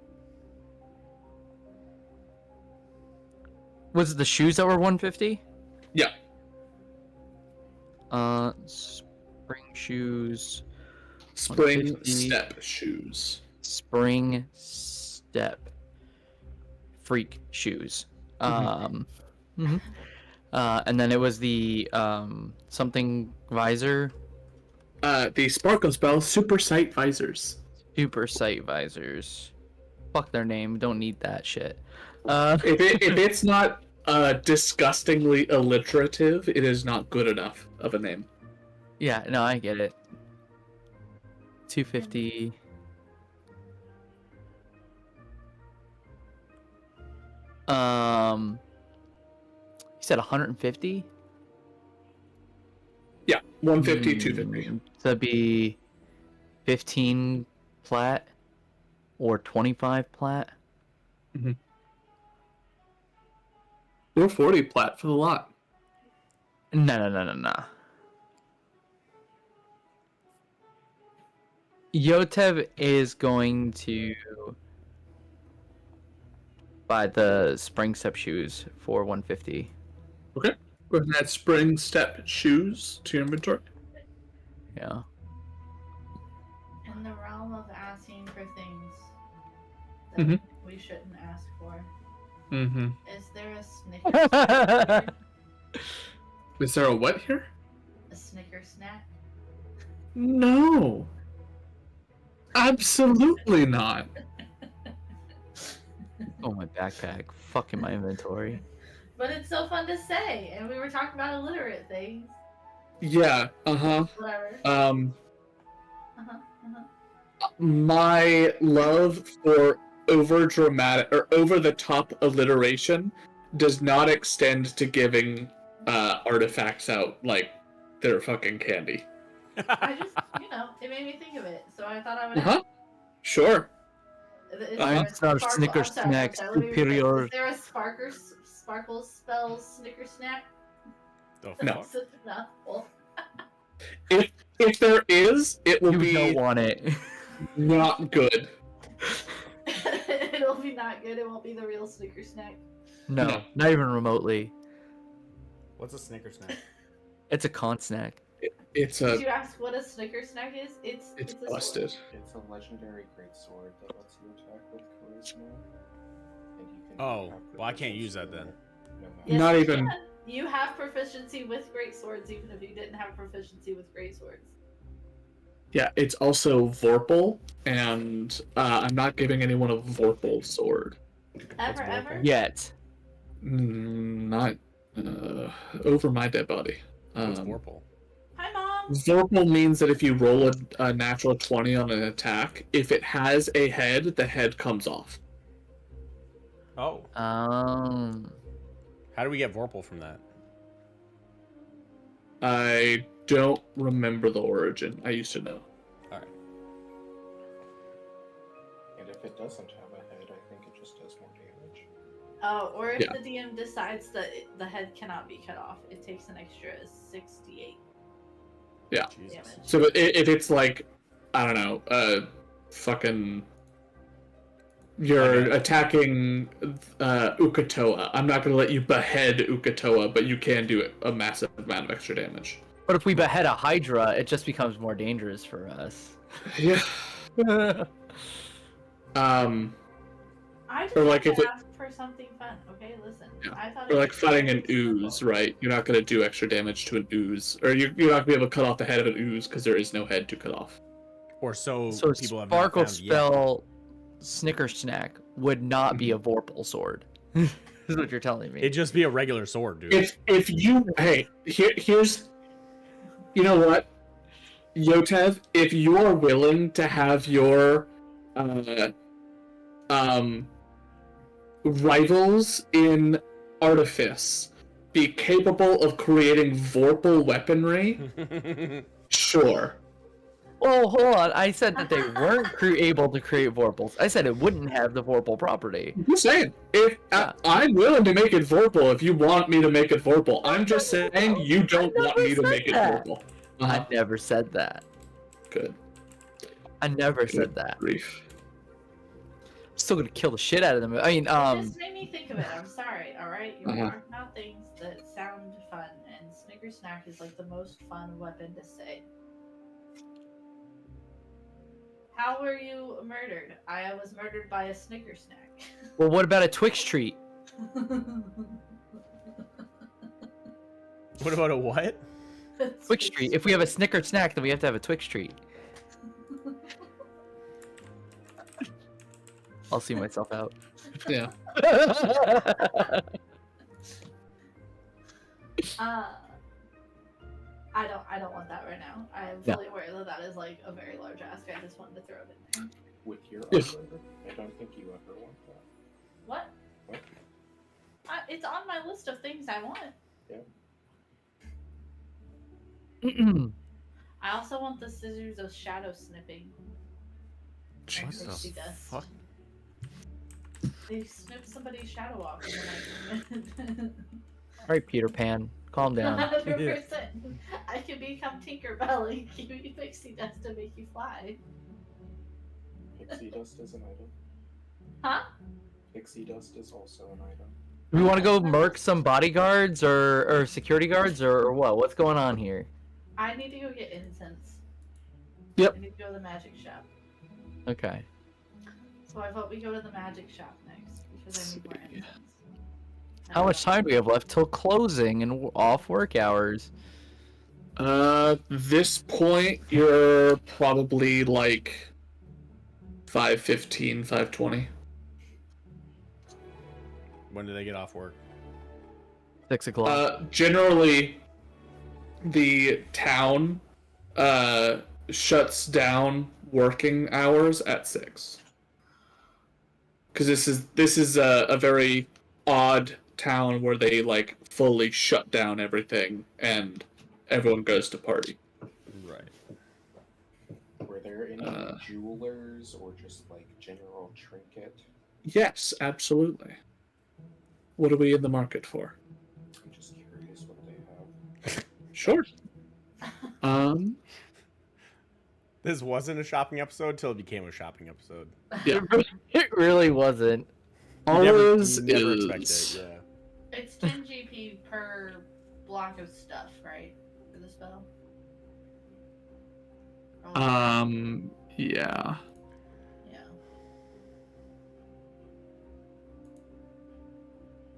Was it the shoes that were 150? Yeah. Spring shoes. Spring 150. step shoes. Spring step. Freak shoes. Mhm. And then it was the something visor. The sparkle spell, super sight visors. Super sight visors. Fuck their name. Don't need that shit. If it's not disgustingly alliterative, it is not good enough of a name. Yeah, no, I get it. 250. You said 150? Yeah, 150, 250. So that'd be 15 plat or 25 plat. Or 40 plat for the lot. No. Yotev is going to buy the spring step shoes for 150. Okay. Go ahead and add spring step shoes to your inventory. Yeah. In the realm of asking for things that we shouldn't ask for, Mm-hmm. is there a Snickers snack? Is there a what here? A Snickers snack? No. Absolutely not. Oh, my backpack. Fucking my inventory. But it's so fun to say, and we were talking about illiterate things. Yeah, Whatever. My love for over dramatic or over the top alliteration does not extend to giving artifacts out like they're fucking candy. I just, it made me think of it, so I thought I would. Sure. It's not a Snicker snack, superior. Is there a sparkle spells Snicker snack? The No. fuck? That's a mouthful. If there is, it will You be don't want it. not good. It'll be not good. It won't be the real Snicker snack. No, No. not even remotely. What's a Snicker snack? It's a con snack. It's Did a you ask what a Snicker snack is? It's it's a sword. busted. It's a legendary greatsword that lets you attack with charisma. And you can Oh, have well, I can't use that proficiency then. no matter- Yes, Not you even- can. You have proficiency with great swords, even if you didn't have proficiency with great swords. Yeah, it's also Vorpal, and I'm not giving anyone a Vorpal sword. Ever, What's ever? Yet. Not over my dead body. What's Vorpal? Hi, mom. Vorpal means that if you roll a natural 20 on an attack, if it has a head, the head comes off. Oh, how do we get Vorpal from that? I don't remember the origin. I used to know. All right. And if it doesn't have a head, I think it just does more damage. Oh, or if Yeah. the DM decides that the head cannot be cut off, it takes an extra 68 Yeah. Jesus. damage. So if it's like, I don't know, fucking, you're Okay. attacking Ukatoa. I'm not gonna let you behead Ukatoa, but you can do a massive amount of extra damage. but if we behead a Hydra, it just becomes more dangerous for us. Yeah. I just Or want like to if it- ask for something fun. Okay, listen. Yeah. I thought Or it like was fighting an very simple. ooze, right? You're not gonna do extra damage to an ooze, or you're not gonna be able to cut off the head of an ooze because there is no head to cut off. Or so, So people have not Sparkle found yet. spell Snicker snack would not be a Vorpal sword. Is what you're telling me. It'd just be a regular sword, dude. If you here's, you know what, Yotev, if you are willing to have your rivals in artifice be capable of creating Vorpal weaponry, sure. Oh, hold on. I said that they weren't able to create Vorpals. I said it wouldn't have the Vorpal property. I'm just saying, if Yeah. I'm willing to make it Vorpal if you want me to make it Vorpal. I'm just saying you don't I want never me to said make it that. Vorpal. I never said that. Good. I never Good said that. grief. I'm still gonna kill the shit out of them. I mean, It just made me think of it. I'm sorry, alright? You're Uh-huh. talking about things that sound fun, and Snicker Snack is like the most fun weapon to say. How were you murdered? I was murdered by a Snicker Snack. well, what about a Twix treat? What about a what? Twix treat. If we have a Snicker snack, then we have to have a Twix treat. I'll see myself out. Yeah. I don't want that right now. I am Yeah. fully aware that that is like a very large ask. I just wanted to throw it in there. With your Yes. armor, I don't think you ever want that. What? What? It's on my list of things I want. I also want the scissors of shadow snipping. What Makes the you dust. fuck? They snip somebody's shadow off. And then All right, Peter Pan, calm down. 100%. I can become Tinkerbell and give you pixie dust to make you fly. Pixie dust is an item. Huh? Pixie dust is also an item. Do we want to go murk some bodyguards or security guards or what? What's going on here? I need to go get incense. Yep. I need to go to the magic shop. Okay. So I vote we go to the magic shop next because I need more incense. How much time do we have left till closing and off work hours? This point, you're probably like 5:15, 5:20. When do they get off work? 6 o'clock. Generally, the town shuts down working hours at 6. Because this is a very odd town where they like fully shut down everything and everyone goes to party. Right. Were there any jewelers or just like general trinket? Yes, absolutely. What are we in the market for? I'm just curious what they have. Sure. This wasn't a shopping episode till it became a shopping episode. Yeah. It really wasn't. Ours You never expect is it, yeah. It's 10 GP per block of stuff, right? For the spell. yeah. Yeah.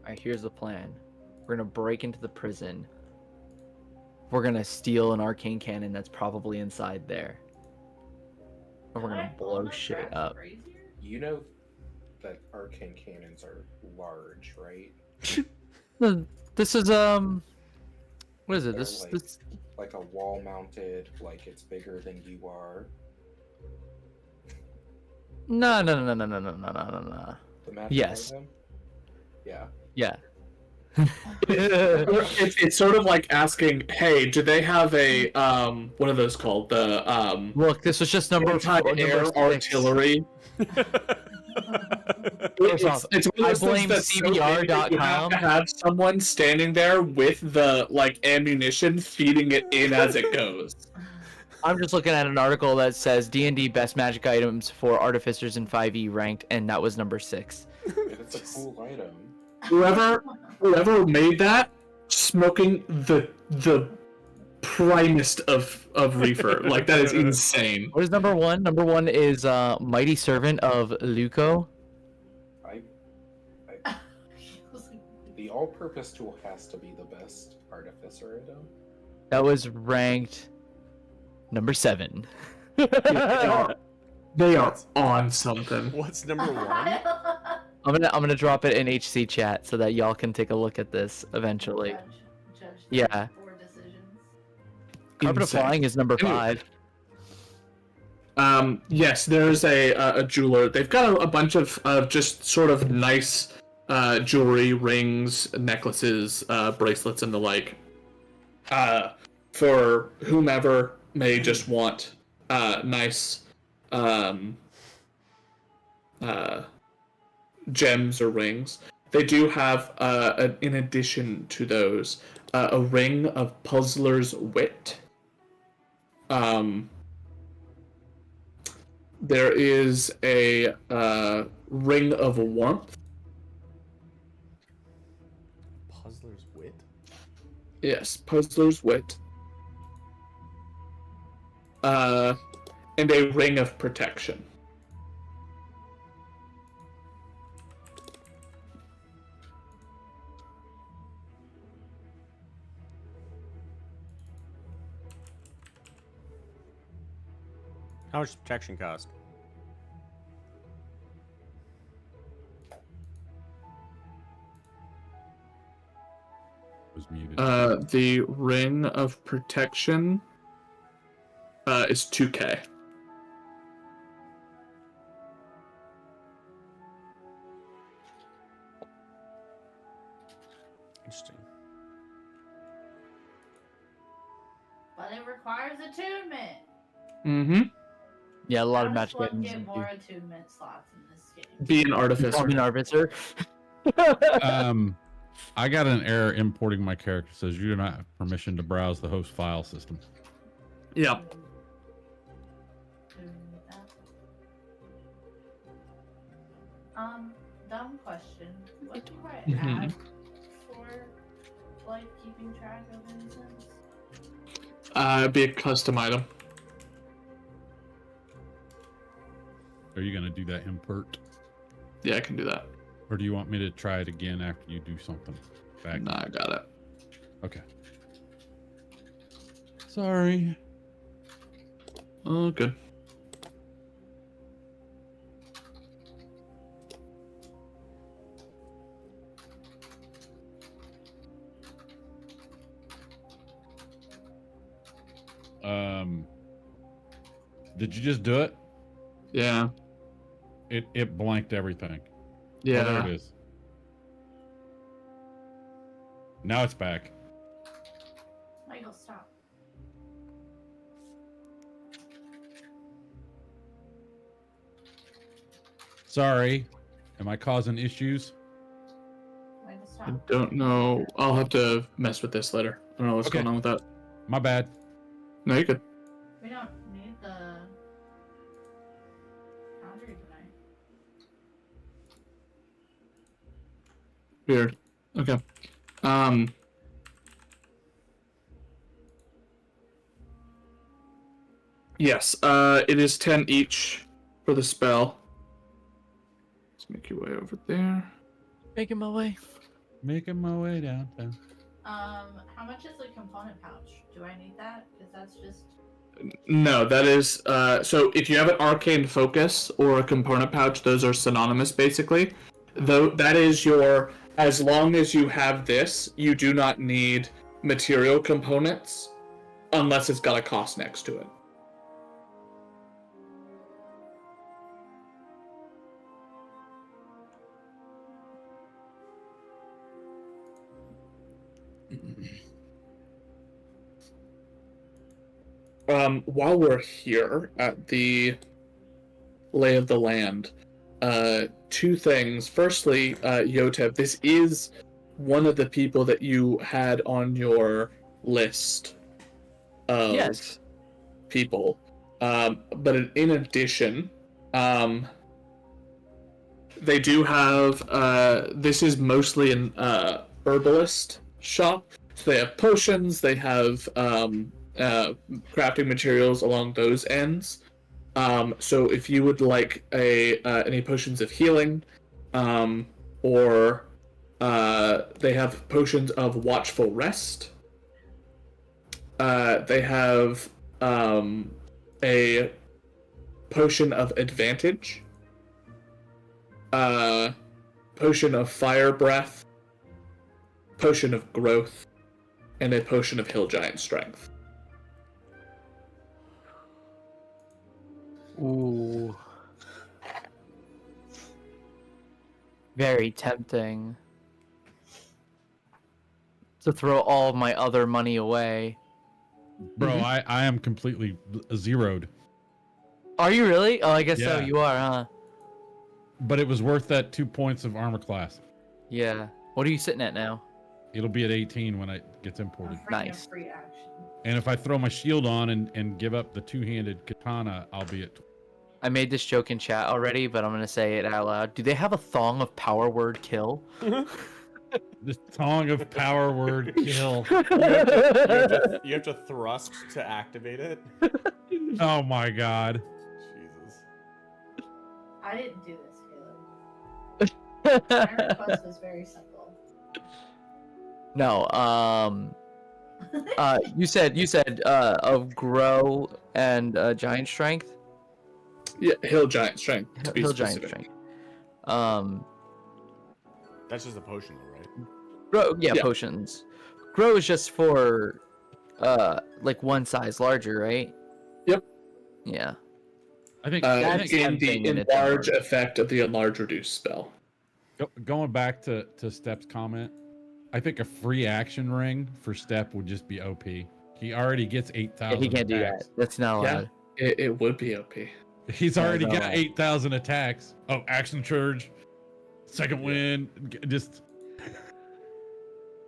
Alright, here's the plan. We're gonna break into the prison. We're gonna steal an arcane cannon that's probably inside there. And we're Am gonna I blow on the shit track up. crazier? You know that arcane cannons are large, right? This is what is it? They're This like, this like a wall mounted, like it's bigger than you are. no. The magic Yes. item? Yeah. Yeah. It's sort of like asking, hey, do they have a what are those called? The Look, this was just number anti-air 6. artillery. First off, It's one I of those things blame that's so big that you have CBR.com. to have someone standing there with the like ammunition, feeding it in as it goes. I'm just looking at an article that says D&D best magic items for artificers in 5e ranked, and that was number 6. It's a cool item. Whoever made that, smoking the primest of reefer. Like that is insane. What is number 1? Number 1 is Mighty Servant of Luco. The all-purpose tool has to be the best artificer item. That was ranked number 7. They are on something. What's number 1? I'm gonna drop it in HC chat so that y'all can take a look at this eventually. Judge Yeah. Poor decisions. Carpet of Insane. Flying is number Anyway. 5. Yes, there's a jeweler. They've got a bunch of just sort of nice jewelry, rings, necklaces, bracelets, and the like. For whomever may just want nice gems or rings. They do have, in addition to those, a ring of Puzzler's Wit. There is a ring of warmth. Puzzler's Wit? Yes, Puzzler's Wit. And a ring of protection. How much does protection cost? Was muted. The ring of protection is 2K. Interesting. But it requires attunement. Mm-hmm. Yeah, a lot of I magic just want items. to get do. more attunement slots in this game. Be an artificer. I'm an artificer. I got an error importing my character. Says you do not have permission to browse the host file system. Yeah. Dumb question. What do I Mhm. add for like keeping track of incense? Be a custom item. Are you gonna do that import, Yeah, I can do that. or do you want me to try it again after you do something? Back. Nah, I got it. Okay. Sorry. Oh, good. Did you just do it? Yeah. It blanked everything. Yeah. Oh, there it is. Now it's back. Michael, stop. Sorry. Am I causing issues? Why to I stop? don't know. I'll have to mess with this later. I don't know what's Okay. going on with that. My bad. No, you're good. We don't need the boundary tonight. Weird. Okay. Yes, it is 10 each for the spell. Let's make your way over there. Making my way. Making my way downtown. How much is the component pouch? Do I need that? Because that's just No, that is so if you have an arcane focus or a component pouch, those are synonymous basically. Though that is your as long as you have this, you do not need material components unless it's got a cost next to it. While we're here at the lay of the land, two things. Firstly, Yotev, this is one of the people that you had on your list of Yes. people. But in addition, they do have, this is mostly an herbalist shop. So they have potions, they have crafting materials along those ends. So if you would like any potions of healing, or they have potions of watchful rest. They have a potion of advantage, potion of fire breath, potion of growth, and a potion of hill giant strength. Ooh. Very tempting to throw all of my other money away. Bro, I am completely zeroed. Are you really? Oh, I guess so. Yeah. You are, huh? But it was worth that 2 points of armor class. Yeah. What are you sitting at now? It'll be at 18 when it gets a imported. Nice. free action. And if I throw my shield on and give up the two-handed katana, I'll be at... I made this joke in chat already, but I'm gonna say it out loud. Do they have a thong of power word kill? The tongue of power word kill. You have to thrust to activate it. Oh my god. Jesus. I didn't do this, Caleb. My request was very simple. No, you said of grow and giant strength. Yeah, hill giant strength. To be Hill specific. giant strength. That's just a potion, though, right? Grow, yeah, Yeah. potions. Grow is just for like one size larger, right? Yep. Yeah. I think, That's Gain tempting the in its enlarge own. effect of the enlarge reduce spell. going back to Step's comment, I think a free action ring for Step would just be OP. He already gets 8,000 Yeah, he can't do attacks. that. That's not Yeah. allowed. It would be OP. He's Yeah, already no. got 8,000 attacks. Oh, action surge, second wind, just...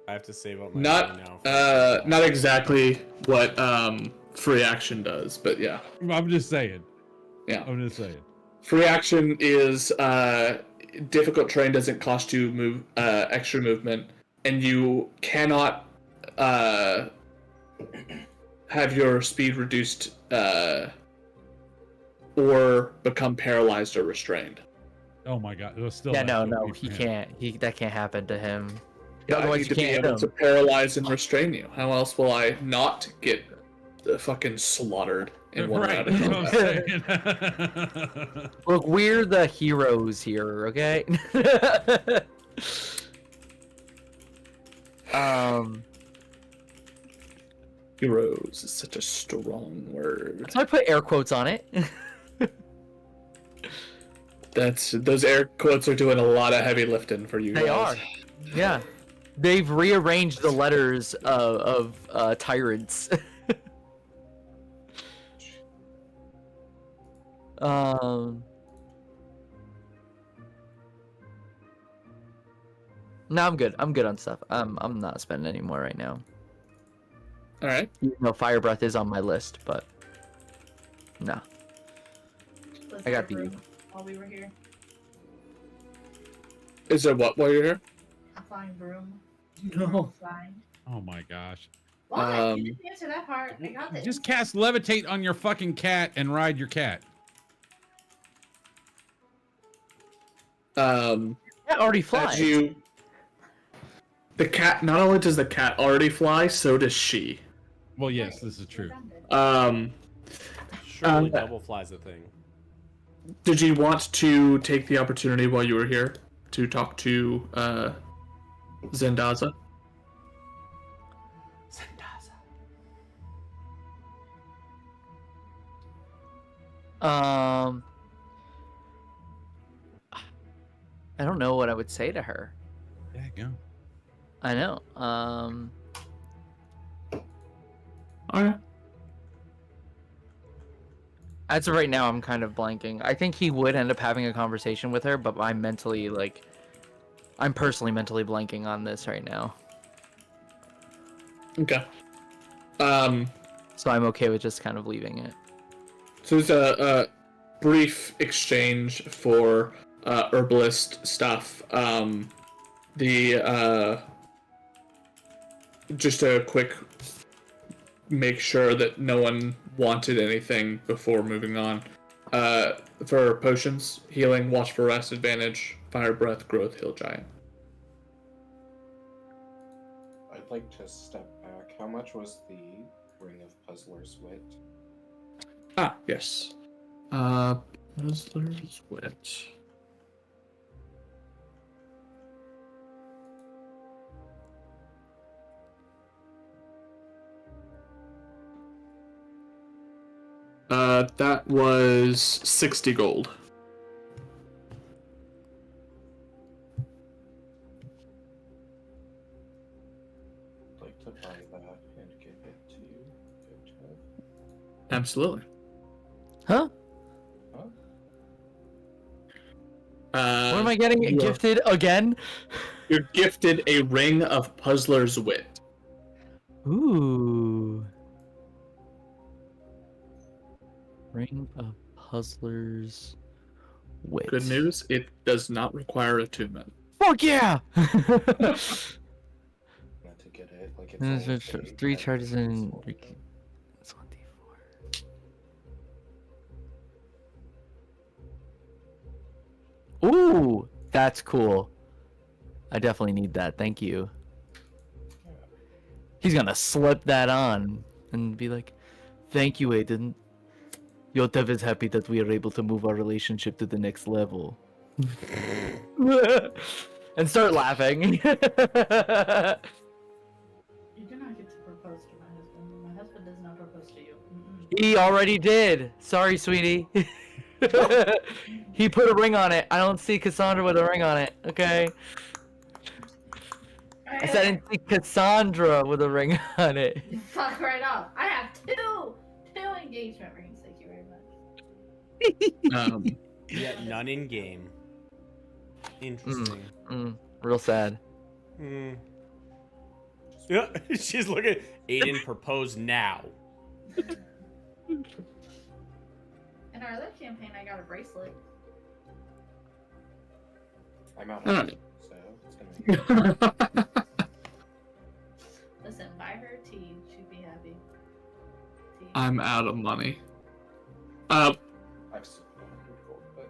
I have to save up my Not money now. not exactly what free action does, but yeah. I'm just saying. Yeah. I'm just saying. Free action is difficult terrain doesn't cost you extra movement, and you cannot have your speed reduced or become paralyzed or restrained. Oh my god. It was still Yeah, that no, OP he for him. can't. That can't happen to him. Yeah, I Otherwise, need you to be can't hit able to him. paralyze and restrain you. How else will I not get fucking slaughtered in one Right, round of that's what combat? I'm saying. Look, we're the heroes here, okay? Heroes is such a strong word. So I put air quotes on it. Those air quotes are doing a lot of heavy lifting for you They guys. are. Yeah. They've rearranged the letters of tyrants. um. No, I'm good. I'm good on stuff. I'm not spending any more right now. All right. No, fire breath is on my list, but no. Was I got there the- room while we were here. Is there what while you're here? A flying broom. No. Flying. Oh my gosh. What? You didn't answer that part. I got this. Just cast levitate on your fucking cat and ride your cat. That already As flies. the cat. Not only does the cat already fly, so does she. Well, yes, this is true. Surely Uh, double flies a thing. Did you want to take the opportunity while you were here to talk to Zendaza? I don't know what I would say to her. Yeah, go. I know. Alright. As of right now, I'm kind of blanking. I think he would end up having a conversation with her, but I'm personally mentally blanking on this right now. Okay. So I'm okay with just kind of leaving it. So there's a brief exchange for herbalist stuff. Just a quick make sure that no one wanted anything before moving on. For potions, healing, watch for rest, advantage, fire breath, growth, heal giant. I'd like to step back. How much was the Ring of Puzzler's Wit? Ah, yes. Puzzler's Wit. That was 60 gold. I'd like to buy that and give it to Gotev. Absolutely. Huh? Huh? What am I getting you are- gifted again? You're gifted a Ring of Puzzler's Wit. Ooh. Ring of Puzzler's Wit. Good news, it does not require attunement. Fuck yeah! Not to get it. Like it's only There's saying 3 that charges it's in. only- It's 1d4. Ooh, that's cool. I definitely need that. Thank you. He's gonna slip that on and be like, "Thank you, Aiden. Yotev is happy that we are able to move our relationship to the next level." And start laughing. You do not get to propose to my husband. My husband does not propose to you. Mm-mm. He already did. Sorry, sweetie. He put a ring on it. I don't see Cassandra with a ring on it. Okay. I said I didn't see Cassandra with a ring on it. Fuck right off. I have two engagement rings. Thank you very much. Yet none in game. Interesting. Real sad. Hmm. Yeah, she's looking. Aiden proposed now. In our other campaign, I got a bracelet. I'm out Oh. of it, so it's gonna be. Listen, buy her tea. She'd be happy. Tea. I'm out of money. I've still got 100 gold, but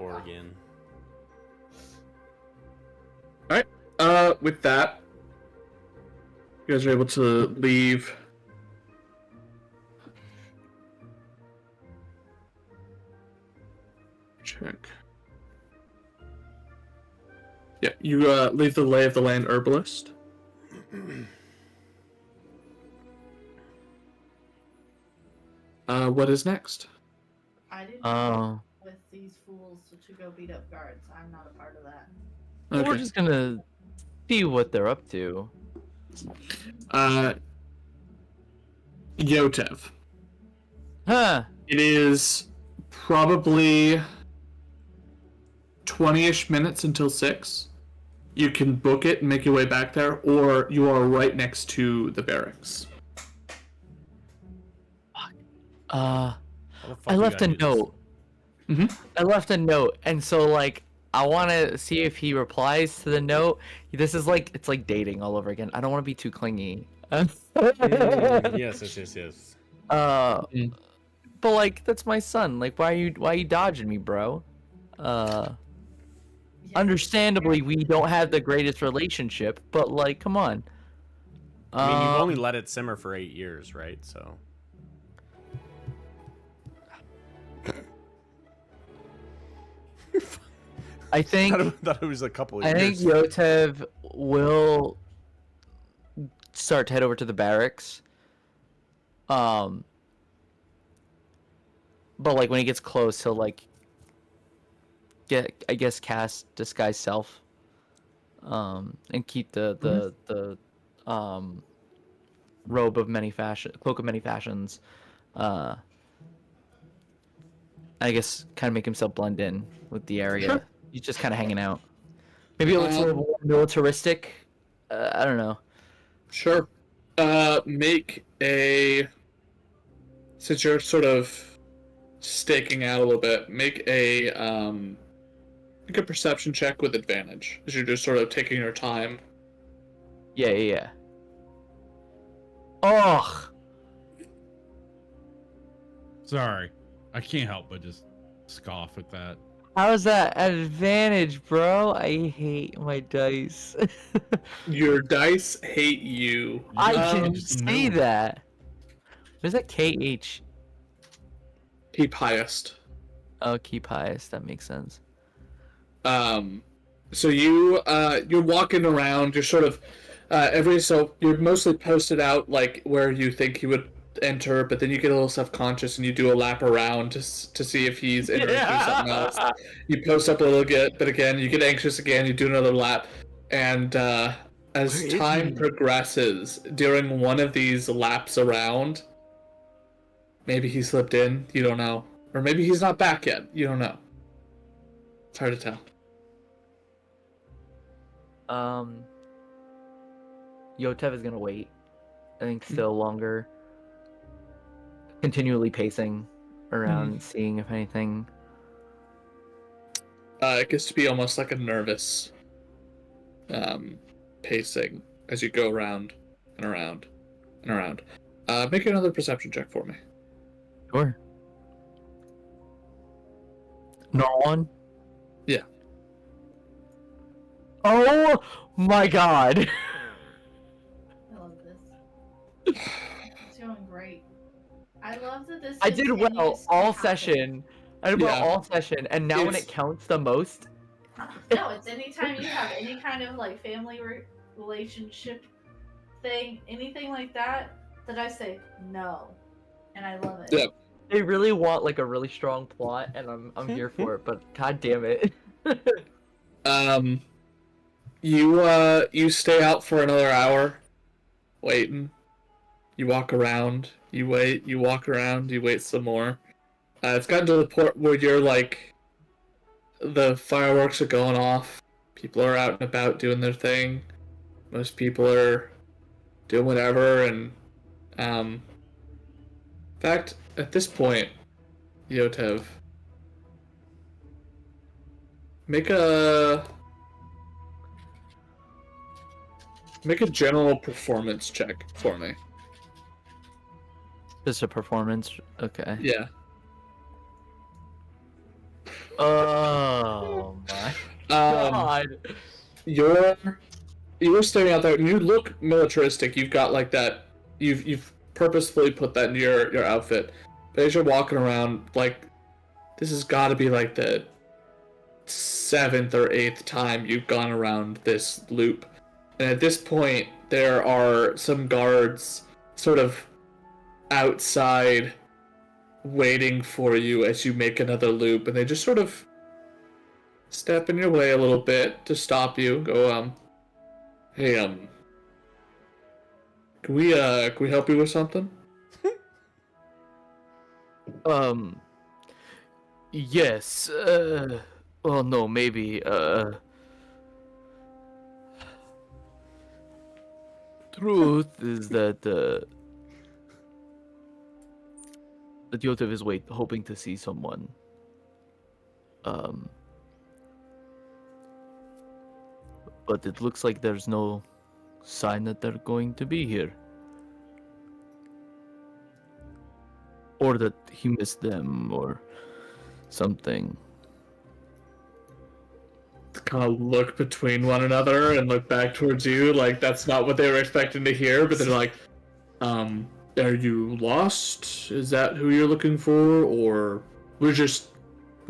Oregon. With that, you guys are able to leave. Check. Yeah, you leave the Lay of the Land herbalist. What is next? I didn't Oh. with these fools to go beat up guards. I'm not a part of that. We're just gonna see what they're up to. Yotev. Huh. It is probably 20-ish minutes until 6. You can book it and make your way back there, or you are right next to the barracks. How the fuck I you left a gotta do this? note. Mhm. I left a note, and so like I want to see if he replies to the note. This is like it's like dating all over again. I don't want to be too clingy. Yes, yes, yes, yes. Mm. But like that's my son. Like why are you dodging me, bro? Understandably, we don't have the greatest relationship, but like, come on. I mean, you've only Um, let it simmer for 8 years, right? So. I think thought it was a couple of I think years. Yotev will start to head over to the barracks. But like when he gets close, he'll like cast disguise self. And keep the robe of many fashion, cloak of many fashions. I guess kind of make himself blend in with the area. Sure. He's just kind of hanging out. Maybe it looks a little more militaristic. I don't know. Sure. Make a. Since you're sort of staking out a little bit, make a perception check with advantage, as you're just sort of taking your time. Yeah. Oh, Sorry, I can't help but just scoff at that. how's that advantage, bro? I hate my dice. Your dice hate you. I Um, can just see know. that. What is that? KH. Keep highest. Oh, keep highest. That makes sense. So you're walking around. You're sort of you're mostly posted out like where you think he would enter, but then you get a little self-conscious and you do a lap around to see if he's entering through something else. You post up a little bit, but again you get anxious again. You do another lap, and as Where is time he? progresses, during one of these laps around, maybe he slipped in. You don't know, or maybe he's not back yet. You don't know. It's hard to tell. Yotev is gonna wait. I think still longer. Continually pacing around, seeing if anything. It gets to be almost like a nervous pacing as you go around and around and around. Make another perception check for me. Sure. Normal one. Yeah. Oh my god. I love this. It's going great. I love that this. I did well continues to all happen. session. I did well Yeah. all session, and now when It's- it counts the most, No, it's anytime you have any kind of like family relationship thing, anything like that, that I say no, and I love it. Yeah. they really want like a really strong plot, and I'm here for it. But god damn it. You stay out for another hour, waiting. You walk around. You wait. You walk around. You wait some more. It's gotten to the point where you're like, the fireworks are going off. People are out and about doing their thing. Most people are doing whatever, and in fact, at this point, Yotev, make a general performance check for me. Just a performance. Okay. Yeah. Oh my Um, god. you're staring out there, and you look militaristic. You've got like that. You've purposefully put that in your outfit. But as you're walking around, like, this has got to be like the 7th or 8th time you've gone around this loop. And at this point, there are some guards sort of outside waiting for you as you make another loop, and they just sort of step in your way a little bit to stop you. Go, hey, can we help you with something? Yes. Well, no, maybe. Truth is that that Yotev is hoping to see someone. Um, but it looks like there's no sign that they're going to be here. Or that he missed them or something. Kind of look between one another and look back towards you, like that's not what they were expecting to hear, but they're like, are you lost? Is that who you're looking for? Or we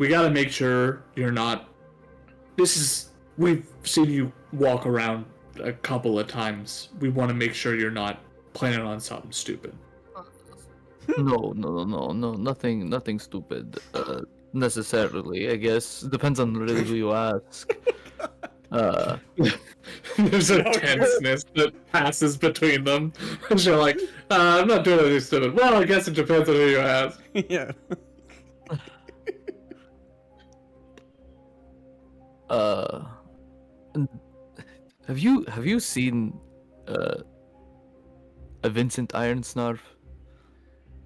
gotta make sure you're not. We've seen you walk around a couple of times. We want to make sure you're not planning on something stupid. No, nothing stupid. Necessarily, I guess. Depends on really who you ask. There's a tenseness that passes between them. And you're like, I'm not doing anything stupid. Well, I guess it depends on who you ask. Yeah. Have you seen a Vincent Ironsnarf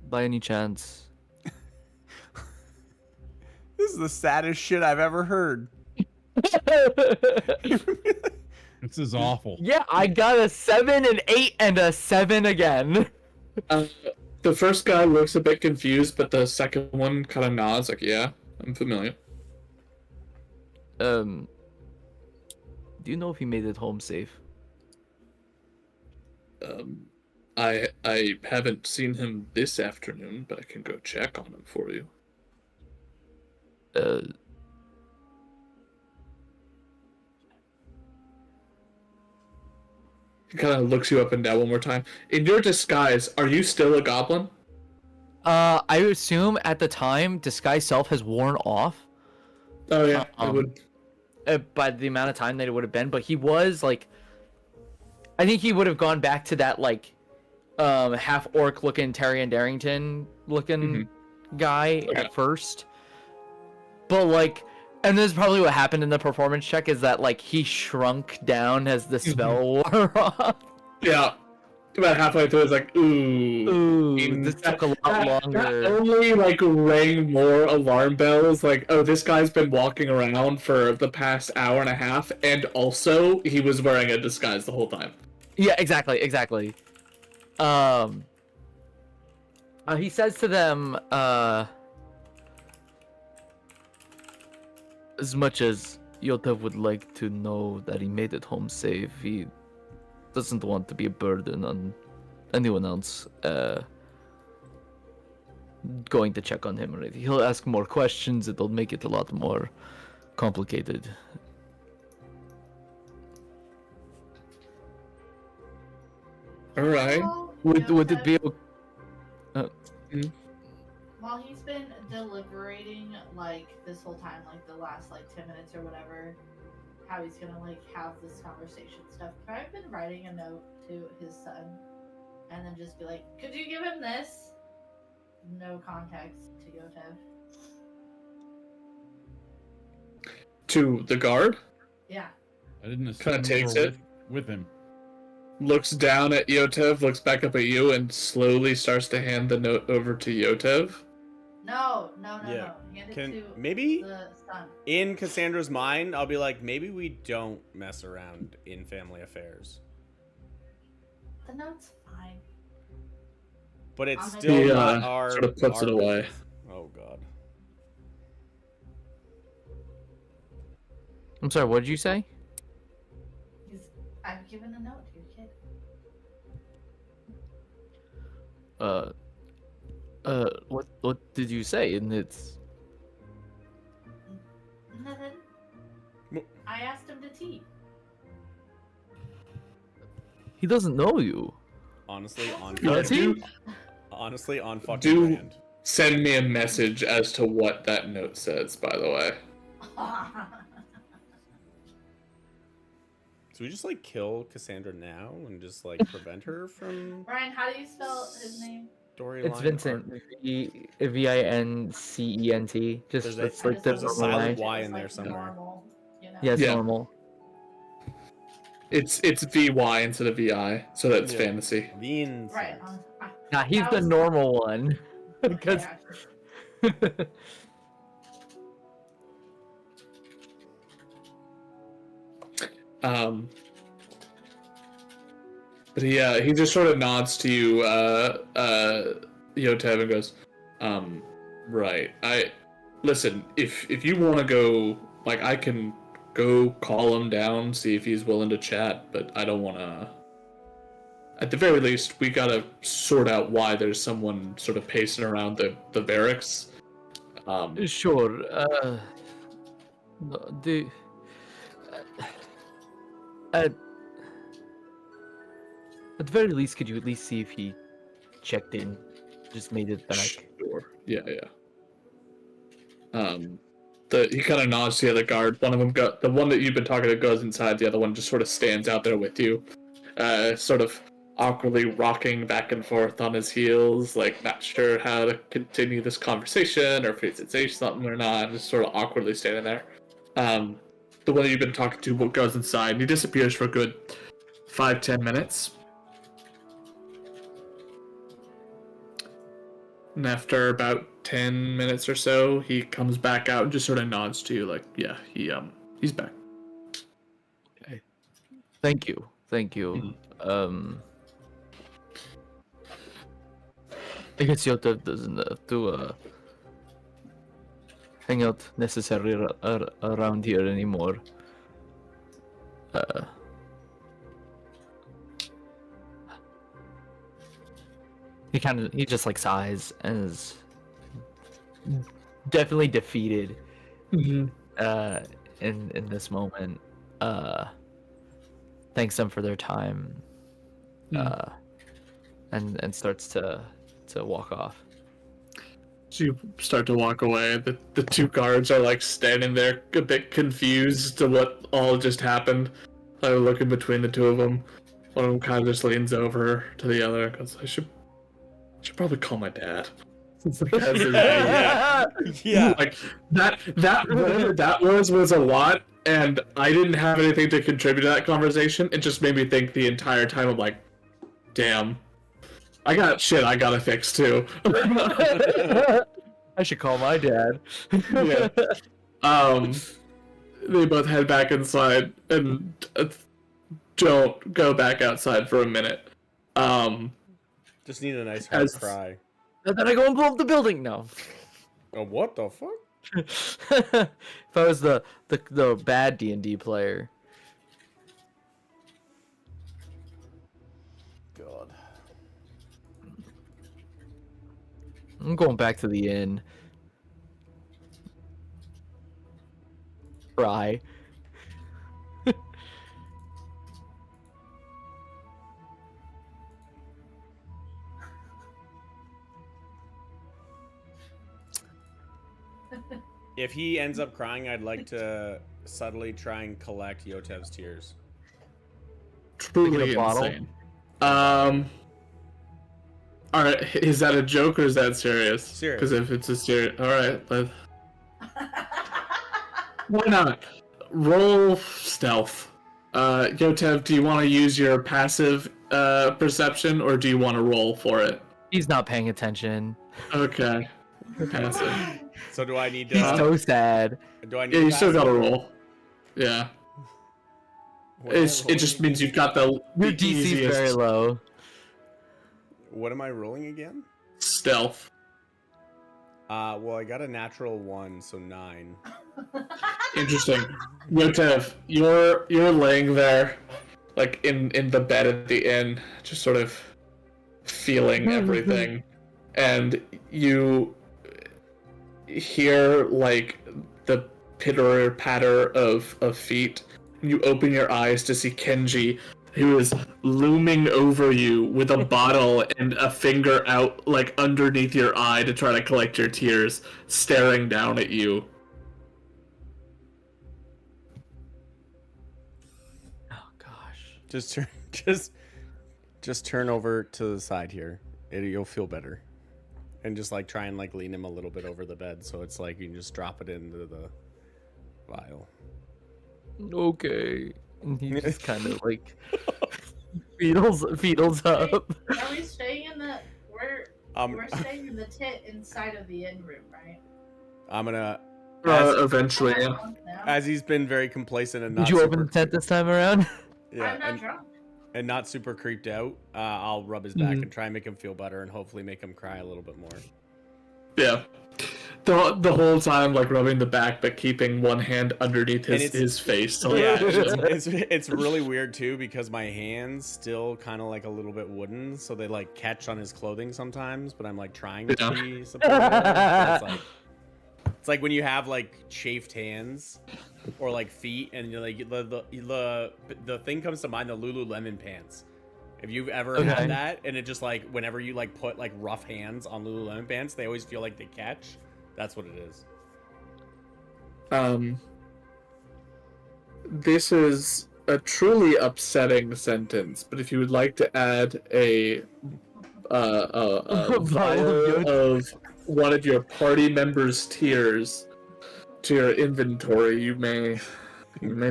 by any chance? This is the saddest shit I've ever heard. This is awful. Yeah, I got a 7, an 8, and a 7 again. The first guy looks a bit confused, but the second one kind of nods, like, yeah, I'm familiar. Do you know if he made it home safe? I haven't seen him this afternoon, but I can go check on him for you. He kind of looks you up and down one more time. In your disguise, are you still a goblin? I assume at the time disguise self has worn off. Oh yeah, I would. By the amount of time that it would have been, but he was like, I think he would have gone back to that like, half orc looking Tyrion Darrington looking guy at first. But like, and this is probably what happened in the performance check is that like he shrunk down as the spell wore off. Yeah. About halfway through, it's like, ooh. This took a lot That longer. only, like, rang more alarm bells. Like, oh, this guy's been walking around for the past hour and a half, and also, he was wearing a disguise the whole time. Yeah, exactly. He says to them, as much as Yotev would like to know that he made it home safe, he doesn't want to be a burden on anyone else going to check on him or anything. He'll ask more questions, it'll make it a lot more complicated. Alright. Well, Would it be while he's been deliberating, like, this whole time, like, the last, like, 10 minutes or whatever, how he's gonna, like, have this conversation stuff, I've been writing a note to his son, and then just be like, could you give him this? No context to Yotev. To the guard, Yeah. I didn't assume Kinda you takes were it. with him. looks down at Yotev, looks back up at you, and slowly starts to hand the note over to Yotev. No. Yeah. Hand it Can to maybe the son. in Cassandra's mind, I'll be like, maybe we don't mess around in family affairs, The note's fine. but it's I'll still make- not He, our. sort of puts our it away. business. Oh god. I'm sorry, what did you say? I've given a note to your kid. What did you say? And it's Nothing. I asked him to tea. he doesn't know you. Honestly, on Does he? honestly on fucking Do- brand. Send me a message as to what that note says, by the way. So we just like kill Cassandra now and just like prevent her from. Ryan, how do you spell his name? storyline. It's Vincent. Vincent. Just There's that's a, like the there's a normal silent line. Y It's in like there somewhere. normal, you know? Yeah, it's Yeah. normal. It's VY instead of VI, so that's Yeah. fantasy. Vincent. Right. Nah, he's That the was- normal one. Because Yeah. Um, but he just sort of nods to you, Yotev, and goes, right. Listen, if you want to go, like, I can go call him down, see if he's willing to chat, but I don't want to. At the very least, we gotta sort out why there's someone sort of pacing around the barracks. sure. The at at the very least, could you at least see if he checked in, just made it back? Sure. Yeah. He kind of nods to the other guard. One of them the one that you've been talking to goes inside. The other one just sort of stands out there with you, sort of awkwardly rocking back and forth on his heels, like not sure how to continue this conversation or if he should say something or not. Just sort of awkwardly standing there. The one that you've been talking to goes inside. And he disappears for a good 5-10 minutes. And after about 10 minutes or so, he comes back out and just sort of nods to you, like, yeah, he's back. Okay. Thank you. I guess Yota doesn't have to hang out necessarily around here anymore. He just like sighs and is definitely defeated in this moment. Thanks them for their time. And starts to walk off. So you start to walk away. The two guards are like standing there a bit confused to what all just happened. They're looking between the two of them. One of them kind of just leans over to the other and goes, I should probably call my dad. Yeah. Like that whatever that was a lot, and I didn't have anything to contribute to that conversation. It just made me think the entire time. I'm like, damn, I got shit I gotta fix too. I should call my dad. Yeah. They both head back inside and don't go back outside for a minute. Just need a nice hard As- cry. And then I go and blow up the building. No. Oh, what the fuck? If I was the bad D&D player. God. I'm going back to the inn. Cry. If he ends up crying, I'd like to subtly try and collect Yotev's tears. Truly a bottle? insane. All right, is that a joke or is that serious? Serious. Because if it's a serious, all right, why not? Roll stealth. Yotev, do you want to use your passive perception or do you want to roll for it? He's not paying attention. Okay, passive. So do I need He's to? so sad. Do I need? Yeah, you still passive? gotta roll. Yeah, What am I it just rolling means you've got Your the DC is easiest very low. What am I rolling again? stealth. Well, I got a natural 1, so 9. Interesting. Yotev, you're laying there, like in the bed at the inn, just sort of feeling everything, and you hear like the pitter patter of feet. And you open your eyes to see Kenji, who is looming over you with a bottle and a finger out like underneath your eye to try to collect your tears, staring down at you. Oh gosh. Just turn over to the side here. You'll feel better. and just like try and like lean him a little bit over the bed, so it's like you can just drop it into the vial. Okay. And he just kind of like feedles up. Are we staying in the we're staying in the tent inside of the inn room, right? I'm gonna Eventually, yeah. as he's been very complacent and Did not you super, open the tent this time around? yeah, I'm not drunk. and not super creeped out. I'll rub his back Mhm. and try and make him feel better, and hopefully make him cry a little bit more. Yeah. The whole time, like rubbing the back, but keeping one hand underneath And his face. So Yeah, it's really weird too because my hands still kind of like a little bit wooden, so they like catch on his clothing sometimes. But I'm like trying to Yeah. be supportive. But it's like when you have like chafed hands or like feet, and you're like the thing comes to mind, the Lululemon pants. If you've ever Okay. had that, and it just like whenever you like put like rough hands on Lululemon pants, they always feel like they catch. That's what it is. This is a truly upsetting sentence, but if you would like to add a vial of one of your party members' tears to your inventory, you may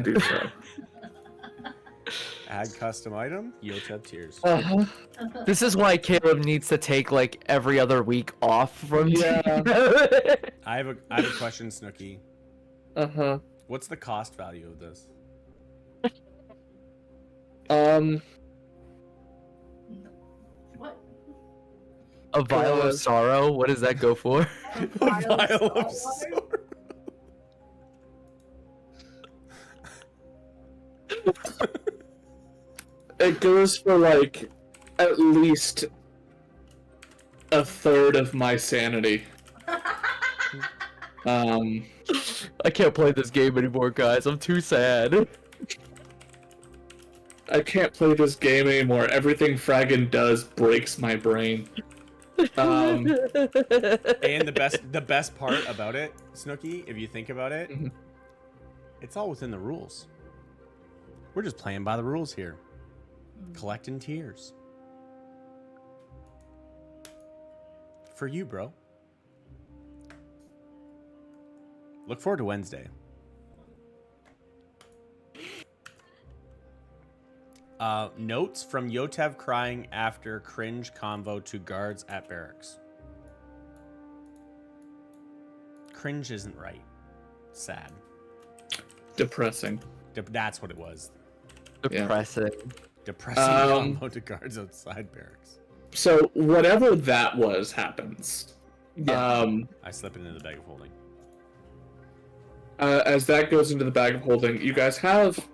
do so. Add custom item. Yotep tears. Uh-huh. This is why Caleb needs to take like every other week off from. Yeah. I have a question, Snooky. Uh-huh. What's the cost value of this? What? A vial of sorrow. What does that go for? A vial of salt salt water? It goes for like at least a third of my sanity. I can't play this game anymore, guys. I'm too sad. I can't play this game anymore. Everything Fraggin does breaks my brain. And the best part about it, Snooky, if you think about it, Mhm. it's all within the rules. We're just playing by the rules here. Collecting tears. For you, bro. Look forward to Wednesday. Notes from Yotev crying after cringe convo to guards at barracks. Cringe isn't right. Sad. Depressing. That's what it was. Depressing. Depressing convo to guards outside barracks. So whatever that was happens. I slip it into the bag of holding. As that goes into the bag of holding, you guys have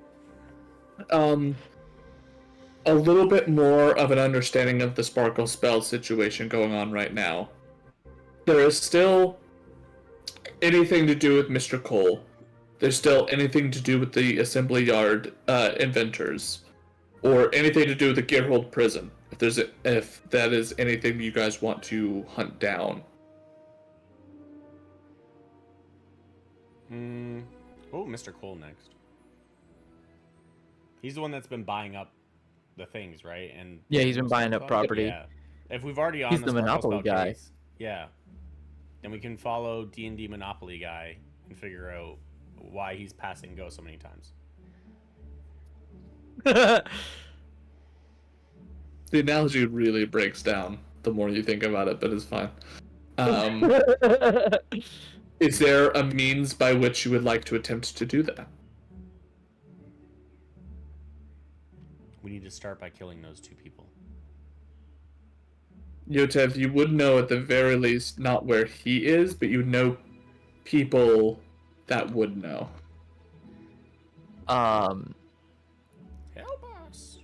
a little bit more of an understanding of the sparkle spell situation going on right now. There is still anything to do with Mr. Cole. There's still anything to do with the assembly yard inventors, or anything to do with the Gearhold prison. If that is anything you guys want to hunt down. Oh, Mr. Cole next. He's the one that's been buying up the things, right? And Yeah, he's been buying up property. Yeah. If we've already on He's the the Sparkle Monopoly Spell guy. case, yeah, then we can follow D&D Monopoly guy and figure out why he's passing go so many times. The analogy really breaks down the more you think about it, but it's fine. Is there a means by which you would like to attempt to do that? We need to start by killing those two people. Yotev, you would know at the very least not where he is, but you know people that would know. Help us.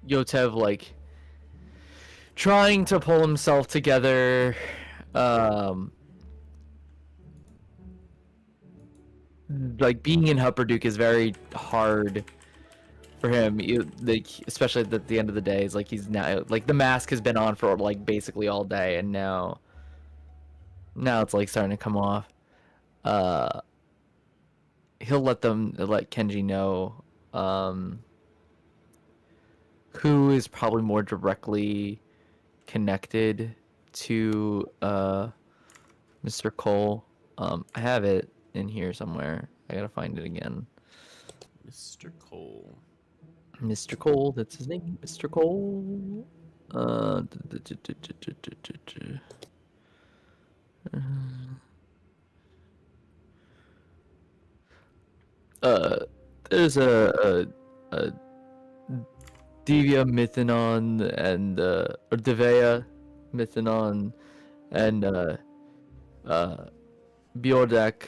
Yotev like trying to pull himself together. Like being in Hupperduke is very hard for him. Like especially at the end of the day, it's like he's now like the mask has been on for like basically all day, and now it's like starting to come off. He'll let Kenji know who is probably more directly connected to Mr. Cole. I have it in here somewhere. I gotta find it again. Mr. Cole. Mr. Cole, that's his name. Mr. Cole. There's a Divya Mythanon and or Devea Mythanon and Bjordak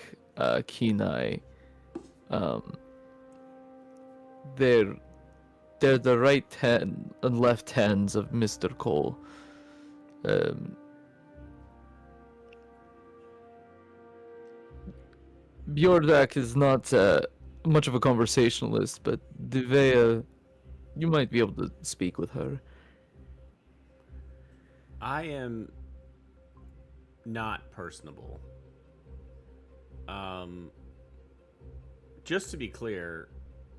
Kenai. They're the right hand and left hands of Mr. Cole. Bjordak is not much of a conversationalist, but Devea, you might be able to speak with her. I am not personable. Just to be clear,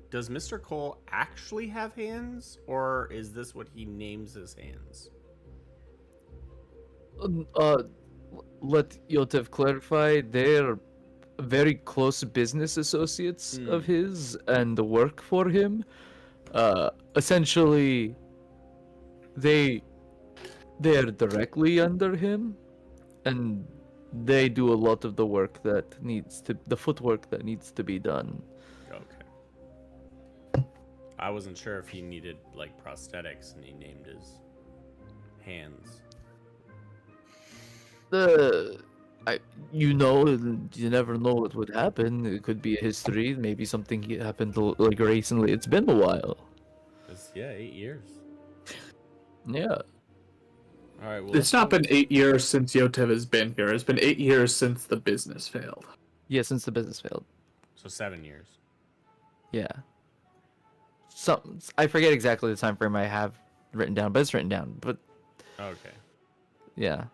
does Mr. Cole actually have hands, or is this what he names his hands? Let Yotev clarify. They're very close business associates of his and work for him. Essentially, they're directly under him, and they do a lot of the work that the footwork that needs to be done. Okay. I wasn't sure if he needed like prosthetics and he named his hands. You never know what would happen. It could be a history. Maybe something happened like recently. It's been a while. Yeah, 8 years. Yeah. All right. Well, It's not been 8 years since Yotev has been here. It's been 8 years since the business failed. Yeah, since the business failed. So 7 years. Yeah. I forget exactly the time frame I have written down, but it's written down. But Okay. yeah,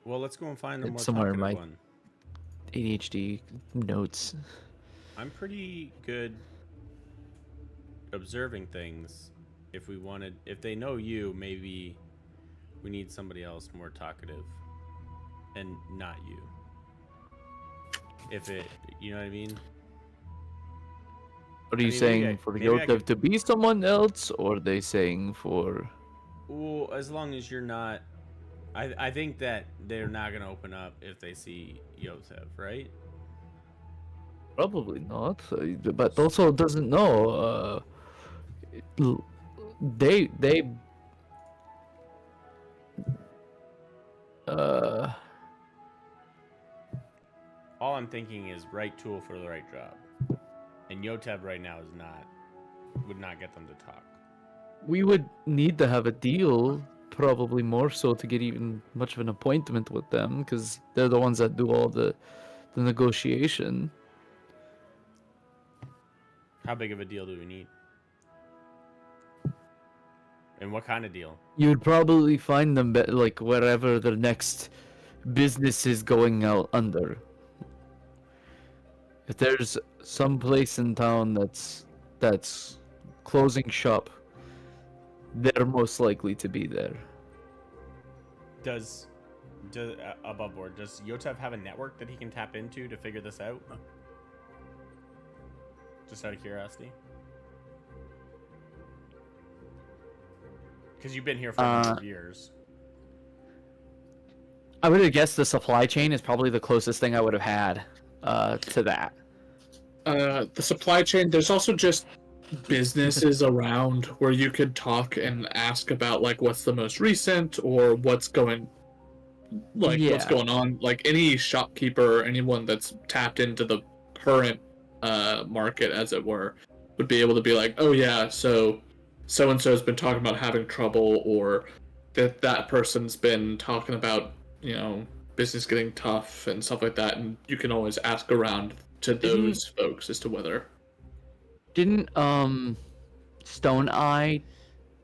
Well, let's go and find the It's more somewhere in talkative my- one. ADHD notes. I'm pretty good observing things. If they know you, maybe we need somebody else more talkative and not you. You know what I mean? What are you maybe saying for maybe I Yotev could- to be someone else, or are they saying for? Well, as long as you're not, I think that they're not gonna open up if they see Yotev, right? Probably not, but also doesn't know. They All I'm thinking is right tool for the right job, and Yotev right now would not get them to talk. we would need to have a deal, probably more so to get even much of an appointment with them, because they're the ones that do all the negotiation. How big of a deal do we need? And what kind of deal? You'd probably find them like wherever the next business is going out under. If there's some place in town that's closing shop, they're most likely to be there. Does above board, does Yotev have a network that he can tap into to figure this out? Just out of curiosity. Because you've been here for a number of years. I would have guessed the supply chain is probably the closest thing I would have had to that. The supply chain, there's also just businesses around where you could talk and ask about like what's the most recent or what's going on. Like any shopkeeper or anyone that's tapped into the current market, as it were, would be able to be like, oh yeah, so and so has been talking about having trouble, or that person's been talking about, you know, business getting tough and stuff like that, and you can always ask around to those folks as to whether. Didn't Stone Eye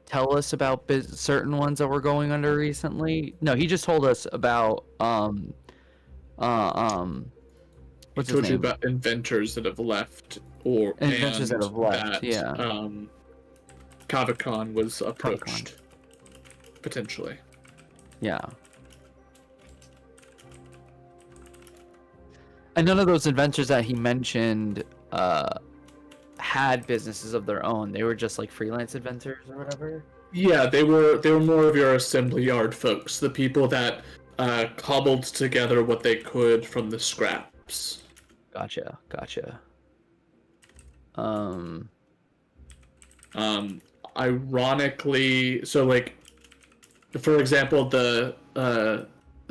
tell us about certain ones that were going under recently? No, he just told us about what's his told you name? about inventors that have left, or Inventors that have left, that, yeah. Kavakon was approached potentially. Yeah. And none of those inventors that he mentioned had businesses of their own. They were just like freelance inventors or whatever. Yeah, they were more of your assembly yard folks, the people that cobbled together what they could from the scraps. Gotcha. Ironically, so like, for example, the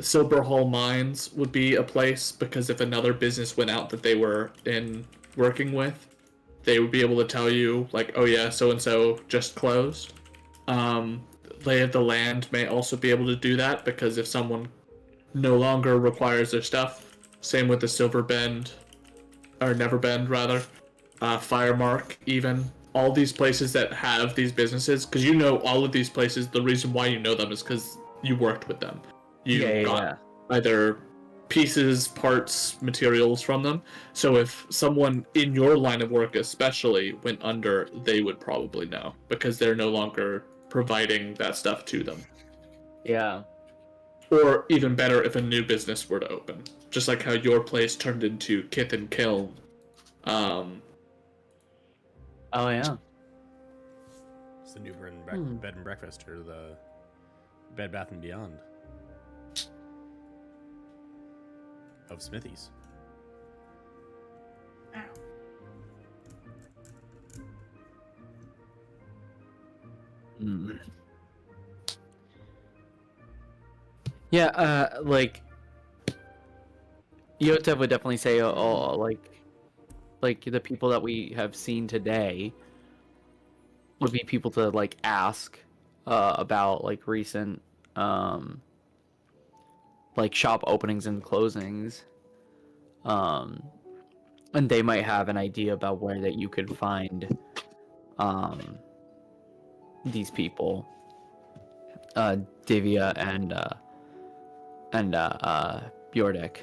Silver Hall Mines would be a place because if another business went out that they were in working with, they would be able to tell you like, oh yeah, so and so just closed. Lay of the Land may also be able to do that because if someone no longer requires their stuff, same with the Silver Bend, or Never Bend rather, Firemark even. All these places that have these businesses, because you know all of these places, the reason why you know them is because you worked with them. You got either pieces, parts, materials from them. So if someone in your line of work especially went under, they would probably know because they're no longer providing that stuff to them. Yeah. Or even better, if a new business were to open. Just like how your place turned into Kith and Kiln. Oh yeah. It's the new bed and breakfast, or the Bed Bath and Beyond of Smithies. Ow. Yeah, like Yotev would definitely say, like the people that we have seen today would be people to like ask about like recent like shop openings and closings, and they might have an idea about where that you could find these people, Divya and Bjordek.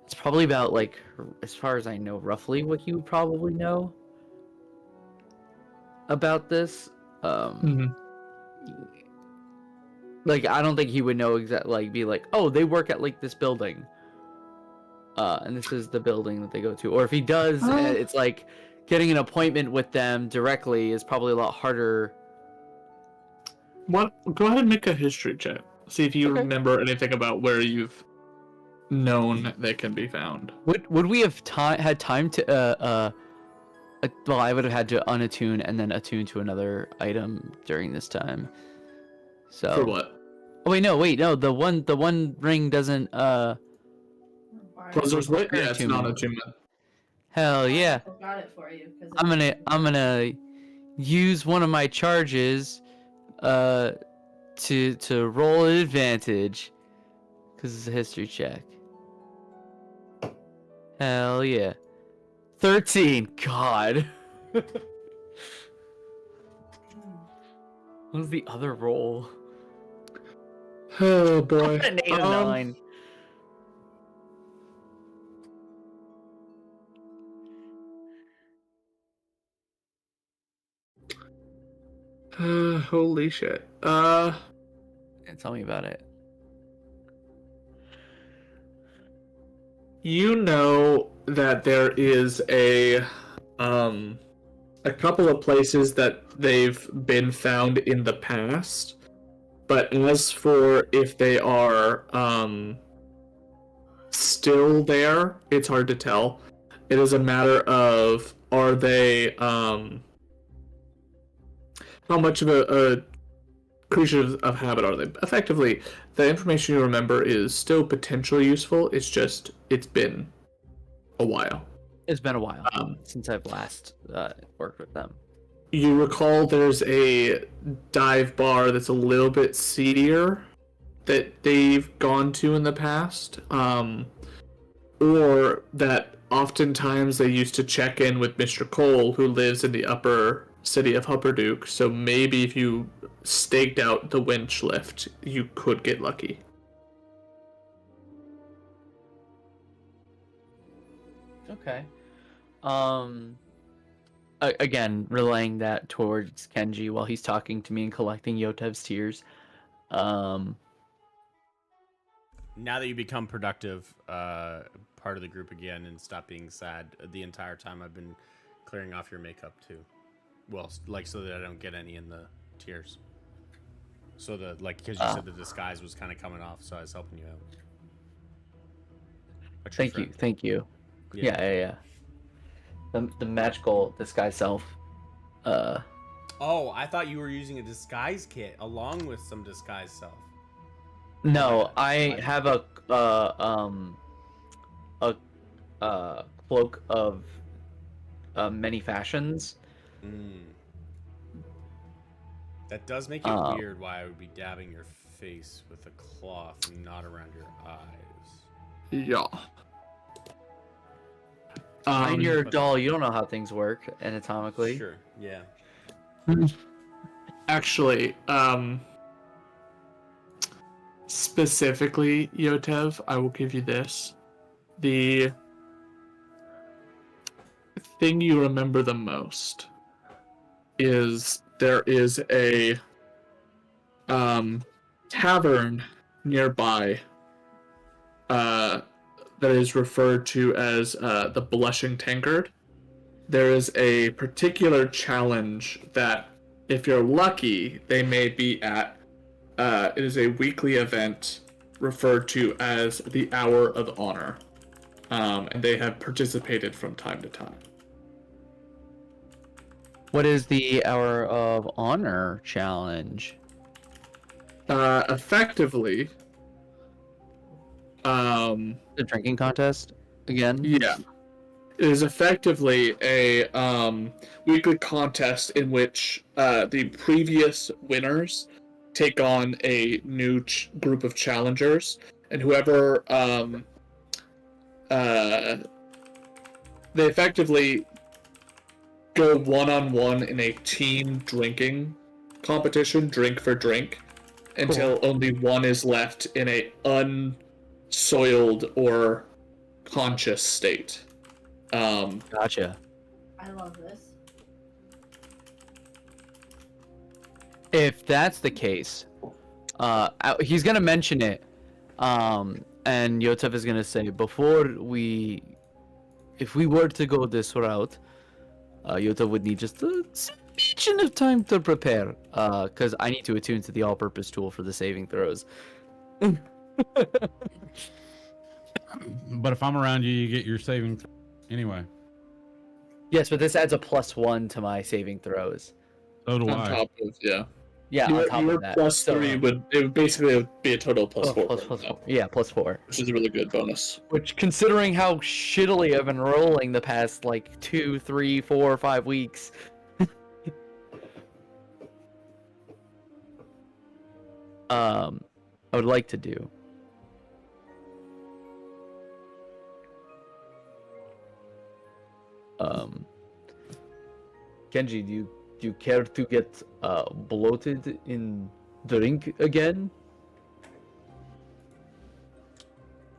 It's probably about like, as far as I know, roughly what you probably know about this. Like, I don't think he would know exactly, like, be like, oh, they work at like this building, and this is the building that they go to. Or if he does, it's like getting an appointment with them directly is probably a lot harder. What? Go ahead and make a history check. See if you remember anything about where you've known they can be found. Would we have had time to well, I would have had to unattune and then attune to another item during this time. So For what? Oh wait, no. The one ring doesn't Closer's Wit? Yeah, it's to not me. attunement. Hell yeah. I got it for you. I'm gonna use one of my charges to roll an advantage because it's a history check. Hell yeah. 13. God. What was the other roll? Oh boy. An 8 or 9. Holy shit. Tell me about it. You know that there is a couple of places that they've been found in the past, but as for if they are still there, it's hard to tell. It is a matter of, are they how much of a creature of habit are they? Effectively, the information you remember is still potentially useful. It's just, it's been a while. It's been a while since I've last worked with them. You recall there's a dive bar that's a little bit seedier that they've gone to in the past, or that oftentimes they used to check in with Mr. Cole, who lives in the upper city of Hupperduke. So maybe if you staked out the winch lift, you could get lucky. Okay. again, relaying that towards Kenji while he's talking to me and collecting Yotev's tears. Now that you become productive, part of the group again and stop being sad, the entire time I've been clearing off your makeup too. Well, like so that I don't get any in the tears. So because you said the disguise was kind of coming off, so I was helping you out. A true friend. Thank you. Yeah. The magical disguise self. Oh, I thought you were using a disguise kit along with some disguise self. No, I have a cloak of many fashions. That does make it weird why I would be dabbing your face with a cloth and not around your eyes. Yeah. And you're a doll, you don't know how things work anatomically. Sure, yeah. Actually, specifically, Yotev, I will give you this. The thing you remember the most is there is a tavern nearby that is referred to as the Blushing Tankard. There is a particular challenge that, if you're lucky, they may be at. It is a weekly event referred to as the Hour of Honor, and they have participated from time to time. What is the Hour of Honor challenge? Effectively, The drinking contest again? yeah. It is effectively a weekly contest in which the previous winners take on a new group of challengers, and whoever they effectively go one-on-one in a team drinking competition, drink for drink, until only one is left in a unsoiled or conscious state. Gotcha. I love this. If that's the case, he's gonna mention it, and Yotev is gonna say, if we were to go this route, Yotev would need just a smidgen of time to prepare, because I need to attune to the all-purpose tool for the saving throws. But if I'm around you, you get your saving anyway. Yes, but this adds a +1 to my saving throws. So do On I. top of, yeah. Yeah, on top your of that. plus So, 3 would basically be a total plus 4. yeah, +4. Which is a really good bonus. Which, considering how shittily I've been rolling the past, 2, 3, 4, 5 weeks. I would like to do. Kenji, do you care to get bloated in drink again?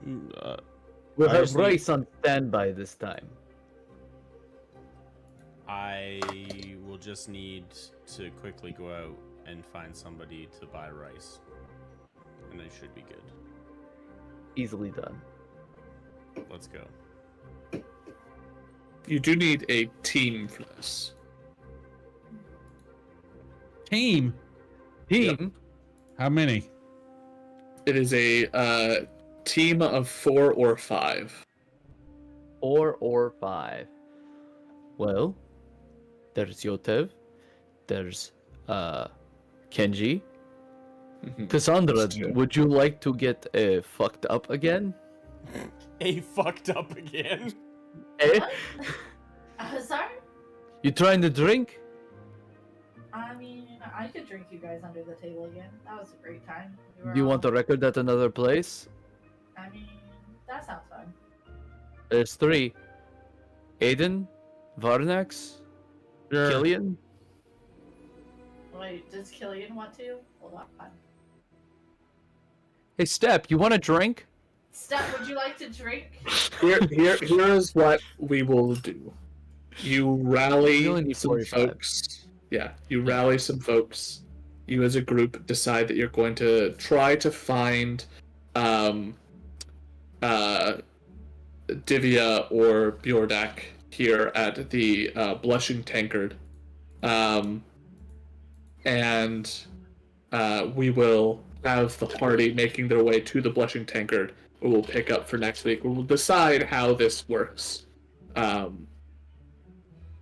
We'll I have just need- rice on standby this time. I will just need to quickly go out and find somebody to buy rice. And I should be good. Easily done. Let's go. You do need a team for this. Team? Team? How many? It is a team of 4 or 5. 4 or 5. Well, there's Yotev. There's Kenji. Cassandra, That's true. would you like to get fucked up again? Fucked up again? Eh? Sorry? You trying to drink? I mean, I could drink you guys under the table again. That was a great time. Do you want a record at another place? I mean, that sounds fun. There's 3. Aiden, Varnax, Killian. Wait, does Killian want to? Hold on. Hey, Step, you want a drink? Steph, would you like to drink? Here is what we will do. You We only rally need some 45. folks. Yeah, you rally some folks. You as a group decide that you're going to try to find um Divya or Bjordak here at the Blushing Tankard. And we will have the party making their way to the Blushing Tankard. We will pick up for next week. We will decide how this works.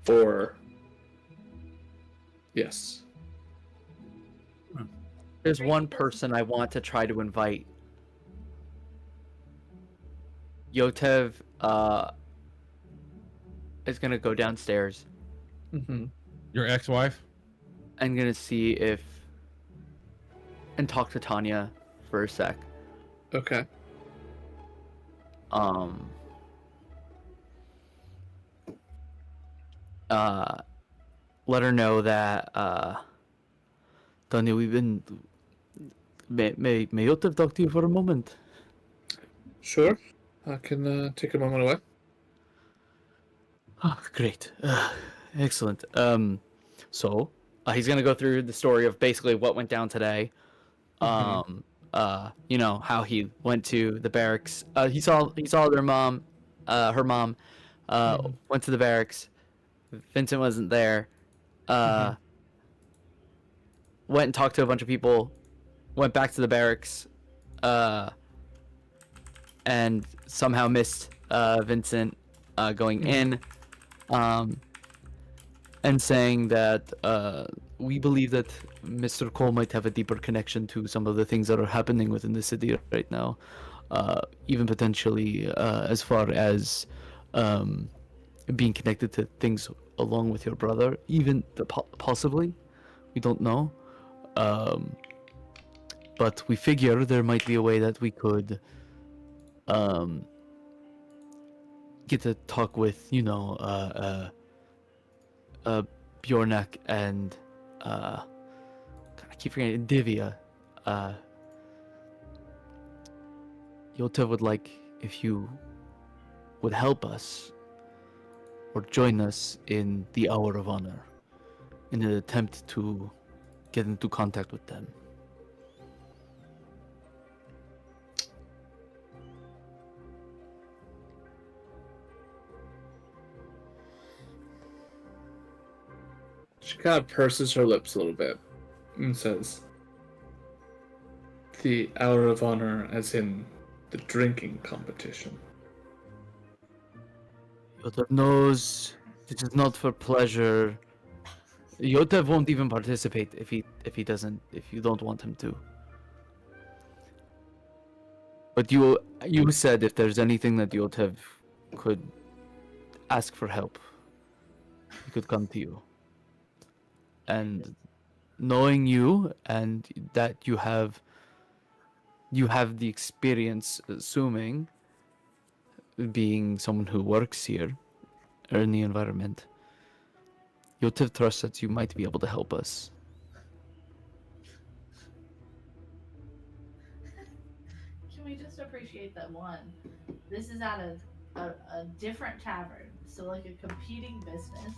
For yes. There's one person I want to try to invite. Yotev is gonna go downstairs. Mm-hmm. Your ex-wife? I'm gonna see if and talk to Tanya for a sec. Okay. Let her know that Tanya, we've been may Yotev talk to you for a moment. Sure. I can take a moment away. Oh, great. Excellent. So he's gonna go through the story of basically what went down today. You know, how he went to the barracks. He saw their mom, her mom, went to the barracks. Vincent wasn't there. Went and talked to a bunch of people. Went back to the barracks. And somehow missed Vincent going in. And saying that we believe that Mr. Cole might have a deeper connection to some of the things that are happening within the city right now, even potentially as far as being connected to things along with your brother, even possibly, we don't know. But we figure there might be a way that we could get to talk with, you know, Bjornak and God, I keep forgetting Divya. Yotev would like if you would help us or join us in the Hour of Honor in an attempt to get into contact with them. She kind of purses her lips a little bit and says, "The Hour of Honor, as in the drinking competition." Yotev knows this is not for pleasure. Yotev won't even participate if you don't want him to. But you said if there's anything that Yotev could ask for help, he could come to you. And knowing you and that you have the experience, assuming being someone who works here or in the environment, Yotev trusts that you might be able to help us. Can we just appreciate that one? This is at a different tavern, so like a competing business.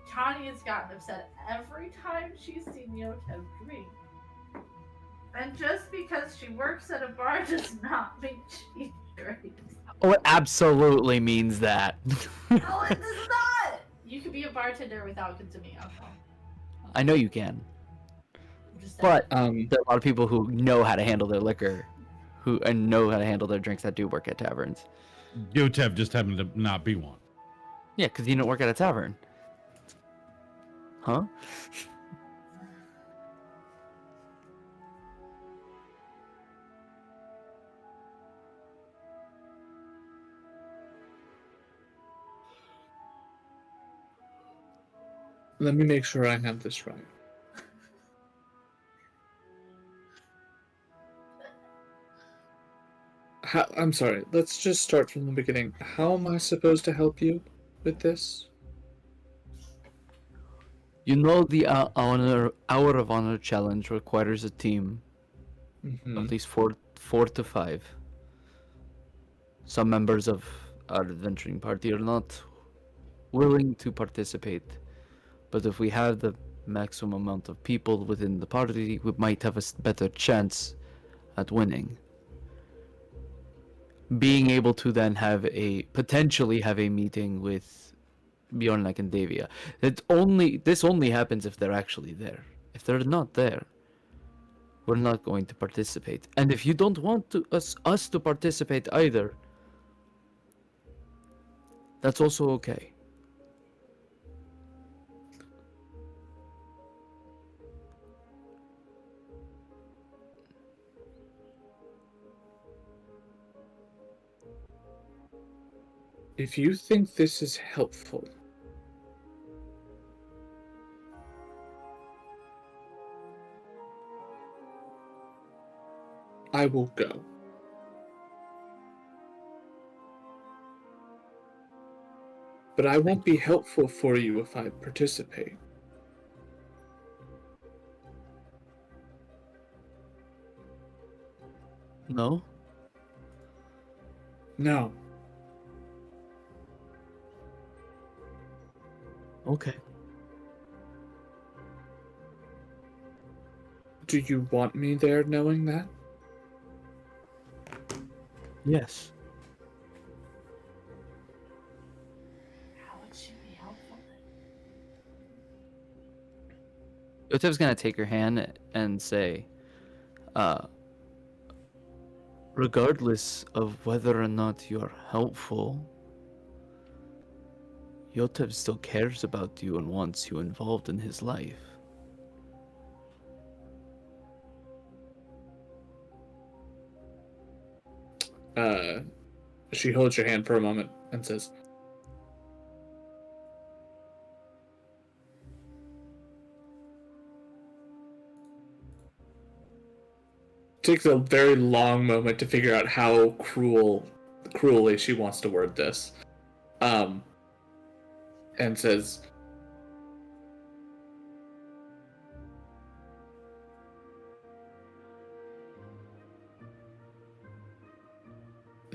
Tanya's gotten upset every time she's seen Yotev drink. And just because she works at a bar does not mean she drinks. Oh, it absolutely means that. No, it does not! You can be a bartender without consuming alcohol. I know you can. I'm just saying. But there are a lot of people who know how to handle their liquor, and know how to handle their drinks that do work at taverns. Yotev just happened to not be one. Yeah, because you don't work at a tavern. Huh? Let me make sure I have this right. I'm sorry, let's just start from the beginning. How am I supposed to help you with this? You know the Hour of Honor challenge requires a team Mhm. at least four to five. Some members of our adventuring party are not willing to participate. But if we have the maximum amount of people within the party, we might have a better chance at winning. Being able to then potentially have a meeting with Bjornak and Davia. This only happens if they're actually there. If they're not there, we're not going to participate. And if you don't want us to participate either, that's also okay. If you think this is helpful, I will go. But I won't be helpful for you if I participate. No? No. Okay. Do you want me there knowing that? Yes. How would she be helpful then? Yotev's gonna take her hand and say, regardless of whether or not you're helpful, Yotev still cares about you and wants you involved in his life. She holds your hand for a moment and says, takes a very long moment to figure out how cruelly she wants to word this. And says,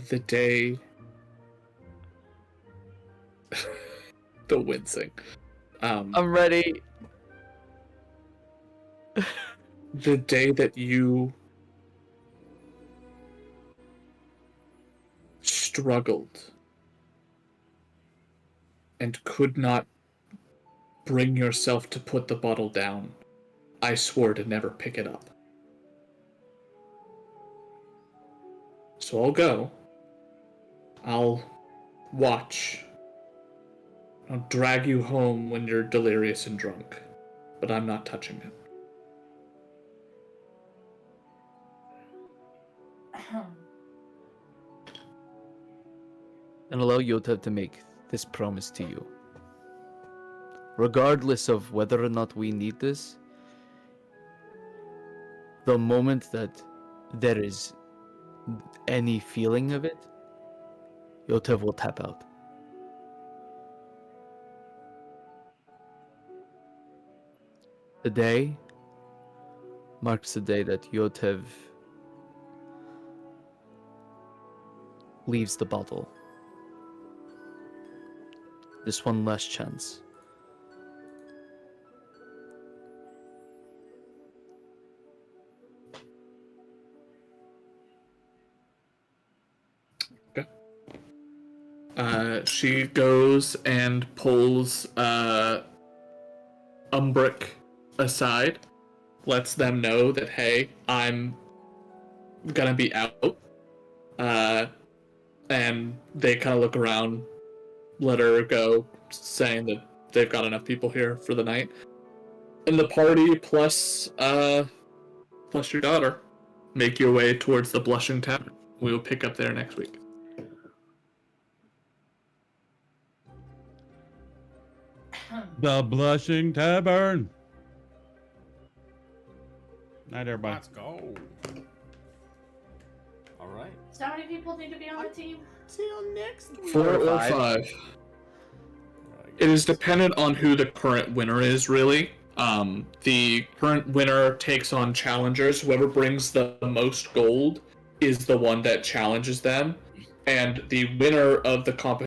the day the wincing. I'm ready. The day that you struggled and could not bring yourself to put the bottle down, I swore to never pick it up. So I'll go. I'll watch. I'll drag you home when you're delirious and drunk, but I'm not touching it. And allow Yotev to make this promise to you. Regardless of whether or not we need this, the moment that there is any feeling of it, Yotev will tap out. The day marks the day that Yotev leaves the bottle. This one last chance. She goes and pulls Umbric aside, lets them know that, hey, I'm gonna be out. And they kind of look around, let her go, saying that they've got enough people here for the night. And the party plus your daughter make your way towards the Blushing Tavern. We will pick up there next week. The Blushing Tavern. Night, everybody. Let's go. All right. So how many people need to be on the team? Till next week. 4 or 5. It is dependent on who the current winner is, really. The current winner takes on challengers. Whoever brings the most gold is the one that challenges them. And the winner of the competition